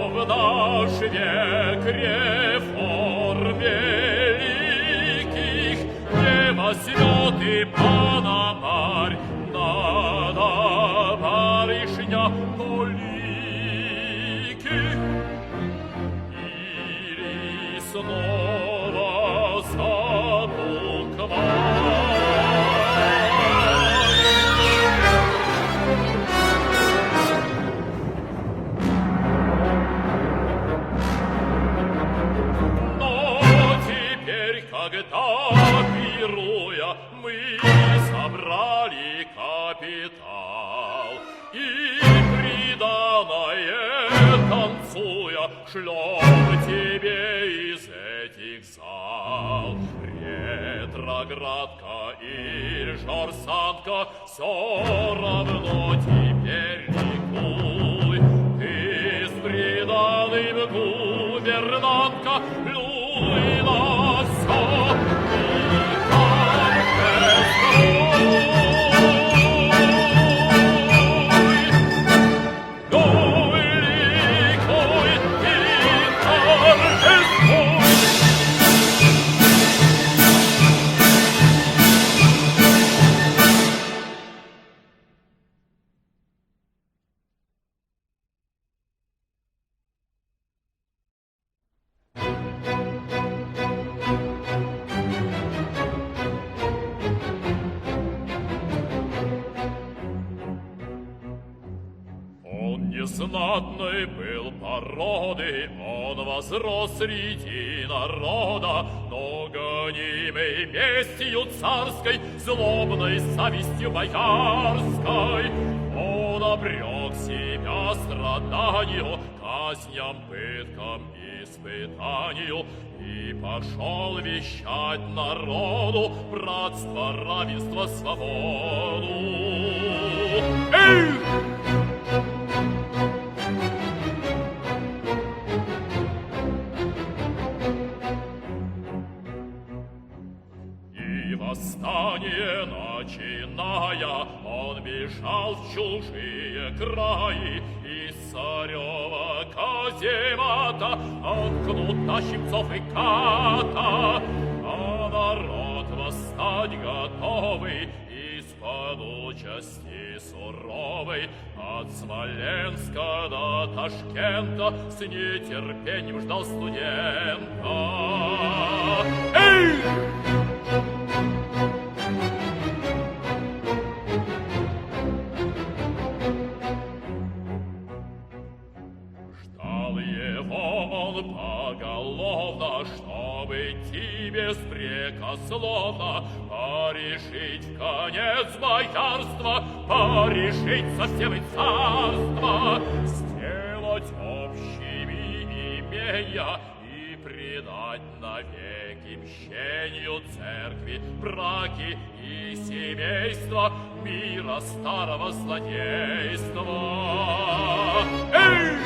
в наш век реформ великих не возьмет и пономарь, надо барышня улики. Или снова за букварь теперь, когда, пируя, мы собрали капитал и приданое танцуя шлем тебе из этих зал. Ретроградка или жорсанка, все равно теперь ликуй. Ты с приданым гувернантка, плюй на все, и там пестрой. Ну ликуй и торжествуй. Он незнатной был породы, он возрос среди народа, но гонимый местью царской, злобной завистью боярской, он обрек себя страданию, казням, пыткам, испытанию, и пошел вещать народу братство, равенство, свободу. Эх! И восстание начиная, он бежал в чужие краи, из царева каземата, от кнута, щипцов и ката, а народ восстать готовый из-под участи суровой, от Смоленска до Ташкента с нетерпением ждал студента. Эй! Ждал его он поголовно, чтобы идти беспрекословно, порешить в конец боярства, порешить совсем и царство, сделать общими имения и предать навеки мщению церкви, браки и семейства, мира старого злодейства. Эй!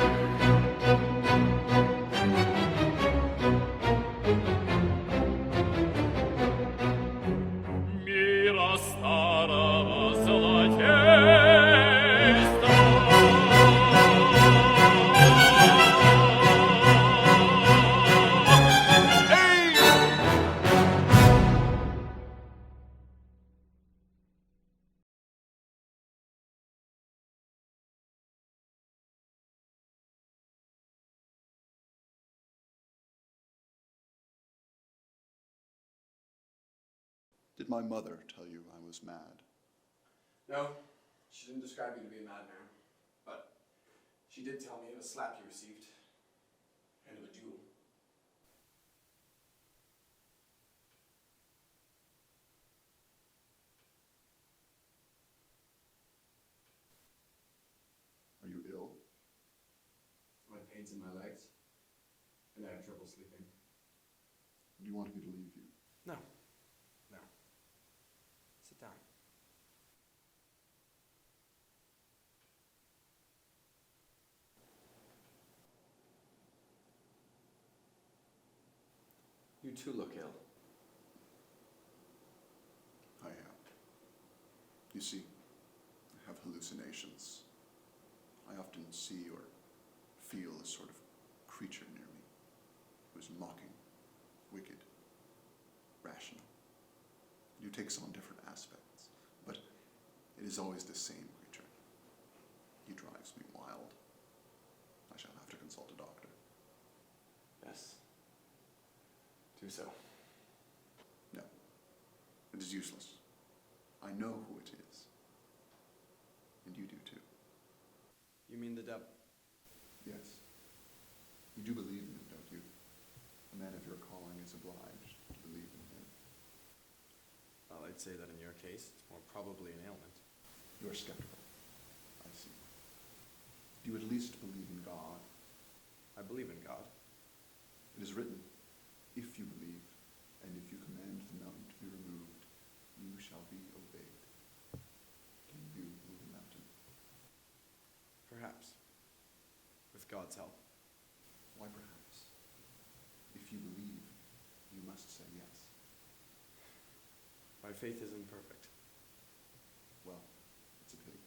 Мира старого злодейства. Did my mother tell you I was mad? No, she didn't describe you to be a madman, but she did tell me of a slap you received, and of a duel. Are you ill? I have pains in my legs, and I have trouble sleeping. Do you want me to leave you? No. No. Sit down. You too look ill. I am. You see, I have hallucinations. I often see or feel a sort of creature near me who is mocking, wicked, rational. It takes on different aspects, but it is always the same creature. He drives me wild. I shall have to consult a doctor. Yes. Do so. No, it is useless. I know who it is. And you do too. You mean the devil? Yes. You do believe in him, don't you? A man of your calling is obliged to believe I'd say that in your case, it's more probably an ailment. You're skeptical. I see. Do you at least believe in God? I believe in God. It is written, if you believe, and if you command the mountain to be removed, you shall be obeyed. Can you move a mountain? Perhaps. With God's help. Why perhaps? If you believe, you must say yes. My faith is imperfect. Well, it's a pity.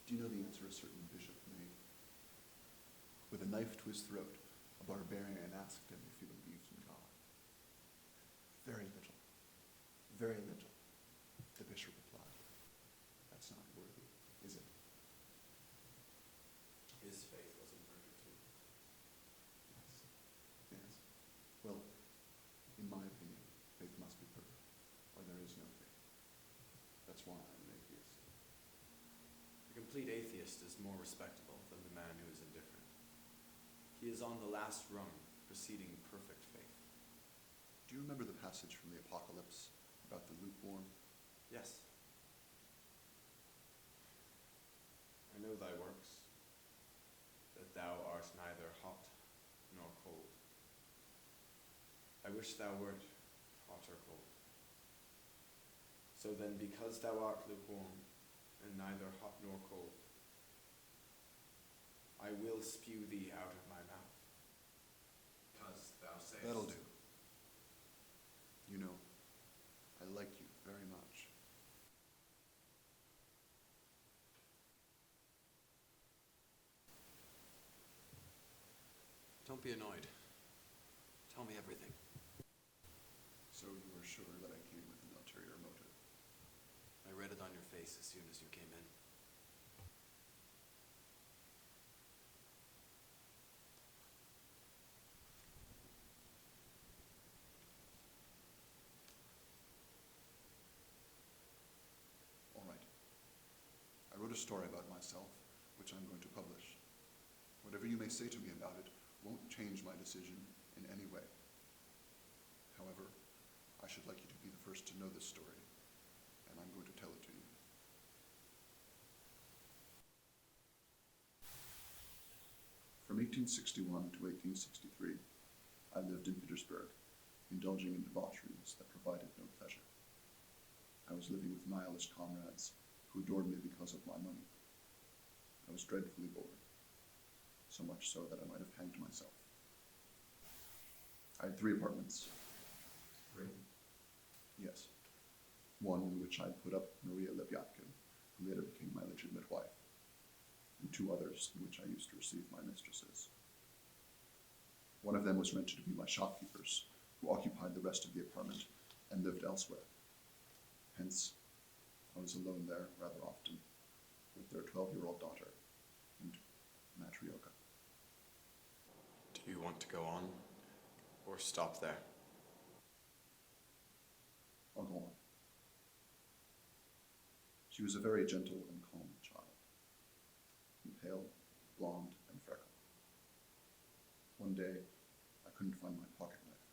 Do you know the answer a certain bishop made? With a knife to his throat, a barbarian asked him if he believed in God. Very little. Very little. The bishop replied. That's not worthy, is it? His faith was imperfect too. Yes. Yes. Well, in my opinion, faith must be perfect, or there is no faith. That's why I'm an atheist. The complete atheist is more respectable than the man who is indifferent. He is on the last rung, preceding perfect faith. Do you remember the passage from the Apocalypse about the lukewarm? Yes. I know thy works, that thou art neither hot nor cold. I wish thou wert hot or cold. So then, because thou art lukewarm, and neither hot nor cold, I will spew thee out of my mouth. Because thou sayest... That'll do. You know, I like you very much. Don't be annoyed. Tell me everything. So you were sure that I came with an ulterior motive? I read it on your face as soon as you came in. All right. I wrote a story about myself, which I'm going to publish. Whatever you may say to me about it won't change my decision in any way. However, I should like you to be the first to know this story, and I'm going to tell it to you. From 1861 to 1863, I lived in Petersburg, indulging in debaucheries that provided no pleasure. I was living with nihilist comrades who adored me because of my money. I was dreadfully bored, so much so that I might have hanged myself. I had 3 apartments. 3? Yes. One in which I put up Maria Lebyatkin, who later became my legitimate wife, and 2 others in which I used to receive my mistresses. One of them was rented to be my shopkeepers, who occupied the rest of the apartment and lived elsewhere. Hence, I was alone there rather often, with their 12-year-old daughter, and Matryoka. Do you want to go on, or stop there? I'll go on. She was a very gentle and calm child, pale, blonde, and freckled. One day, I couldn't find my pocket knife.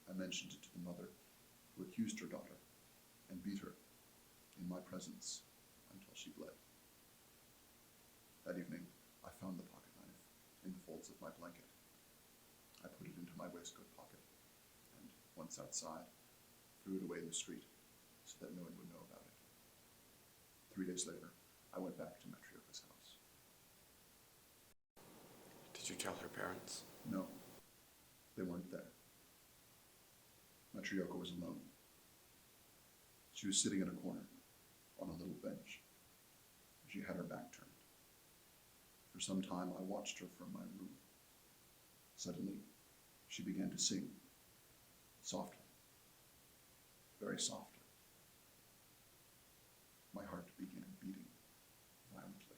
I mentioned it to the mother, who accused her daughter and beat her in my presence until she bled. That evening, I found the pocket knife in the folds of my blanket. I put it into my waistcoat pocket and, once outside, threw it away in the street so that no one would know about it. 3 days later, I went back to Matryoka's house. Did you tell her parents? No, they weren't there. Matryoka was alone. She was sitting in a corner on a little bench. She had her back turned. For some time, I watched her from my room. Suddenly, she began to sing, softly, very softly. My heart began beating violently.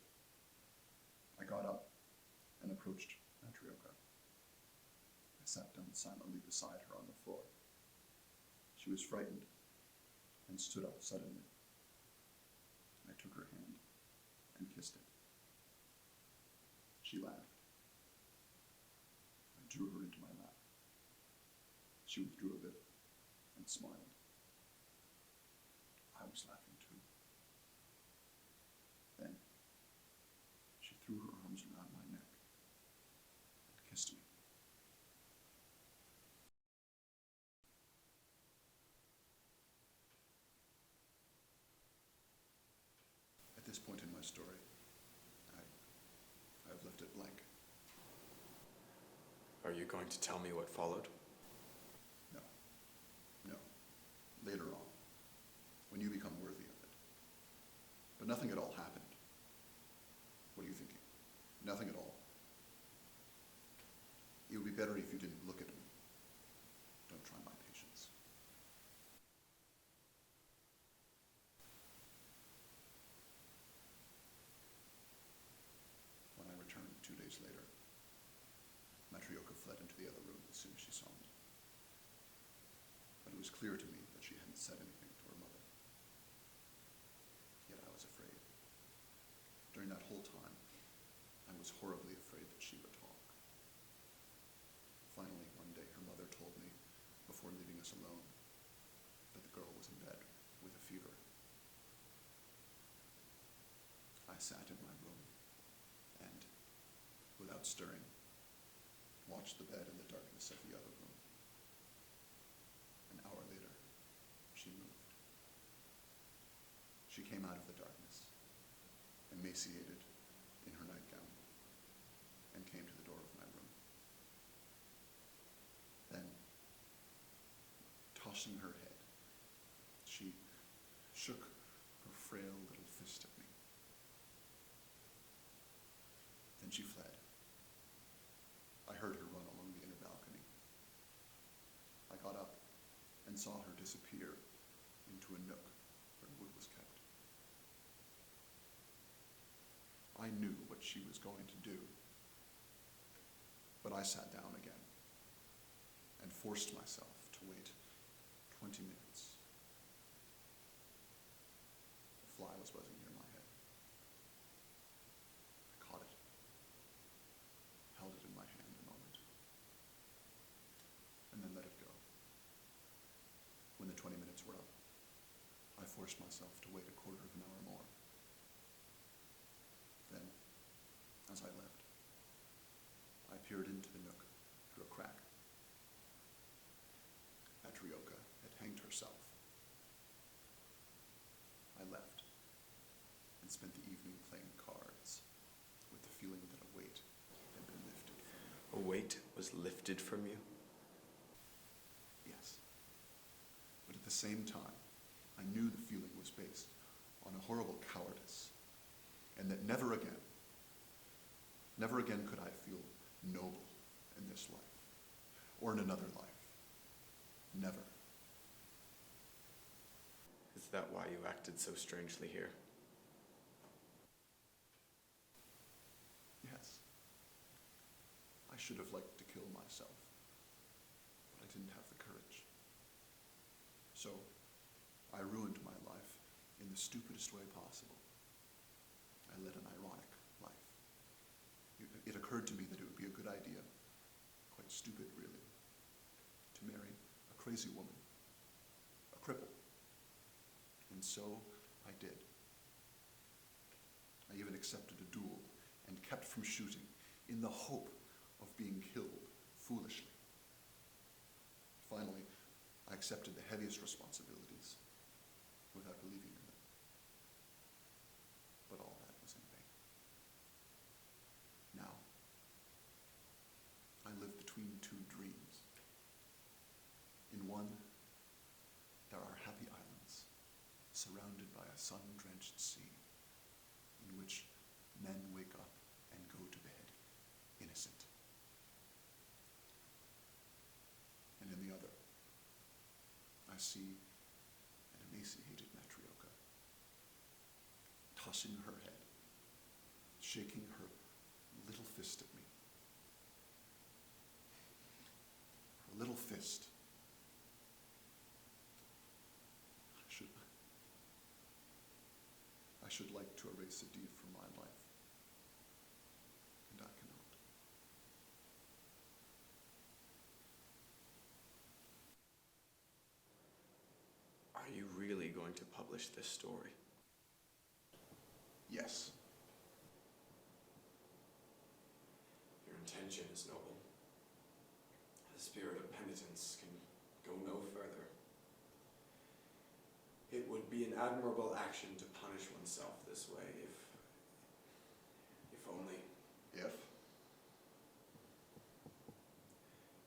I got up and approached Matryoka. I sat down silently beside her on the floor. She was frightened and stood up suddenly. I took her hand and kissed it. She laughed. I drew her into my lap. She withdrew a bit and smiled. I was laughing too. Then she threw her arms around my neck and kissed me. At this point in my story, I've left it blank. Are you going to tell me what followed? No. No. Later on, when you become worthy of it. But nothing at all happened. What are you thinking? Nothing at all. It would be better if you didn't look at me. Don't try my patience. When I returned 2 days later, Matryoshka fled into the other room as soon as she saw me. But it was clear to me that she hadn't said anything to her mother. Yet I was afraid. During that whole time, I was horribly afraid that she would talk. Finally, one day, her mother told me, before leaving us alone, that the girl was in bed with a fever. I sat in my room and, without stirring, watched the bed in the darkness of the other room. An hour later, she moved. She came out of the darkness, emaciated in her nightgown, and came to the door of my room. Then, tossing her head, she shook her frail little fist at me. Then she fled. I heard her run along the inner balcony. I got up and saw her disappear into a nook where wood was kept. I knew what she was going to do, but I sat down again and forced myself to wait 20 minutes. A fly was buzzing near my head. I caught it, held it in my hand a moment, and then let it go. When the 20 minutes were up, I forced myself to wait a quarter of an hour more. Then, as I left, I peered into the nook through a crack. Matryoshka had hanged herself. I left and spent the evening playing cards with the feeling that a weight had been lifted from me. A weight was lifted from you? Yes. But at the same time, I knew the feeling was based on a horrible cowardice, and that never again could I feel noble in this life, or in another life. Never. Is that why you acted so strangely here? Yes. I should have liked to kill myself, but I didn't have the courage. So, I ruined my life in the stupidest way possible. I led an ironic life. It occurred to me that it would be a good idea, quite stupid really, to marry a crazy woman, a cripple. And so I did. I even accepted a duel and kept from shooting in the hope of being killed foolishly. Finally, I accepted the heaviest responsibilities without believing in them. But all that was in vain. Now, I live between two dreams. In one, there are happy islands surrounded by a sun-drenched sea in which men wake up and go to bed innocent. And in the other, I see an emaciated Matryoshka tossing her head, shaking her little fist at me. Her little fist. I should like to erase a deed from my life, and I cannot. going to publish this story? Yes. Your intention is noble. The spirit of penitence can go no further. It would be an admirable action to punish oneself this way if only...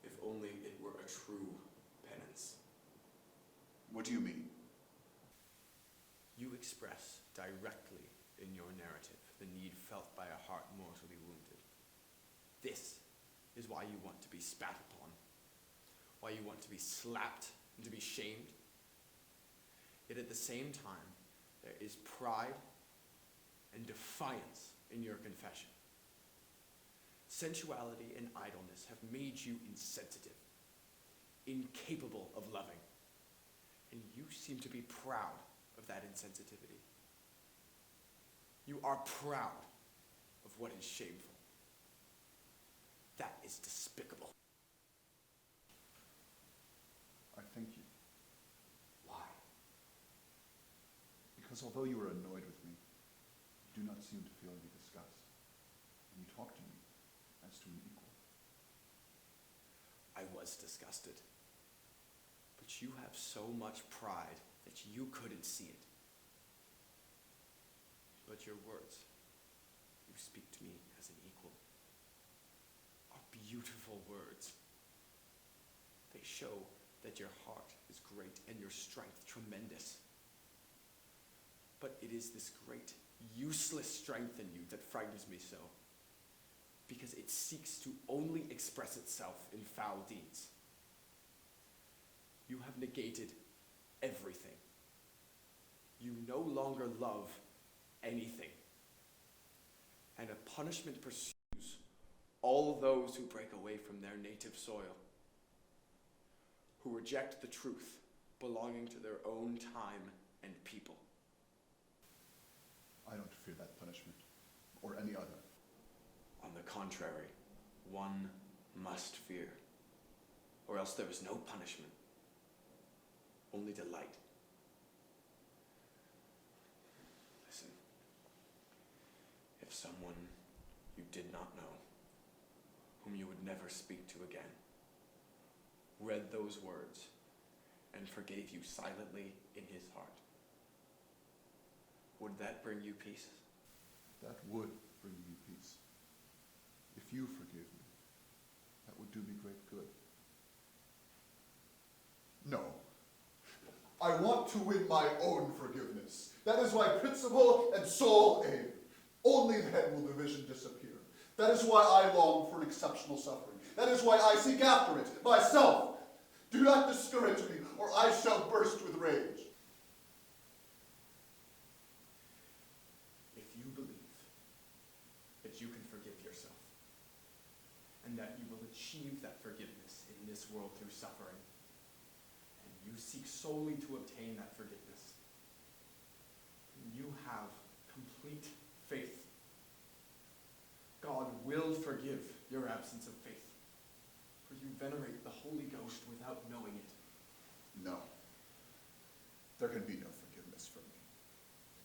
If only it were a true penance. What do you mean? You express directly in your narrative the need felt by a heart mortally wounded. This is why you want to be spat upon, why you want to be slapped and to be shamed. Yet at the same time, there is pride and defiance in your confession. Sensuality and idleness have made you insensitive, incapable of loving, and you seem to be proud of that insensitivity. You are proud of what is shameful. That is despicable. I thank you. Why? Because although you are annoyed with me, you do not seem to feel any disgust. And you talk to me as to an equal. I was disgusted. But you have so much pride that you couldn't see it. But your words, you speak to me as an equal, are beautiful words. They show that your heart is great and your strength tremendous. But it is this great, useless strength in you that frightens me so, because it seeks to only express itself in foul deeds. You have negated everything. You no longer love anything. And a punishment pursues all those who break away from their native soil, who reject the truth belonging to their own time and people. I don't fear that punishment, or any other. On the contrary, one must fear, or else there is no punishment, only delight. Listen, if someone you did not know, whom you would never speak to again, read those words and forgave you silently in his heart, would that bring you peace? That would bring me peace. If you forgive me, that would do me great good. No. I want to win my own forgiveness. That is my principal and sole aim. Only then will the vision disappear. That is why I long for exceptional suffering. That is why I seek after it, myself. Do not discourage me, or I shall burst with rage. If you believe that you can forgive yourself, and that you will achieve that forgiveness in this world through suffering, and you seek solely to obtain that forgiveness, then you have complete faith. God will forgive your absence of faith, for you venerate the Holy Ghost without knowing it. No. There can be no forgiveness for me.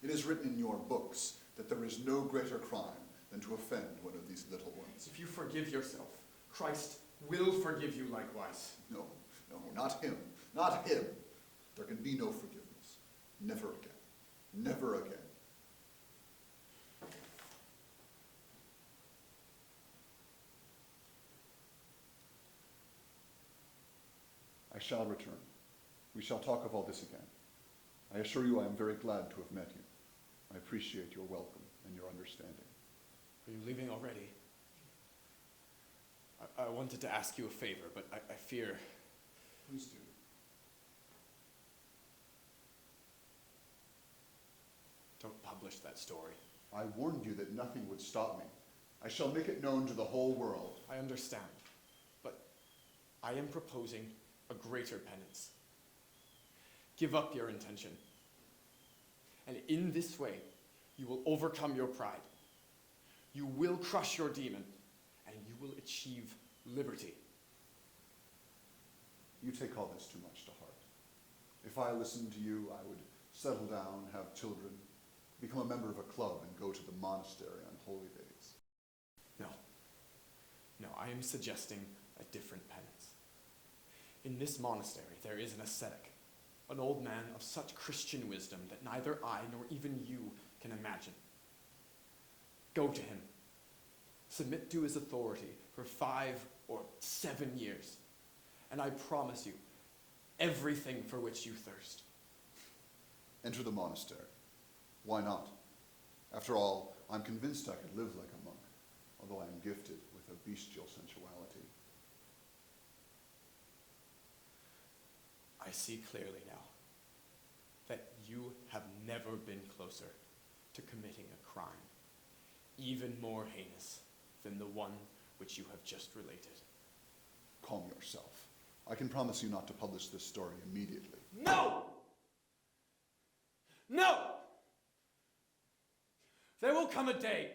It is written in your books that there is no greater crime than to offend one of these little ones. If you forgive yourself, Christ will forgive you likewise. No, not him. Not him. There can be no forgiveness. Never again. Never again. I shall return. We shall talk of all this again. I assure you I am very glad to have met you. I appreciate your welcome and your understanding. Are you leaving already? I wanted to ask you a favor, but I fear... Please do. Don't publish that story. I warned you that nothing would stop me. I shall make it known to the whole world. I understand, but I am proposing a greater penance. Give up your intention. And in this way, you will overcome your pride. You will crush your demon, and you will achieve liberty. You take all this too much to heart. If I listened to you, I would settle down, have children, become a member of a club, and go to the monastery on holy days. No, I am suggesting a different penance. In this monastery, there is an ascetic, an old man of such Christian wisdom that neither I nor even you can imagine. Go to him. Submit to his authority for 5 or 7 years, and I promise you everything for which you thirst. Enter the monastery. Why not? After all, I'm convinced I could live like a monk, although I am gifted with a bestial sensuality. I see clearly now that you have never been closer to committing a crime, even more heinous than the one which you have just related. Calm yourself. I can promise you not to publish this story immediately. No! No! There will come a day,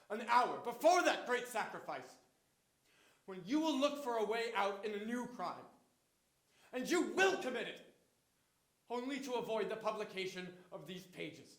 an hour, before that great sacrifice, when you will look for a way out in a new crime. And you will commit it, only to avoid the publication of these pages.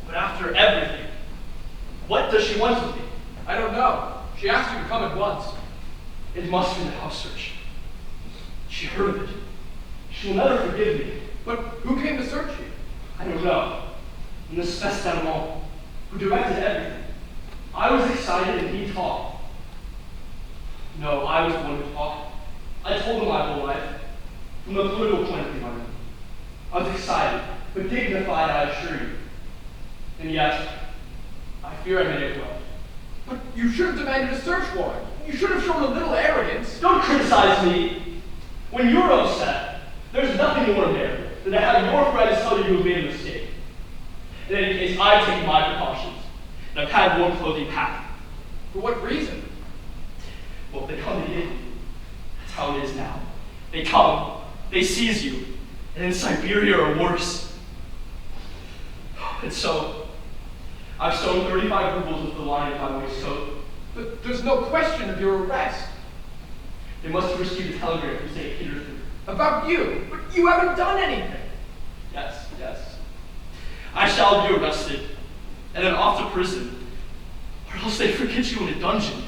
But after everything, what does she want with me? I don't know. She asked you to come at once. It must be the house search. She heard of it. She will never forgive me. But who came to search you? I don't know. An espèce d'allemand who directed everything. I was excited and he talked. No, I was the one who talked. I told him my whole life. From the political point of view, I mean. I was excited, but dignified, I assure you. And yet, I fear I made it well. But you should have demanded a search warrant. You should have shown a little arrogance. Don't criticize me. When you're upset, there's nothing more there than to have your friends tell you you've made a mistake. In any case, I've taken my precautions, and I've had warm clothing packed. For what reason? Well, if they come to you, that's how it is now. They come, they seize you, and in Siberia or worse. And so, I've sewn 35 rubles into the line of my waistcoat. But there's no question of your arrest. They must have received a telegram from St. Petersburg. About you? But you haven't done anything. Yes. I shall be arrested, and then off to prison, or else they forget you in a dungeon.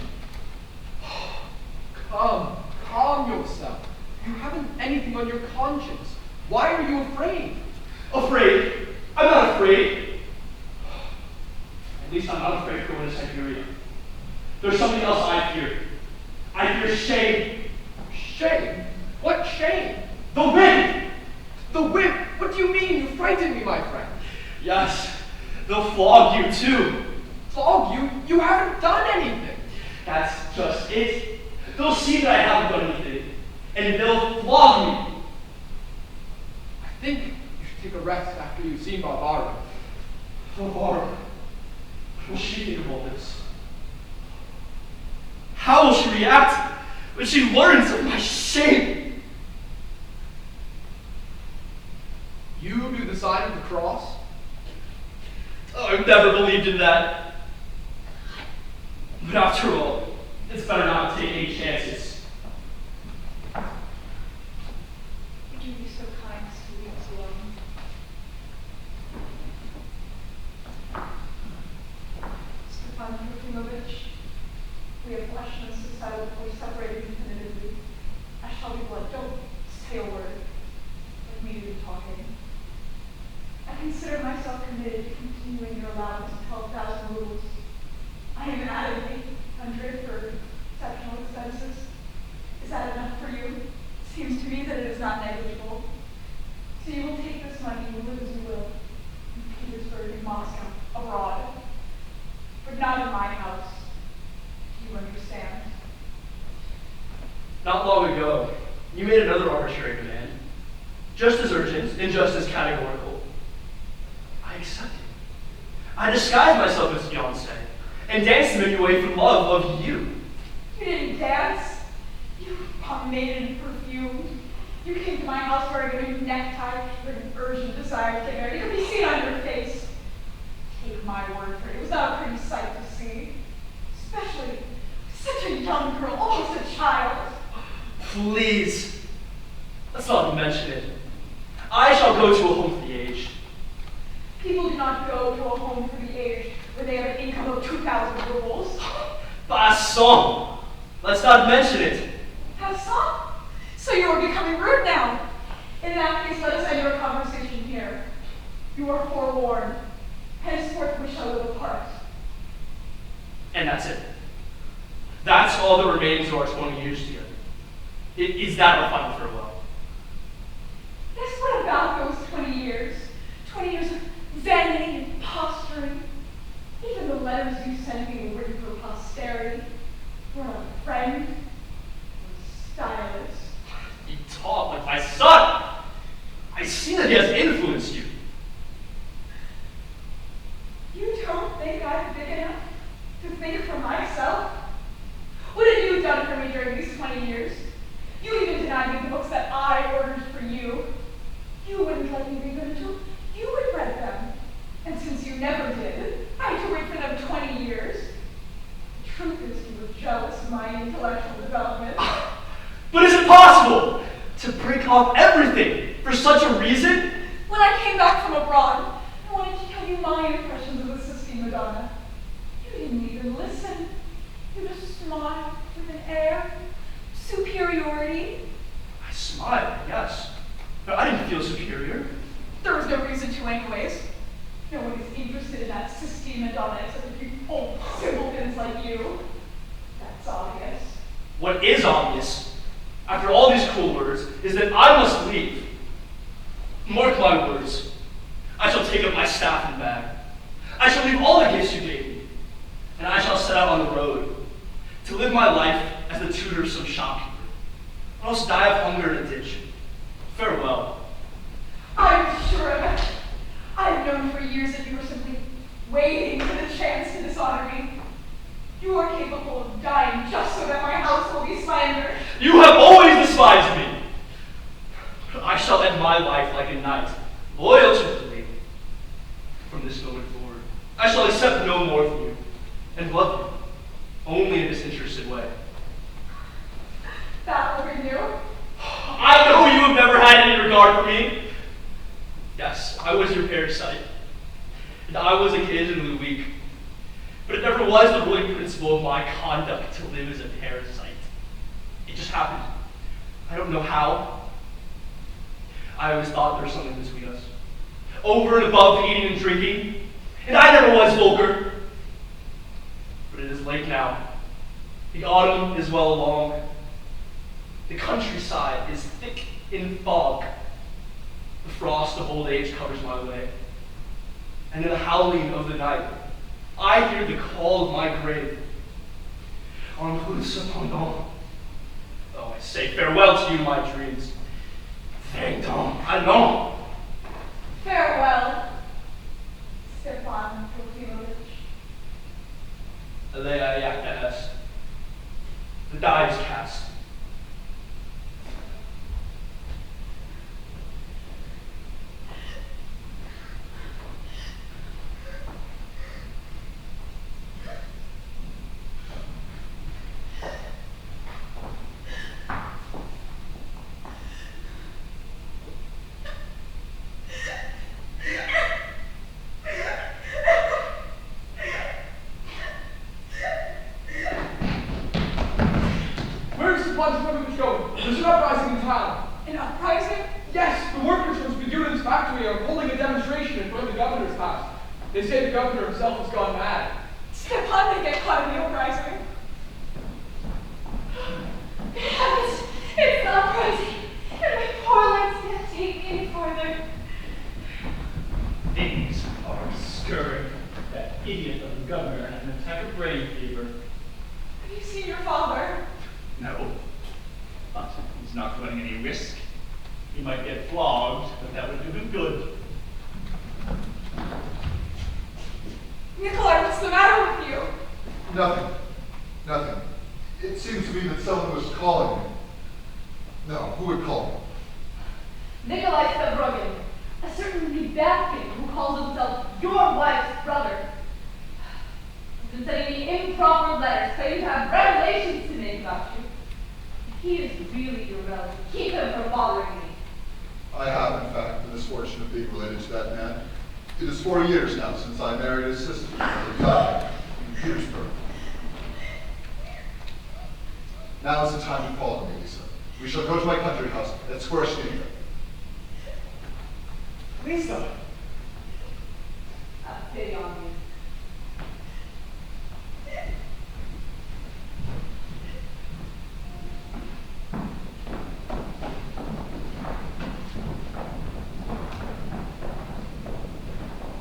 Calm yourself. You haven't anything on your conscience. Why are you afraid? Afraid? I'm not afraid. At least I'm not afraid of going to Siberia. There's something else I fear. I fear shame. Shame? What shame? The whip! The whip? What do you mean? You frightened me, my friend. Yes, they'll flog you too. Flog you? You haven't done anything. That's just it. They'll see that I haven't done anything, and they'll flog me. I think you should take a rest after you've seen Barbara. Barbara? What will she think of all this? How will she react when she learns of my shame? You do the sign of the cross? Oh, I've never believed in that. But after all, it's better not to take any chances. Would you be so kind as to leave us alone? Stepan Trofimovich, we have questions to settle before we separate definitively. I shall be blunt. Don't say a word. But for me to be talking. I consider myself committed to continuing your allowance of 12,000 rubles. I am adding 800 for exceptional expenses. Is that enough for you? Seems to me that it is not negligible. So you will take this money and live as you will, in Petersburg, in Moscow, abroad. But not in my house. Do you understand? Not long ago, you made another arbitrary demand, just as urgent and just as categorical. I accepted. I disguised myself as fiancé and danced the minuet for love of you. You didn't dance. You pomaded and perfumed. You came to my house wearing a new necktie with an urgent desire to marry. It could be seen on your face. Take my word for it. It was not a pretty sight to see. Especially such a young girl, almost a child. Please, let's not mention it. I shall go to a home for the aged. People do not go to a home for the aged when they have an income of 2,000 rubles. Passons. Let's not mention it. Passons? So you are becoming rude now. In that case, let us end our conversation here. You are forewarned. Henceforth we shall live apart. And that's it. That's all that remains of our 20 years together. Is that our final farewell? Yes, what about those 20 years? 20 years of vanity and posturing. Even the letters you sent me were written for posterity. For a friend. For stylist. You talk like my son. I see that he has influenced you. You don't think I'm big enough to think for myself? What have you done for me during these 20 years? You even denied me the books that I ordered for you. You wouldn't let me read them until you had read them. And since you never did, I had to wait for them 20 years. The truth is you were jealous of my intellectual development. But is it possible to break off everything for such a reason? When I came back from abroad, I wanted to tell you my impressions of the Sistine Madonna. You didn't even listen. You just smiled with an air of superiority. I smiled, yes. But I didn't feel superior. There was no reason to anyways. No one is interested in that Sistine Madonna except a few old simpletons like you. That's obvious. What is obvious, after all these cruel words, is that I must leave. Mark my words. I shall take up my staff and bag. I shall leave all the gifts you gave me. And I shall set out on the road to live my life as the tutor of some shopkeeper, or else die of hunger in a ditch. Farewell. I'm sure of it. I've known for years that you were simply waiting for the chance to dishonor me. You are capable of dying just so that my house will be slandered. You have always despised me. But I shall end my life like a knight, loyal to the lady. From this moment forward, I shall accept no more from you, and love you, only in a disinterested way. That will be new. I know you have never had any regard for me. Yes, I was your parasite, and I was occasionally weak. But it never was the ruling principle of my conduct to live as a parasite. It just happened. I don't know how. I always thought there was something between us. Over and above eating and drinking. And I never was vulgar. But it is late now. The autumn is well along. The countryside is thick in fog. The frost of old age covers my way. And in the howling of the night, I hear the call of my grave. En route cependant. Oh, I say farewell to you, my dreams. Venons, allons. Farewell, Stepan Trofimovich. Alea iacta est. The die is cast. Where's the Stepan Trofimovich going? There's an uprising in town. An uprising? Yes, the workers from Spidunen's factory are holding a demonstration in front of the governor's house. They say the governor himself has gone mad. Stepan may get caught in the uprising. Heavens, it's the uprising, and my poor legs can't take any further. Things are scurrying. That idiot of the governor had an attack of brain fever. Have you seen your father? No, but he's not running any risk. He might get flogged, but that would do him good. Nikolai, what's the matter with you? Nothing. Nothing. It seems to me that someone was calling me. No, who would call me? Nikolai Stavrogin, a certain Libyakin who calls himself your wife's brother, has been sending me improper letters claiming to have revelations to make about you. He is really your relative. Keep him from bothering me. I have, in fact, the misfortune of being related to that man. It is 4 years now since I married his sister, in Petersburg. Now is the time to call on me, Lisa. We shall go to my country house at Skvoreshnaya. Lisa! Have pity on me.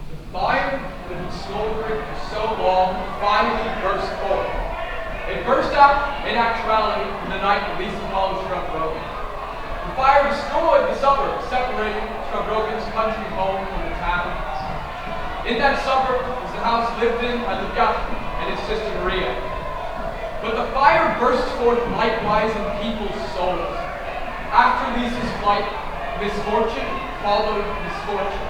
The fire that had been smoldering for so long finally burst forth. It burst out in actuality in the night that Lisa followed Stavrogin. The fire destroyed the suburb separating Stavrogin's country home from the town. In that suburb was the house lived in by Libyakin and his sister Maria. But the fire burst forth likewise in people's souls. After Lisa's flight, misfortune followed misfortune.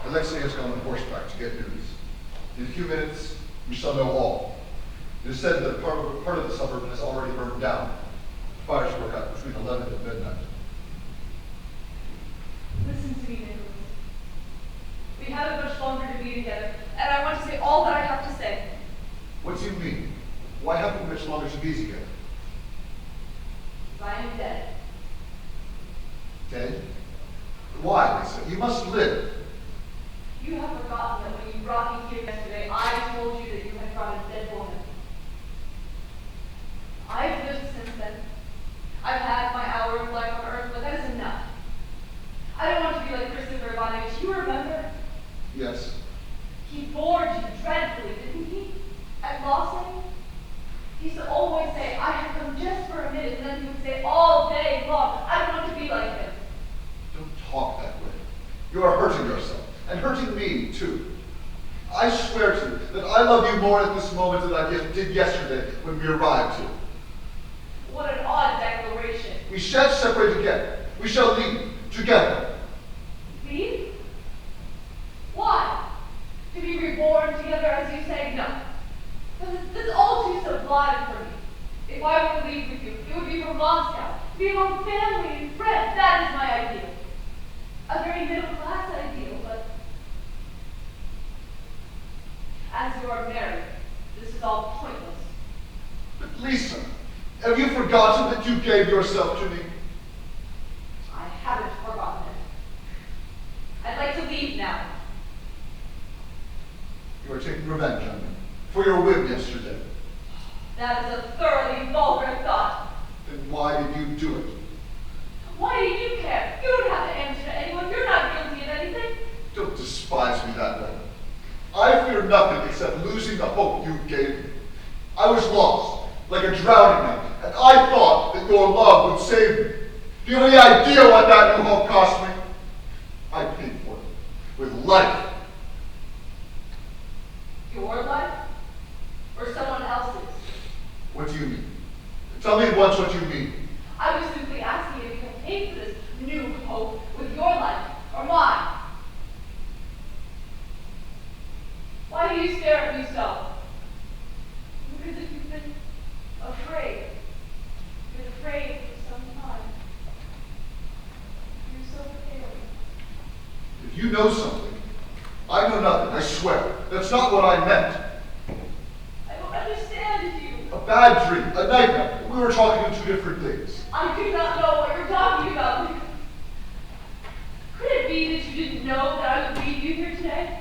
Alexei has gone on horseback to get news. In a few minutes, we shall know all. It is said that part of the suburb has already burned down. Fires broke out between 11 and midnight. Listen to me, Nicholas. We haven't much longer to be together, and I want to say all that I have to say. What do you mean? Why haven't we much longer to be together? I am dead. Dead? Why, Lisa? You must live. You have forgotten that when you brought me here yesterday, I told you that you had brought a dead woman. I've lived since then. I've had my hour of life on earth, but that is enough. I don't want to be like Christopher Ivanovich. You remember? Yes. He bored you dreadfully, didn't he? At Lausanne? He used to always say, I have come just for a minute, and then he would say all day long, I don't want to be like him. Don't talk that way. You are hurting yourself, and hurting me, too. I swear to you that I love you more at this moment than I did yesterday when we arrived here. What an odd declaration. We shan't separate again. We shall leave together. Leave? Why? To be reborn together, as you say? No. This is all too sublime for me. If I were to leave with you, it would be from Moscow, to be among family and friends. That is my ideal. A very middle-class ideal, but as you are married, this is all pointless. But Lisa, have you forgotten that you gave yourself to me? I haven't forgotten it. I'd like to leave now. You are taking revenge on me for your whim yesterday. That is a thoroughly vulgar thought. Then why did you do it? Why do you despise me that way. I fear nothing except losing the hope you gave me. I was lost, like a drowning man, and I thought that your love would save me. Do you have any idea what that new hope cost me? I paid for it with life. Your life? Or someone else's? What do you mean? Tell me at once what you mean. I was simply asking if you can pay for this new hope with your life or mine. Why do you stare at me so? Because if you've been afraid, you've been afraid for some time. You're so pale. If you know something, I know nothing, I swear. That's not what I meant. I don't understand you. A bad dream, a nightmare. We were talking of two different things. I do not know what you're talking about. Could it be that you didn't know that I would leave you here today?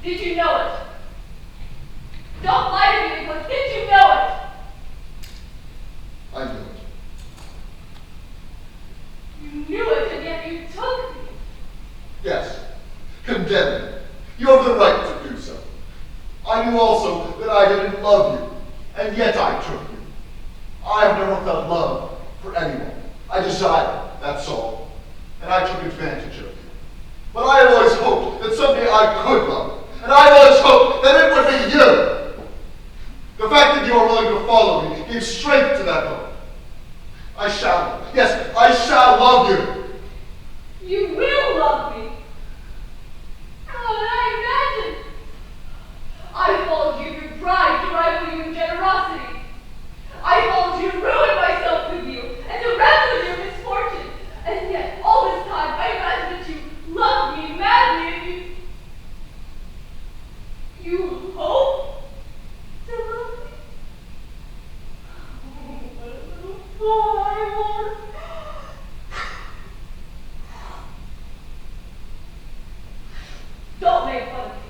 Did you know it? Don't lie to me, Nicholas. Did you know it? I knew it. You knew it, and yet you took me. Yes, condemn me. You have the right to do so. I knew also that I didn't love you, and yet I took you. I have never felt love for anyone. I desired, that's all. And I took advantage of you. But I had always hoped that someday I could love. And I always hoped that it would be you. The fact that you are willing to follow me gave strength to that hope. I shall, yes, I shall love you. You will love me. How did I imagine? I followed you through pride to rival you in generosity. I followed you to ruin myself with you and to revel in your misfortune. And yet, all this time, I imagined that you loved me madly and you hope to love me? Oh, what a little fool I was. Don't make fun of me.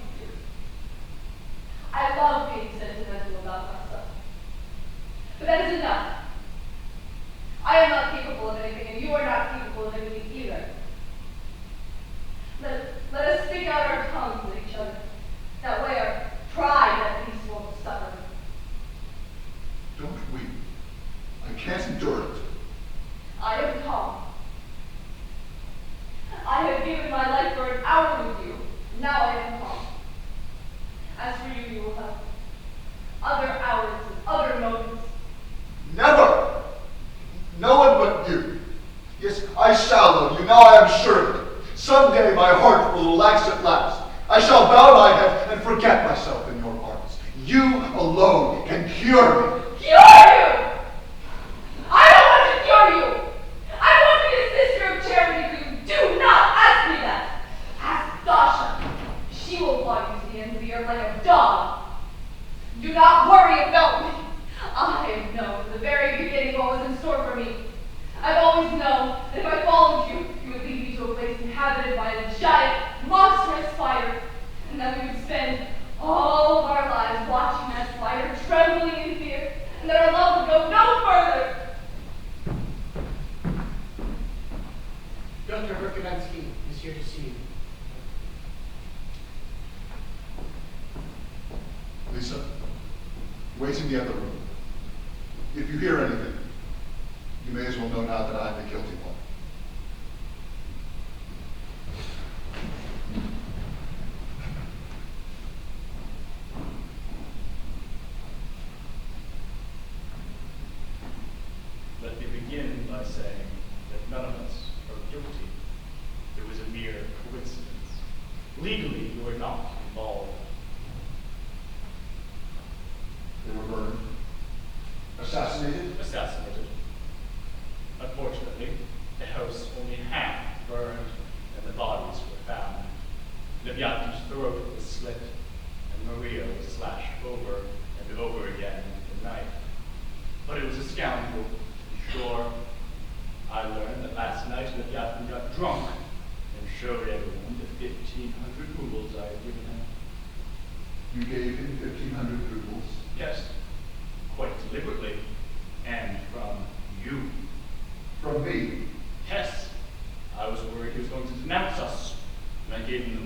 I love being sentimental about myself. But that is enough. I am not capable of anything, and you are not capable of anything either. Let us stick out our tongues at each other. That way our pride at least won't suffer. Don't weep. I can't endure it. I am calm. I have given my life for an hour with you. Now I am calm. As for you, you will have other hours and other moments. Never! No one but you. Yes, I shall love you. Now I am sure of it. Someday my heart will relax at last. I shall bow my head and forget myself in your arms. You alone can cure me. Cure you! I don't want to cure you! I want to be a sister of charity for you. Do not ask me that! Ask Dasha. She will fly you to the end of the earth like a dog. Do not worry about me. I have known from the very beginning what was in store for me. I've always known that if I followed you, you would lead me to a place inhabited by a giant, monstrous spider, and that we would spend all of our lives watching that spider trembling in fear, and that our love would go no further. Dr. Verkovensky is here to see you. Lisa, wait in the other room. If you hear anything, you may as well know now that I'm the guilty one. Let me begin by saying that none of us are guilty. It was a mere coincidence. Legally, you were not involved. They were burned. Assassinated? Assassinated. Unfortunately, the house only half burned, and the bodies were found. Leviathan's throat was slit, and Maria was slashed over and over again with a knife. But it was a scoundrel, to be sure. I learned that last night Leviathan got drunk and showed everyone the 1,500 rubles I had given him. You gave him 1,500 rubles? Yes, quite deliberately, and from you. From me? Yes. I was worried he was going to denounce us, and I gave him the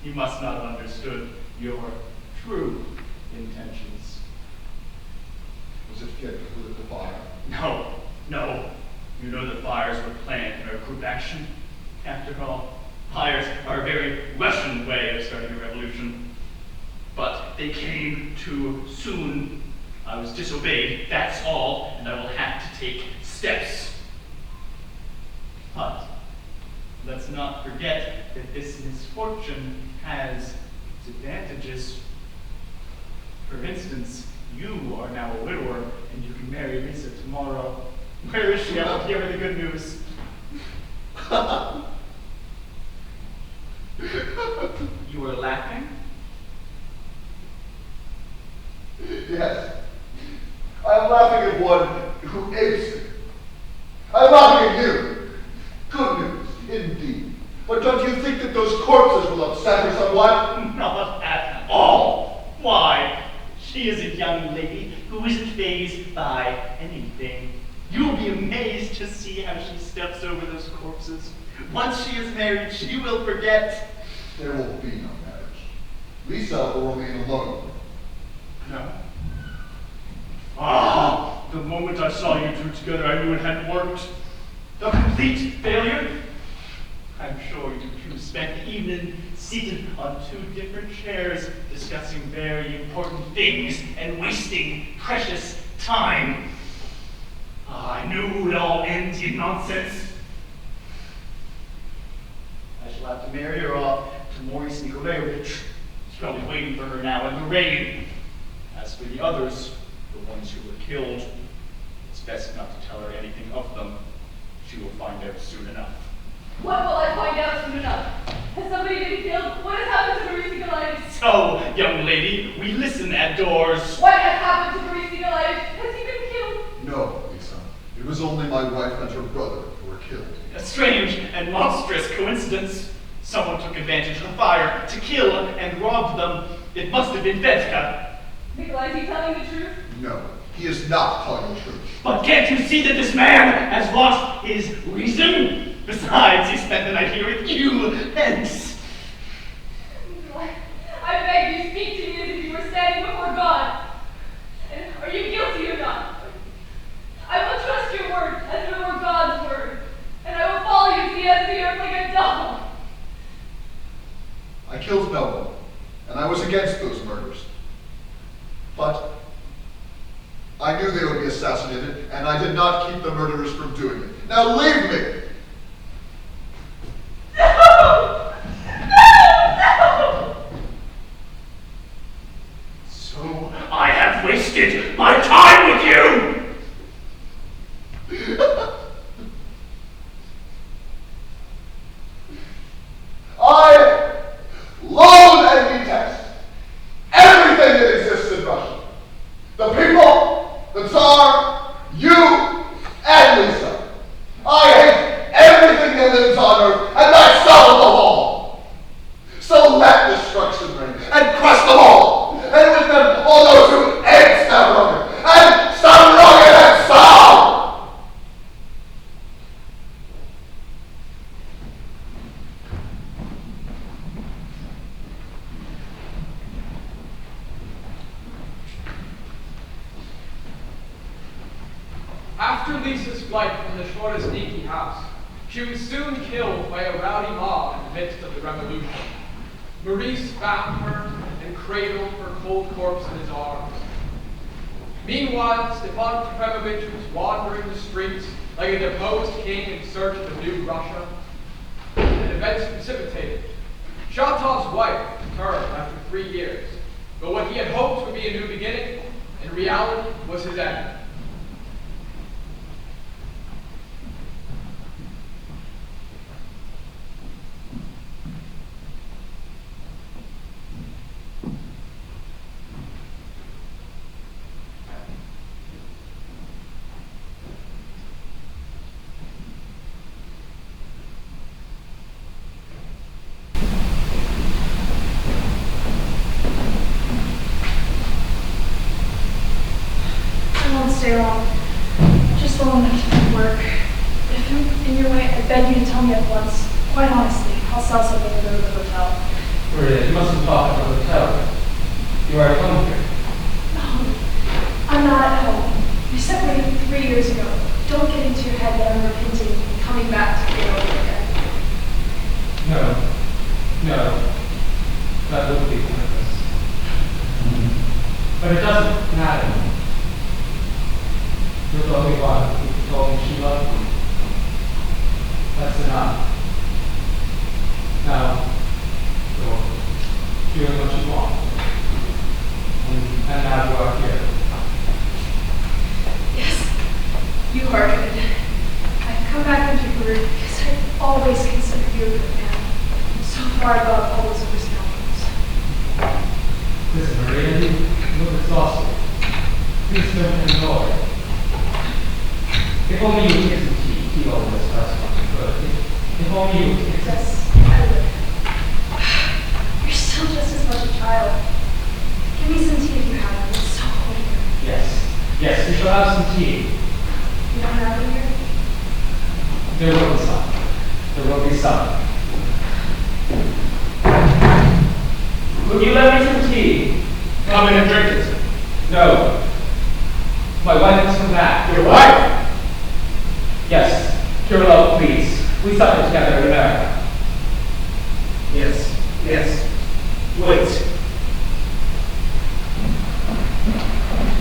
He must not have understood your true intentions. Was it fit to put it to fire? No, no. You know that fires were planned in our group action. After all, fires are a very Russian way of starting a revolution. But they came too soon. I was disobeyed, that's all, and I will have to take steps. But let's not forget that this misfortune has its advantages. For instance, you are now a widower, and you can marry Lisa tomorrow. Where is she? I want to give her the good news. You are laughing? Yes. I'm laughing at one who apes it. I'm laughing at you. Good news, indeed. But don't you think that those corpses will upset her somewhat? Not at all. Why? She is a young lady who isn't fazed by anything. You'll be amazed to see how she steps over those corpses. Once she is married, she will forget. There will be no marriage. Lisa will remain alone. No. Ah, the moment I saw you two together, I knew it hadn't worked. A complete failure. I'm sure you two spent the evening seated on two different chairs, discussing very important things and wasting precious time. I knew it all ends in nonsense. I shall have to marry her off to Maurice Nikolaevich. He's probably waiting for her now in the rain. As for the others, the ones who were killed, it's best not to tell her anything of them. She will find out soon enough. What will I find out soon enough? Has somebody been killed? What has happened to Maurice Nikolaevich? So, young lady, we listen at doors. What has happened to Maurice Nikolaevich? Has he been killed? No, Lisa. It was only my wife and her brother who were killed. A strange and monstrous coincidence. Someone took advantage of the fire to kill and rob them. It must have been Fedka. Nikolai, is he telling the truth? No, he is not telling the truth. But can't you see that this man has lost his reason? Besides, he spent the night here with you, hence. Nikolai, I beg you, speak to me as if you were standing before God. And are you guilty or not? I will trust your word as if it were God's word, and I will follow you to the end of the earth like a dog. I killed Melville, and I was against those murders. But I knew they would be assassinated, and I did not keep the murderers from doing it. Now leave me! No! No! So I have wasted my time with you! I loathe and detest everything that exists in Russia. The people, the Tsar, you, and Lisa. I hate everything that lives on Earth, and myself above all. So let destruction reign, and crush them all, and with them all those who hate Stavrogan, and Stavrogan and Saul! After Lisa's flight from the Shorozhniki house, she was soon killed by a rowdy mob in the midst of the revolution. Maurice found her and cradled her cold corpse in his arms. Meanwhile, Stepan Trofimovic was wandering the streets like a deposed king in search of a new Russia. And events precipitated. Shatov's wife returned after 3 years, but what he had hoped would be a new beginning, in reality, was his end. Stay long. Just long enough to make work. But if I'm in your way, I beg you to tell me at once. Quite honestly, I'll sell something and go to the hotel. Maria, you mustn't talk at the hotel. You are at home here. No, I'm not at home. We separated 3 years ago. Don't get into your head that I'm repenting and coming back to get over again. No. No. That would be pointless. But it doesn't matter. You're the only one who told me she loved me. That's enough. Now, you're doing what you want. And now you are here. Yes, you are good. I've come back into your group because I've always considered you a good man. So far above all those other scoundrels. Listen, Maria, you look exhausted. Please don't enjoy. If only you would get some tea over this restaurant. But if only you would get some. Yes, I would. You're still just as much a child. Give me some tea if you have it. It's so cold here. Yes. Yes, we shall have some tea. You don't have it here? There will be some. There will be some. Would you let me some tea? Come in and drink it. No. My wife has come back. Your wife? Yes. Your love, please. We suffered together in America. Yes. Yes. Wait.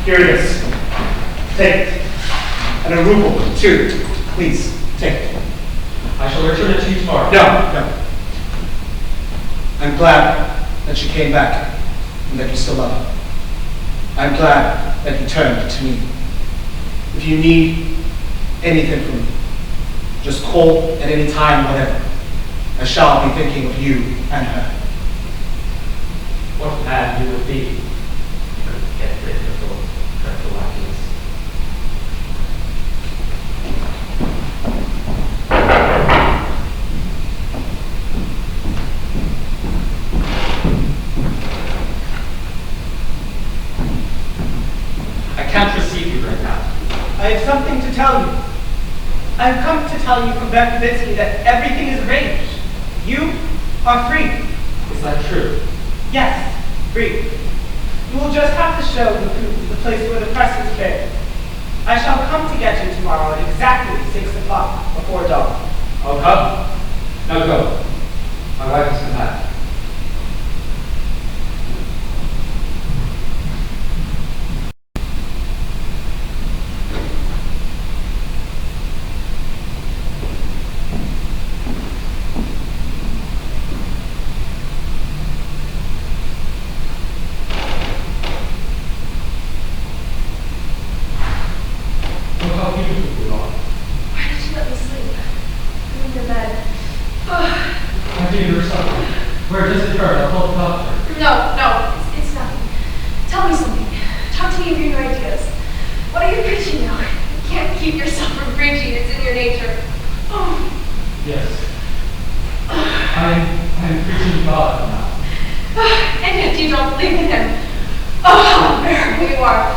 Here it is. Take it. And a ruble, too. Please, take it. I shall return it to you tomorrow. No. I'm glad that you came back and that you still love her. I'm glad that you turned to me. If you need anything from me, just call at any time, whatever. I shall be thinking of you and her. What man you would be if you could get rid of those dreadful ideas. I can't receive you right now. I have something to tell you. I have come to tell you from Berkovitsky that everything is arranged. You are free. Is that true? Yes, free. You will just have to show the proof of the place where the press is buried. I shall come to get you tomorrow at exactly 6 o'clock before dawn. I'll come. Now go. My wife has come back. Where does it hurt? I'll call the doctor. No, it's nothing. Tell me something. Talk to me of your new ideas. What are you preaching now? You can't keep yourself from preaching. It's in your nature. Oh. Yes. I'm preaching God now. And yet you don't believe in him. Oh, how unbearable you are.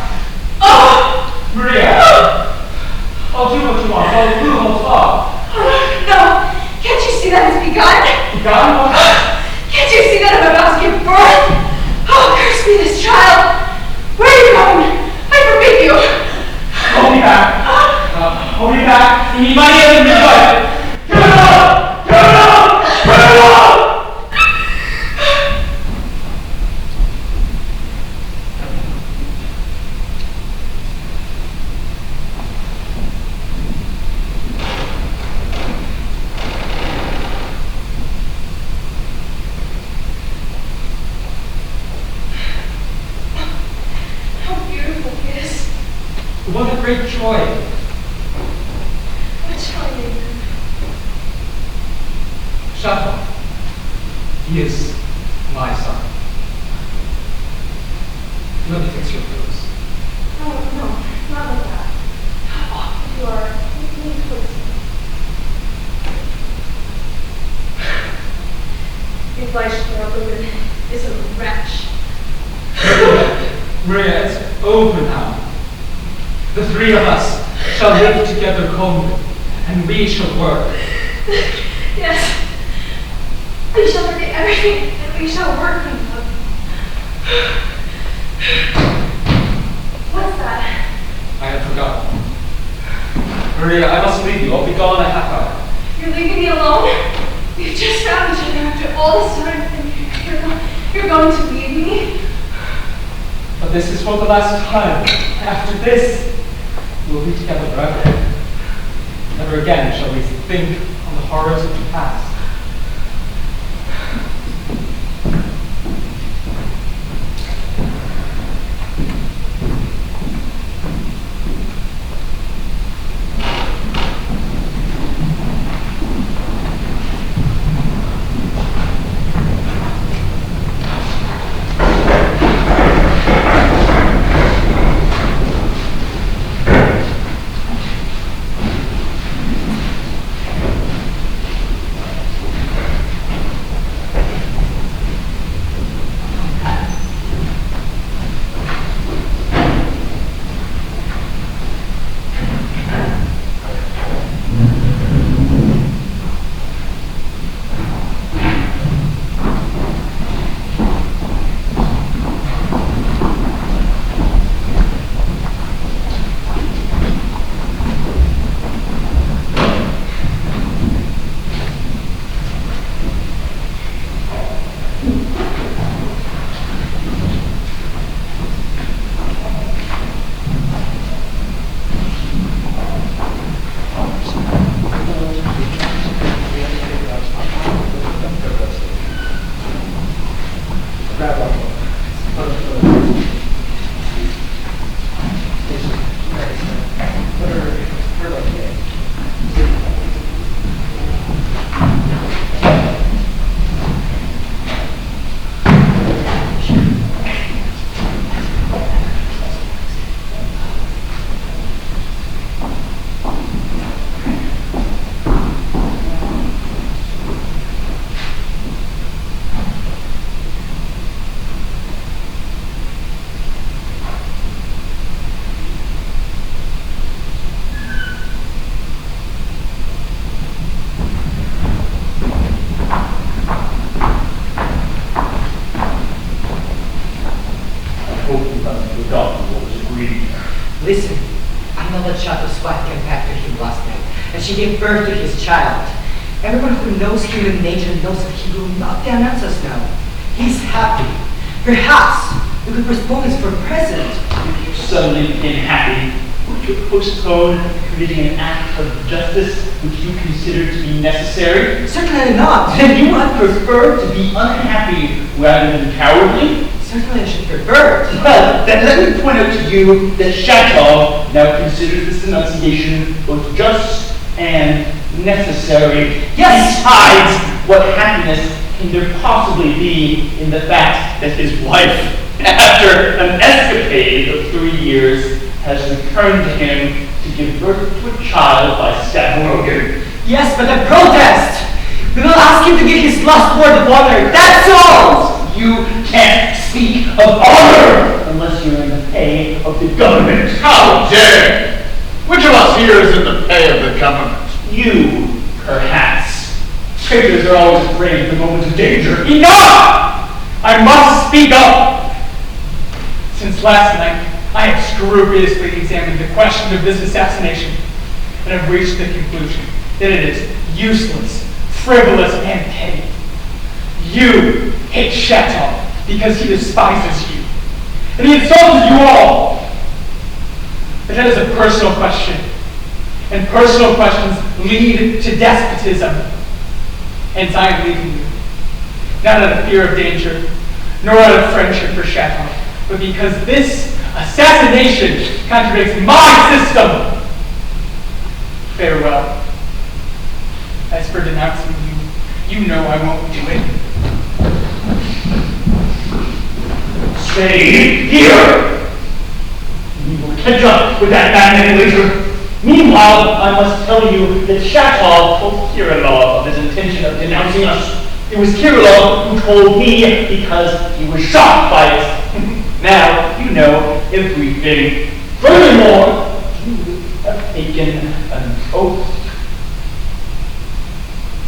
Oh! Maria! I'll do what you want. I'll move, I'll talk. No! Can't you see that it's begun? Begun? What? Can't you see that I'm about to give birth? Oh, curse me, this child! Where are you going? I forbid you! Hold me back. Hold me back. You need my hand in your butt. Give it up! Give it up! Give it up! What a great joy. What joy, Nathan? Shut up. He is my son. Let me fix your clothes. No, not like that. How awful you are. You need to listen. Your Fleischberg is a wretch. Maria, it's over now. The three of us shall live together calmly, and we shall work. Yes. We shall forget everything, and We shall work in love. What's that? I have forgotten. Maria, I must leave you. I'll be gone in a half hour. You're leaving me alone? We've just found each other after all this time, and you're going to leave me? But this is for the last time. After this, we'll be together forever. Never again shall we think on the horrors of the past. Listen, I know that Chato's wife came back to him last night, and she gave birth to his child. Everyone who knows human nature knows that he will not denounce us now. He's happy. Perhaps we could postpone this for present. If you suddenly became happy, would you postpone committing an act of justice which you consider to be necessary? Certainly not. Then you would prefer to be unhappy rather than cowardly? Certainly I should prefer it. Well, then let me point out to you that Chateau now considers this denunciation both just and necessary. Yes! Besides, what happiness can there possibly be in the fact that his wife, after an escapade of 3 years, has returned to him to give birth to a child by Stavrogin? Yes, but I protest! We will ask him to give his last word of honor, that's all! You can't speak of honor unless you're in the pay of the government. How dare! Which of us here is in the pay of the government? You, perhaps. Traitors are always afraid of the moment of danger. Enough! I must speak up! Since last night, I have scrupulously examined the question of this assassination, and have reached the conclusion that it is useless, frivolous, and petty. You hate Chateau because he despises you, and he insulted you all. But that is a personal question, and personal questions lead to despotism. Hence I am leaving you, not out of fear of danger, nor out of friendship for Chateau, but because this assassination contradicts my system. Farewell. As for denouncing you, you know I won't do it. Stay here! We will catch up with that madman later. Meanwhile, I must tell you that Chateau told Kirillov of his intention of denouncing us. It was Kirillov who told me because he was shocked by it. Now you know everything. Furthermore, you have taken an oath.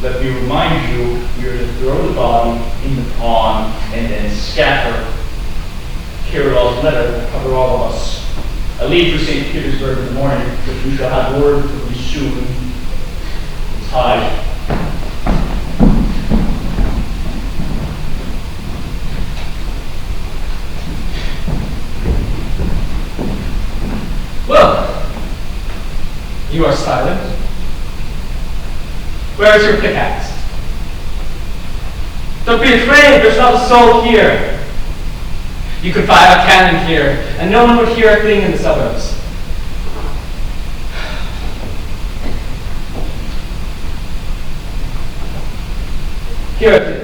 Let me remind you, we are to throw the body in the pond and then scatter. Kirillov's letter will cover all of us. I leave for St. Petersburg in the morning, but you shall have word from me soon. It's high. Well, you are silent. Where is your pickaxe? Don't be afraid, there's not a soul here. You could fire a cannon here, and no one would hear a thing in the suburbs. Here it is.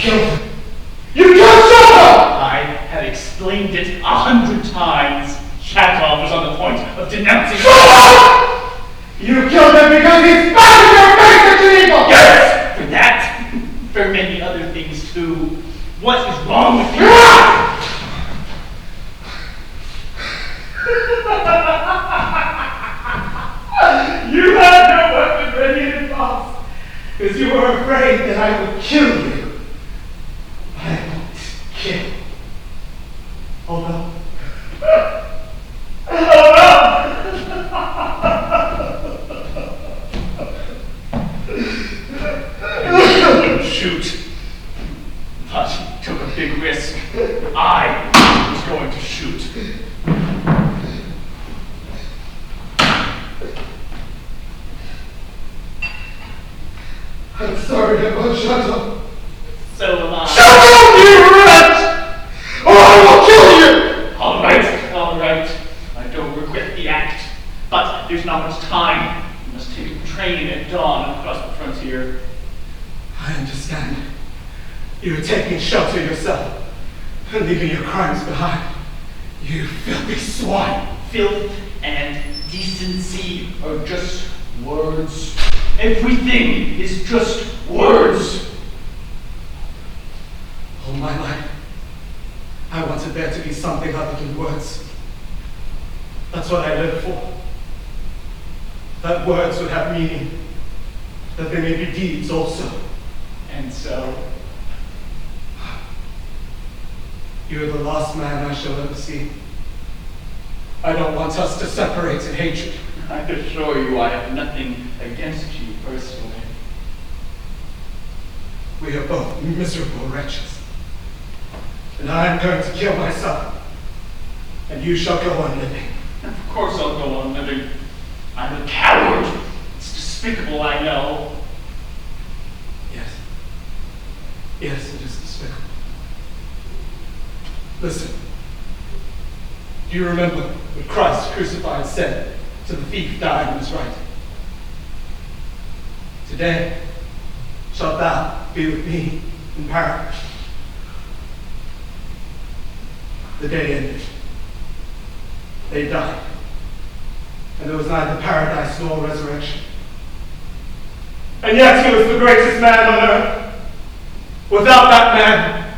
killed him. You killed Shatov! I have explained it 100 times. Shatov was on the point of denouncing— Shut up! You killed him because he spat in your face at Geneva! Yes! For that, for many other things too. What is wrong with you? You had no weapon ready in advance, because you were afraid that I would kill you. I won't kill. Oh no. You wouldn't shoot, but you took a big risk. I was going to shoot. I'm sorry about Shatov. So am I. Shut up, you rat! Or I will kill you! All right. I don't regret the act, but there's not much time. You must take a train at dawn across the frontier. I understand. You're taking shelter yourself and leaving your crimes behind. You filthy swine. Filth and decency are just words. Everything is just words. All my life, I wanted there to be something other than words. That's what I lived for. That words would have meaning, that they may be deeds also. And so? You're the last man I shall ever see. I don't want us to separate in hatred. I assure you I have nothing against you personally. We are both miserable wretches. And I am going to kill myself. And you shall go on living. Of course I'll go on living. I'm a coward. It's despicable, I know. Yes. Yes, it is despicable. Listen. Do you remember what Christ crucified said to the thief dying on his right? Today shalt thou be with me in paradise. The day ended. They died. And there was neither paradise nor resurrection. And yet he was the greatest man on earth. Without that man,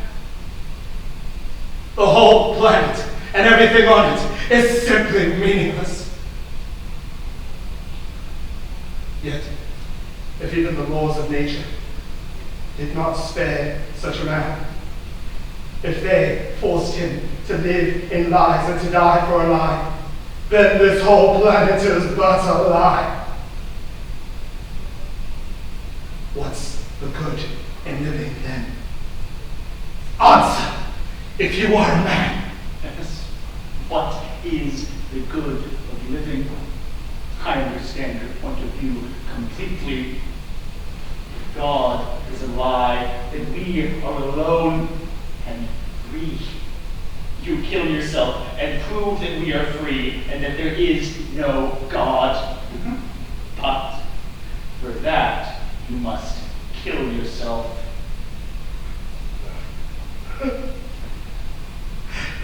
the whole planet and everything on it is simply meaningless. Yet, if even the laws of nature did not spare such a man, if they forced him to live in lies and to die for a lie, then this whole planet is but a lie. What's the good in living then? Answer, if you are a man. Yes. What is the good of living? I understand your point of view completely. God is a lie, that we are alone and free. You kill yourself and prove that we are free and that there is no God. But for that, you must kill yourself.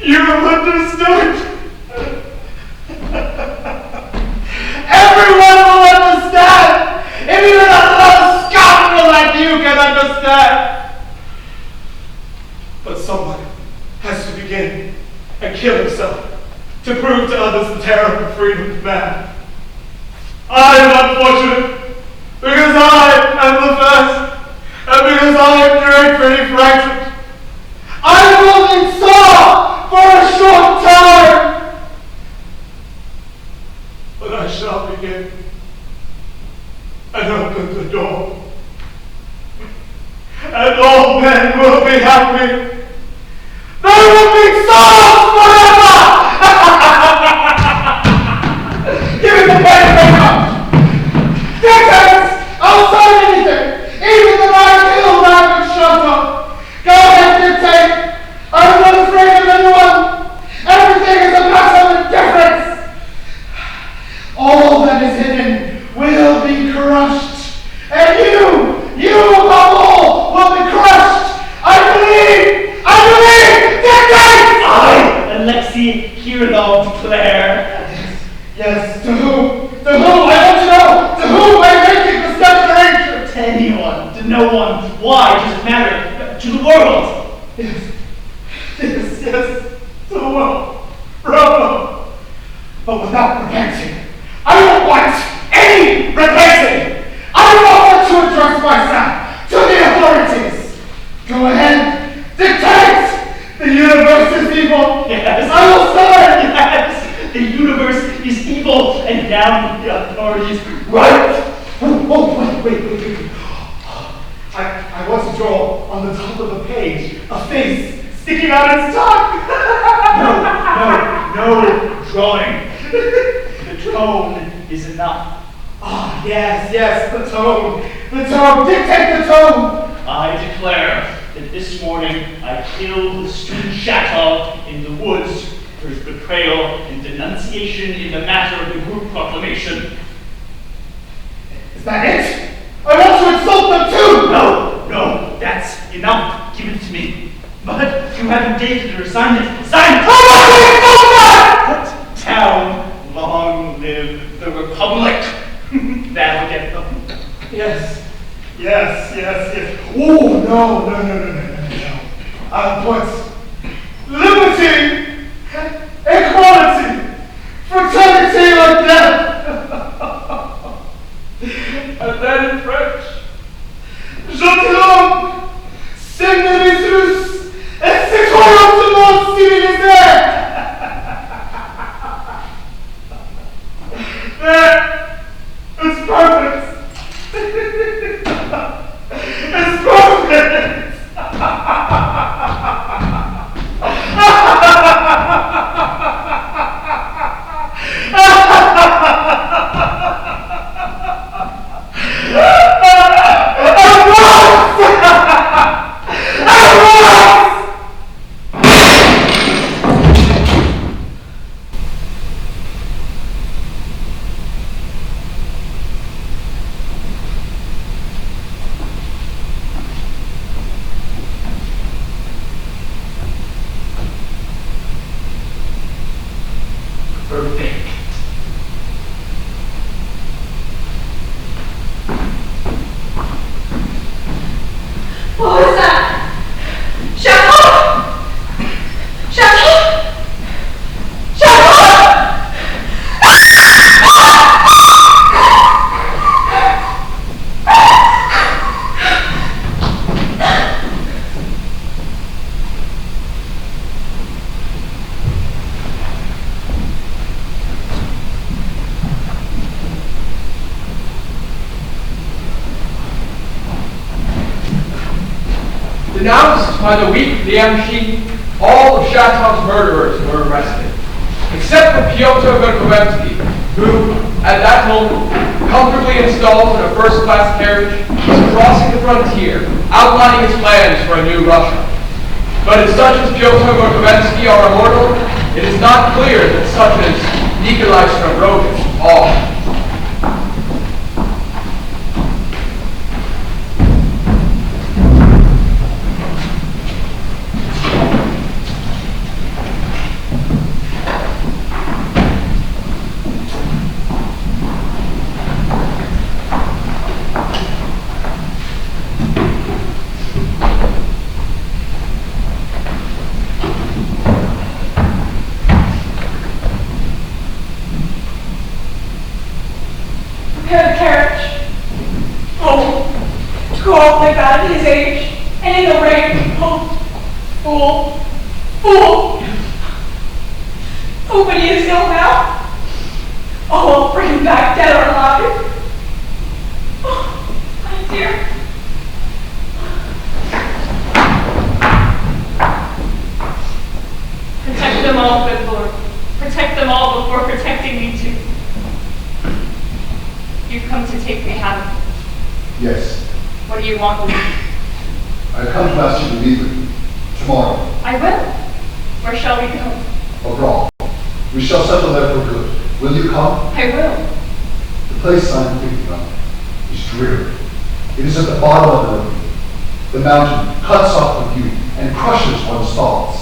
You have understood. Everyone will understand. If even a little scoundrel like you can understand. But someone has to begin and kill himself to prove to others the terrible freedom of man. I am unfortunate because I am the first, and because I am dreadfully frightened. I only saw for a short time, but I shall begin and open the door, and all men will be happy. There will be souls forever! Give me the pen and paper! Dictators! I'll sign anything! Even the man killed I could shut up! Go ahead, dictate! I'm not afraid of anyone! Everything is a matter of difference! All that is hidden will be crushed! And you above all, will be crushed! I believe! Dictate! I, Alexei Kirilov, declare. Yes, to whom? To whom? I want to know! To whom am I making this declaration? To anyone, to no one. Why does it matter? To the world. Yes, to the world. Bravo! But without repenting. I don't want any repenting! I want to address myself to the authorities! Go ahead, dictate! The universe is evil! Yes. I will say! Yes! The universe is evil, and now the authorities. Right! Wait. I want to draw on the top of the page a face sticking out its tongue! No drawing. The tone is enough. Ah, yes, the tone. Dictate the tone! I declare that this morning I killed the student Shatov in the woods for his betrayal and denunciation in the matter of the group proclamation. Is that it? I want to insult them too! No, that's enough. Give it to me. But you haven't dated or signed it. Sign it! Put down, long live the Republic. That'll get them. Yes. Oh, no. I'll put liberty, equality, fraternity like that. And then in French, gentilhomme, seigneuries russes, et citoyens du monde civilisé. There, it's perfect. It's perfect! denounced by the weak Liemshi, all of Shatov's murderers were arrested, except for Pyotr Verkhovensky, who, at that moment, comfortably installed in a first-class carriage, was crossing the frontier, outlining his plans for a new Russia. But as such as Pyotr Verkhovensky are immortal, it is not clear that such as Nikolai Stavrogin are. Prepare the carriage. Oh, to go off like that at his age, and in the rain. Oh, fool, fool. Oh, but he is ill now. Oh, I'll bring him back dead or alive. Oh, my dear. Protect them all, good Lord. Protect them all before protecting me too. You've come to take me, haven't you? Yes. What do you want with me? I've come to ask you to leave with me. Tomorrow. I will. Where shall we go? Abroad. We shall settle there for good. Will you come? I will. The place I am thinking of is dreary. It is at the bottom of the ravine. The mountain cuts off the view and crushes one's thoughts.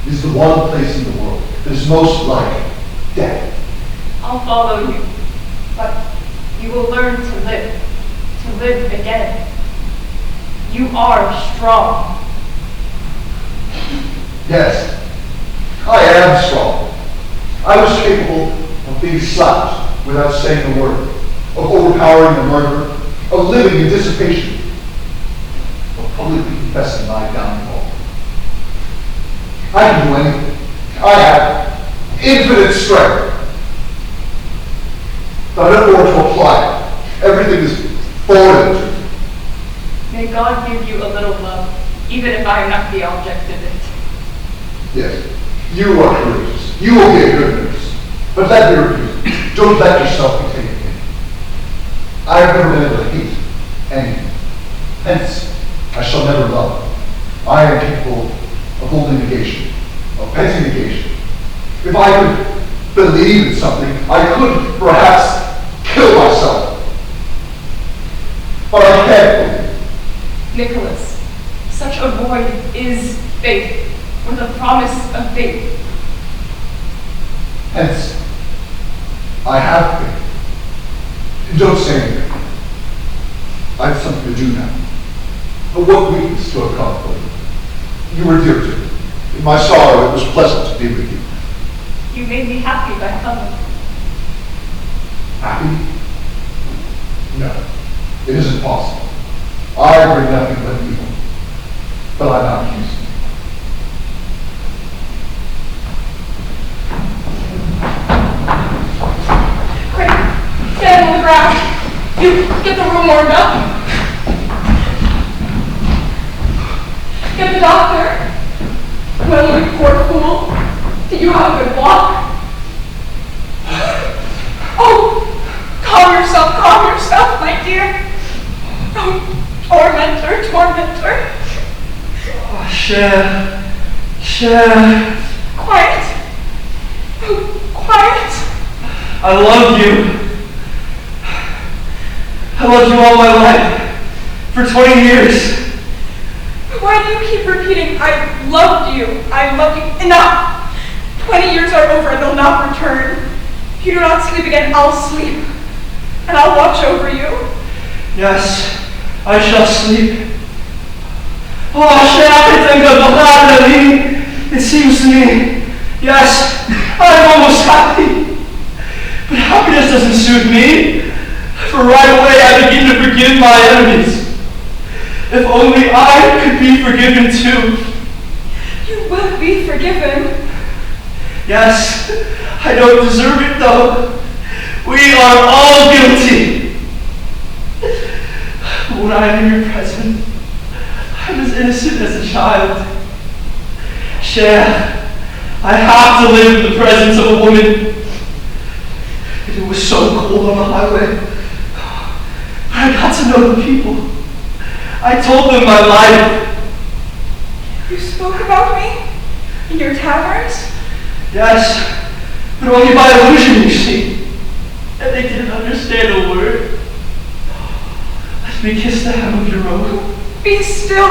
It is the one place in the world that is most like death. I'll follow you, but you will learn to live again. You are strong. Yes, I am strong. I was capable of being slapped without saying a word, of overpowering a murderer, of living in dissipation, of publicly confessing my downfall. I can do anything. I have infinite strength. But I don't know where to apply it. Everything is foreign to me. May God give you a little love, even if I am not the object of it. Yes, you are courageous. You will be a good nurse. But let me repeat, don't let yourself be taken in. I have never been able to hate anyone. Hence, I shall never love. I am capable of holding negation, of petty negation. If I could believe in something, I could perhaps kill myself. But I can't believe. Nicholas, such a void is faith, or the promise of faith. Hence, I have faith. Don't say anything. I have something to do now. But what weakness to have come from you. You were dear to me. In my sorrow, it was pleasant to be with you. You made me happy by coming. Happy? No, it isn't possible. I bring nothing but evil. But I'm not accused. Quick, stand on the ground. You get the room warmed up. Get the doctor. Well, you poor fool. Did you have a good walk? Oh, calm yourself, my dear. Oh, tormentor. Oh, Cher. Quiet. Oh, quiet. I love you. I loved you all my life. For 20 years. Why do you keep repeating, I loved you? Enough. 20 years are over and they'll not return. If you do not sleep again, I'll sleep. And I'll watch over you. Yes, I shall sleep. Oh, it seems to me, yes, I'm almost happy. But happiness doesn't suit me. For right away I begin to forgive my enemies. If only I could be forgiven too. You will be forgiven. Yes, I don't deserve it though. We are all guilty. When I am in your presence, I'm as innocent as a child. Cher, I have to live in the presence of a woman. It was so cold on the highway. But I got to know the people. I told them my life. You spoke about me in your taverns? Yes, but only by illusion, you see. And they didn't understand a word. Let me kiss the hem of your robe. Be still.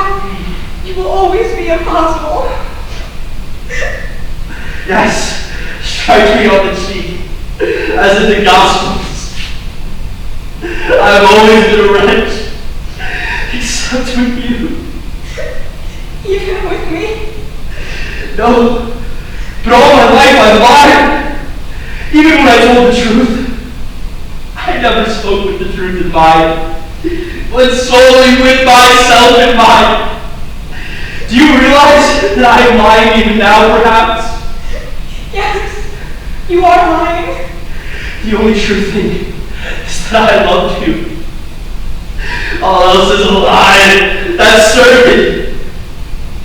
You will always be impossible. Yes, strike me on the cheek, as in the Gospels. I've always been a wretch, except with you. Even with me? No, but all my life I lied. Even when I told the truth, I never spoke with the truth in mind, but solely with myself in mind. Do you realize that I am lying even now, perhaps? Yes, you are lying. The only true thing is that I loved you. All else is a lie. That's certain.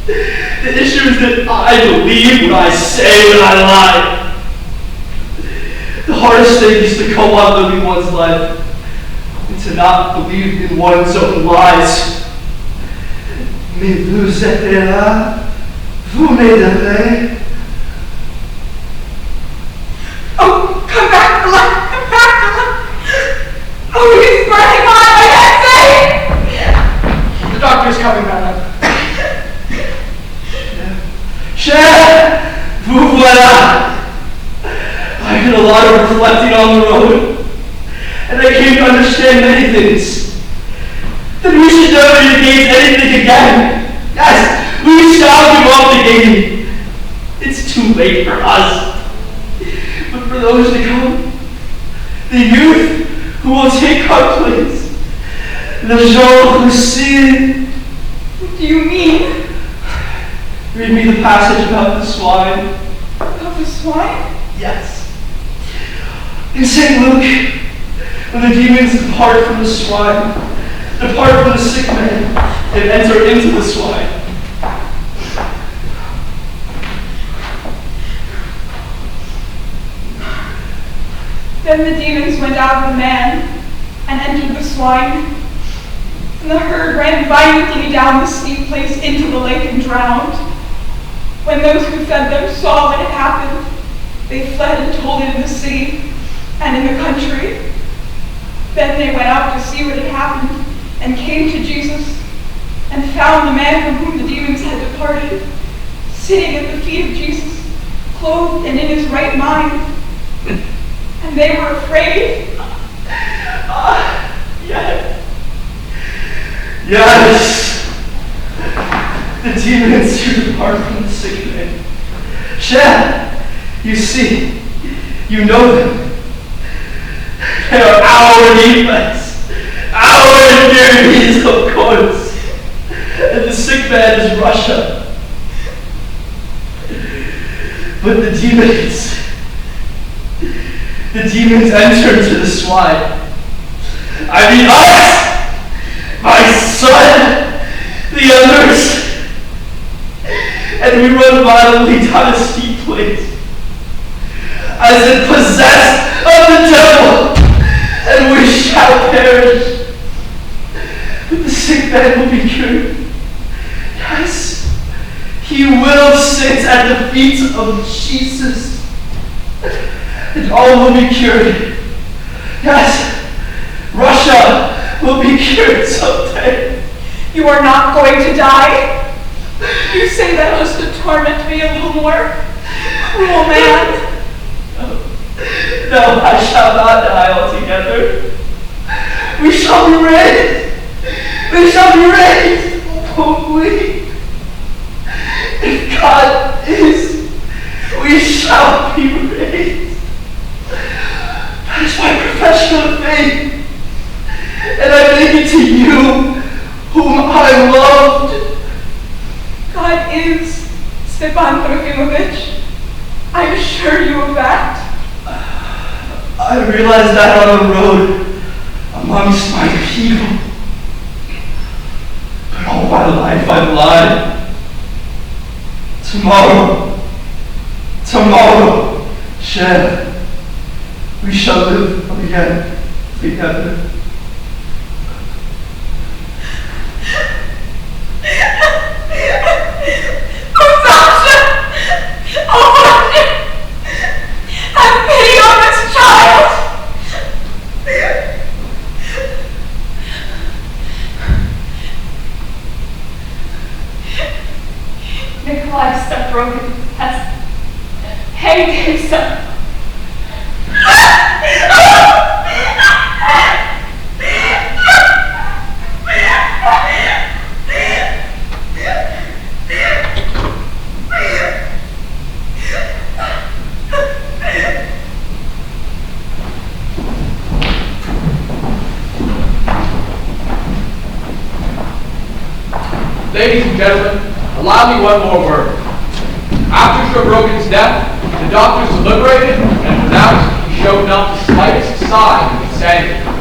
The issue is that I believe what I say when I lie. The hardest thing is to go on living one's life and to not believe in one's own lies. Mais vous êtes là, vous m'aiderez. Oh, come back to life, come back to life. Oh, he's burning hot, I can't say. The doctor's coming, madame. Cher, vous voilà. I did a lot of reflecting on the road, and I came to understand many things. That we should never engage anything again. Yes, we shall give up the game. It's too late for us. But for those to come, the youth who will take our place, les gens aussi. What do you mean? Read me the passage about the swine. About the swine? Yes. In St. Luke, when the demons depart from the swine, depart from the sick man, and enter into the swine. Then the demons went out of the man and entered the swine, and the herd ran violently down the steep place into the lake and drowned. When those who fed them saw what had happened, they fled and told it in the city and in the country. Then they went out to see what had happened and came to Jesus and found the man from whom the demons had departed, sitting at the feet of Jesus, clothed and in his right mind. And they were afraid. Yes. Yes. The demons who depart from the sick man. Cher, you see, you know them. They are our defense, our enemies, of course. And the sick man is Russia. But the demons enter into the swine. I mean us, my son, the others. And we run violently down a steep place, as if possessed of the devil, and we shall perish. But the sick man will be cured. Yes, he will sit at the feet of Jesus, and all will be cured. Yes, Russia will be cured someday. You are not going to die? You say that just to torment me a little more? Cruel man. No, I shall not die altogether. We shall be raised. We shall be raised. Won't we? If God is, we shall be raised. That is my profession of faith. And I make it to you, whom I loved. God is, Stepan Trofimovich. I assure you of that. I realized that on the road amongst my people. But all my my life I've lied. Tomorrow, Cher, we shall live again together. Oh, Sasha! Oh, Martin! Have pity on this child! Nikolai Stavrokin has hanged himself. Ladies and gentlemen, allow me one more word. After Stavrokin's death, the doctors deliberated and pronounced he showed not the slightest sign of insanity.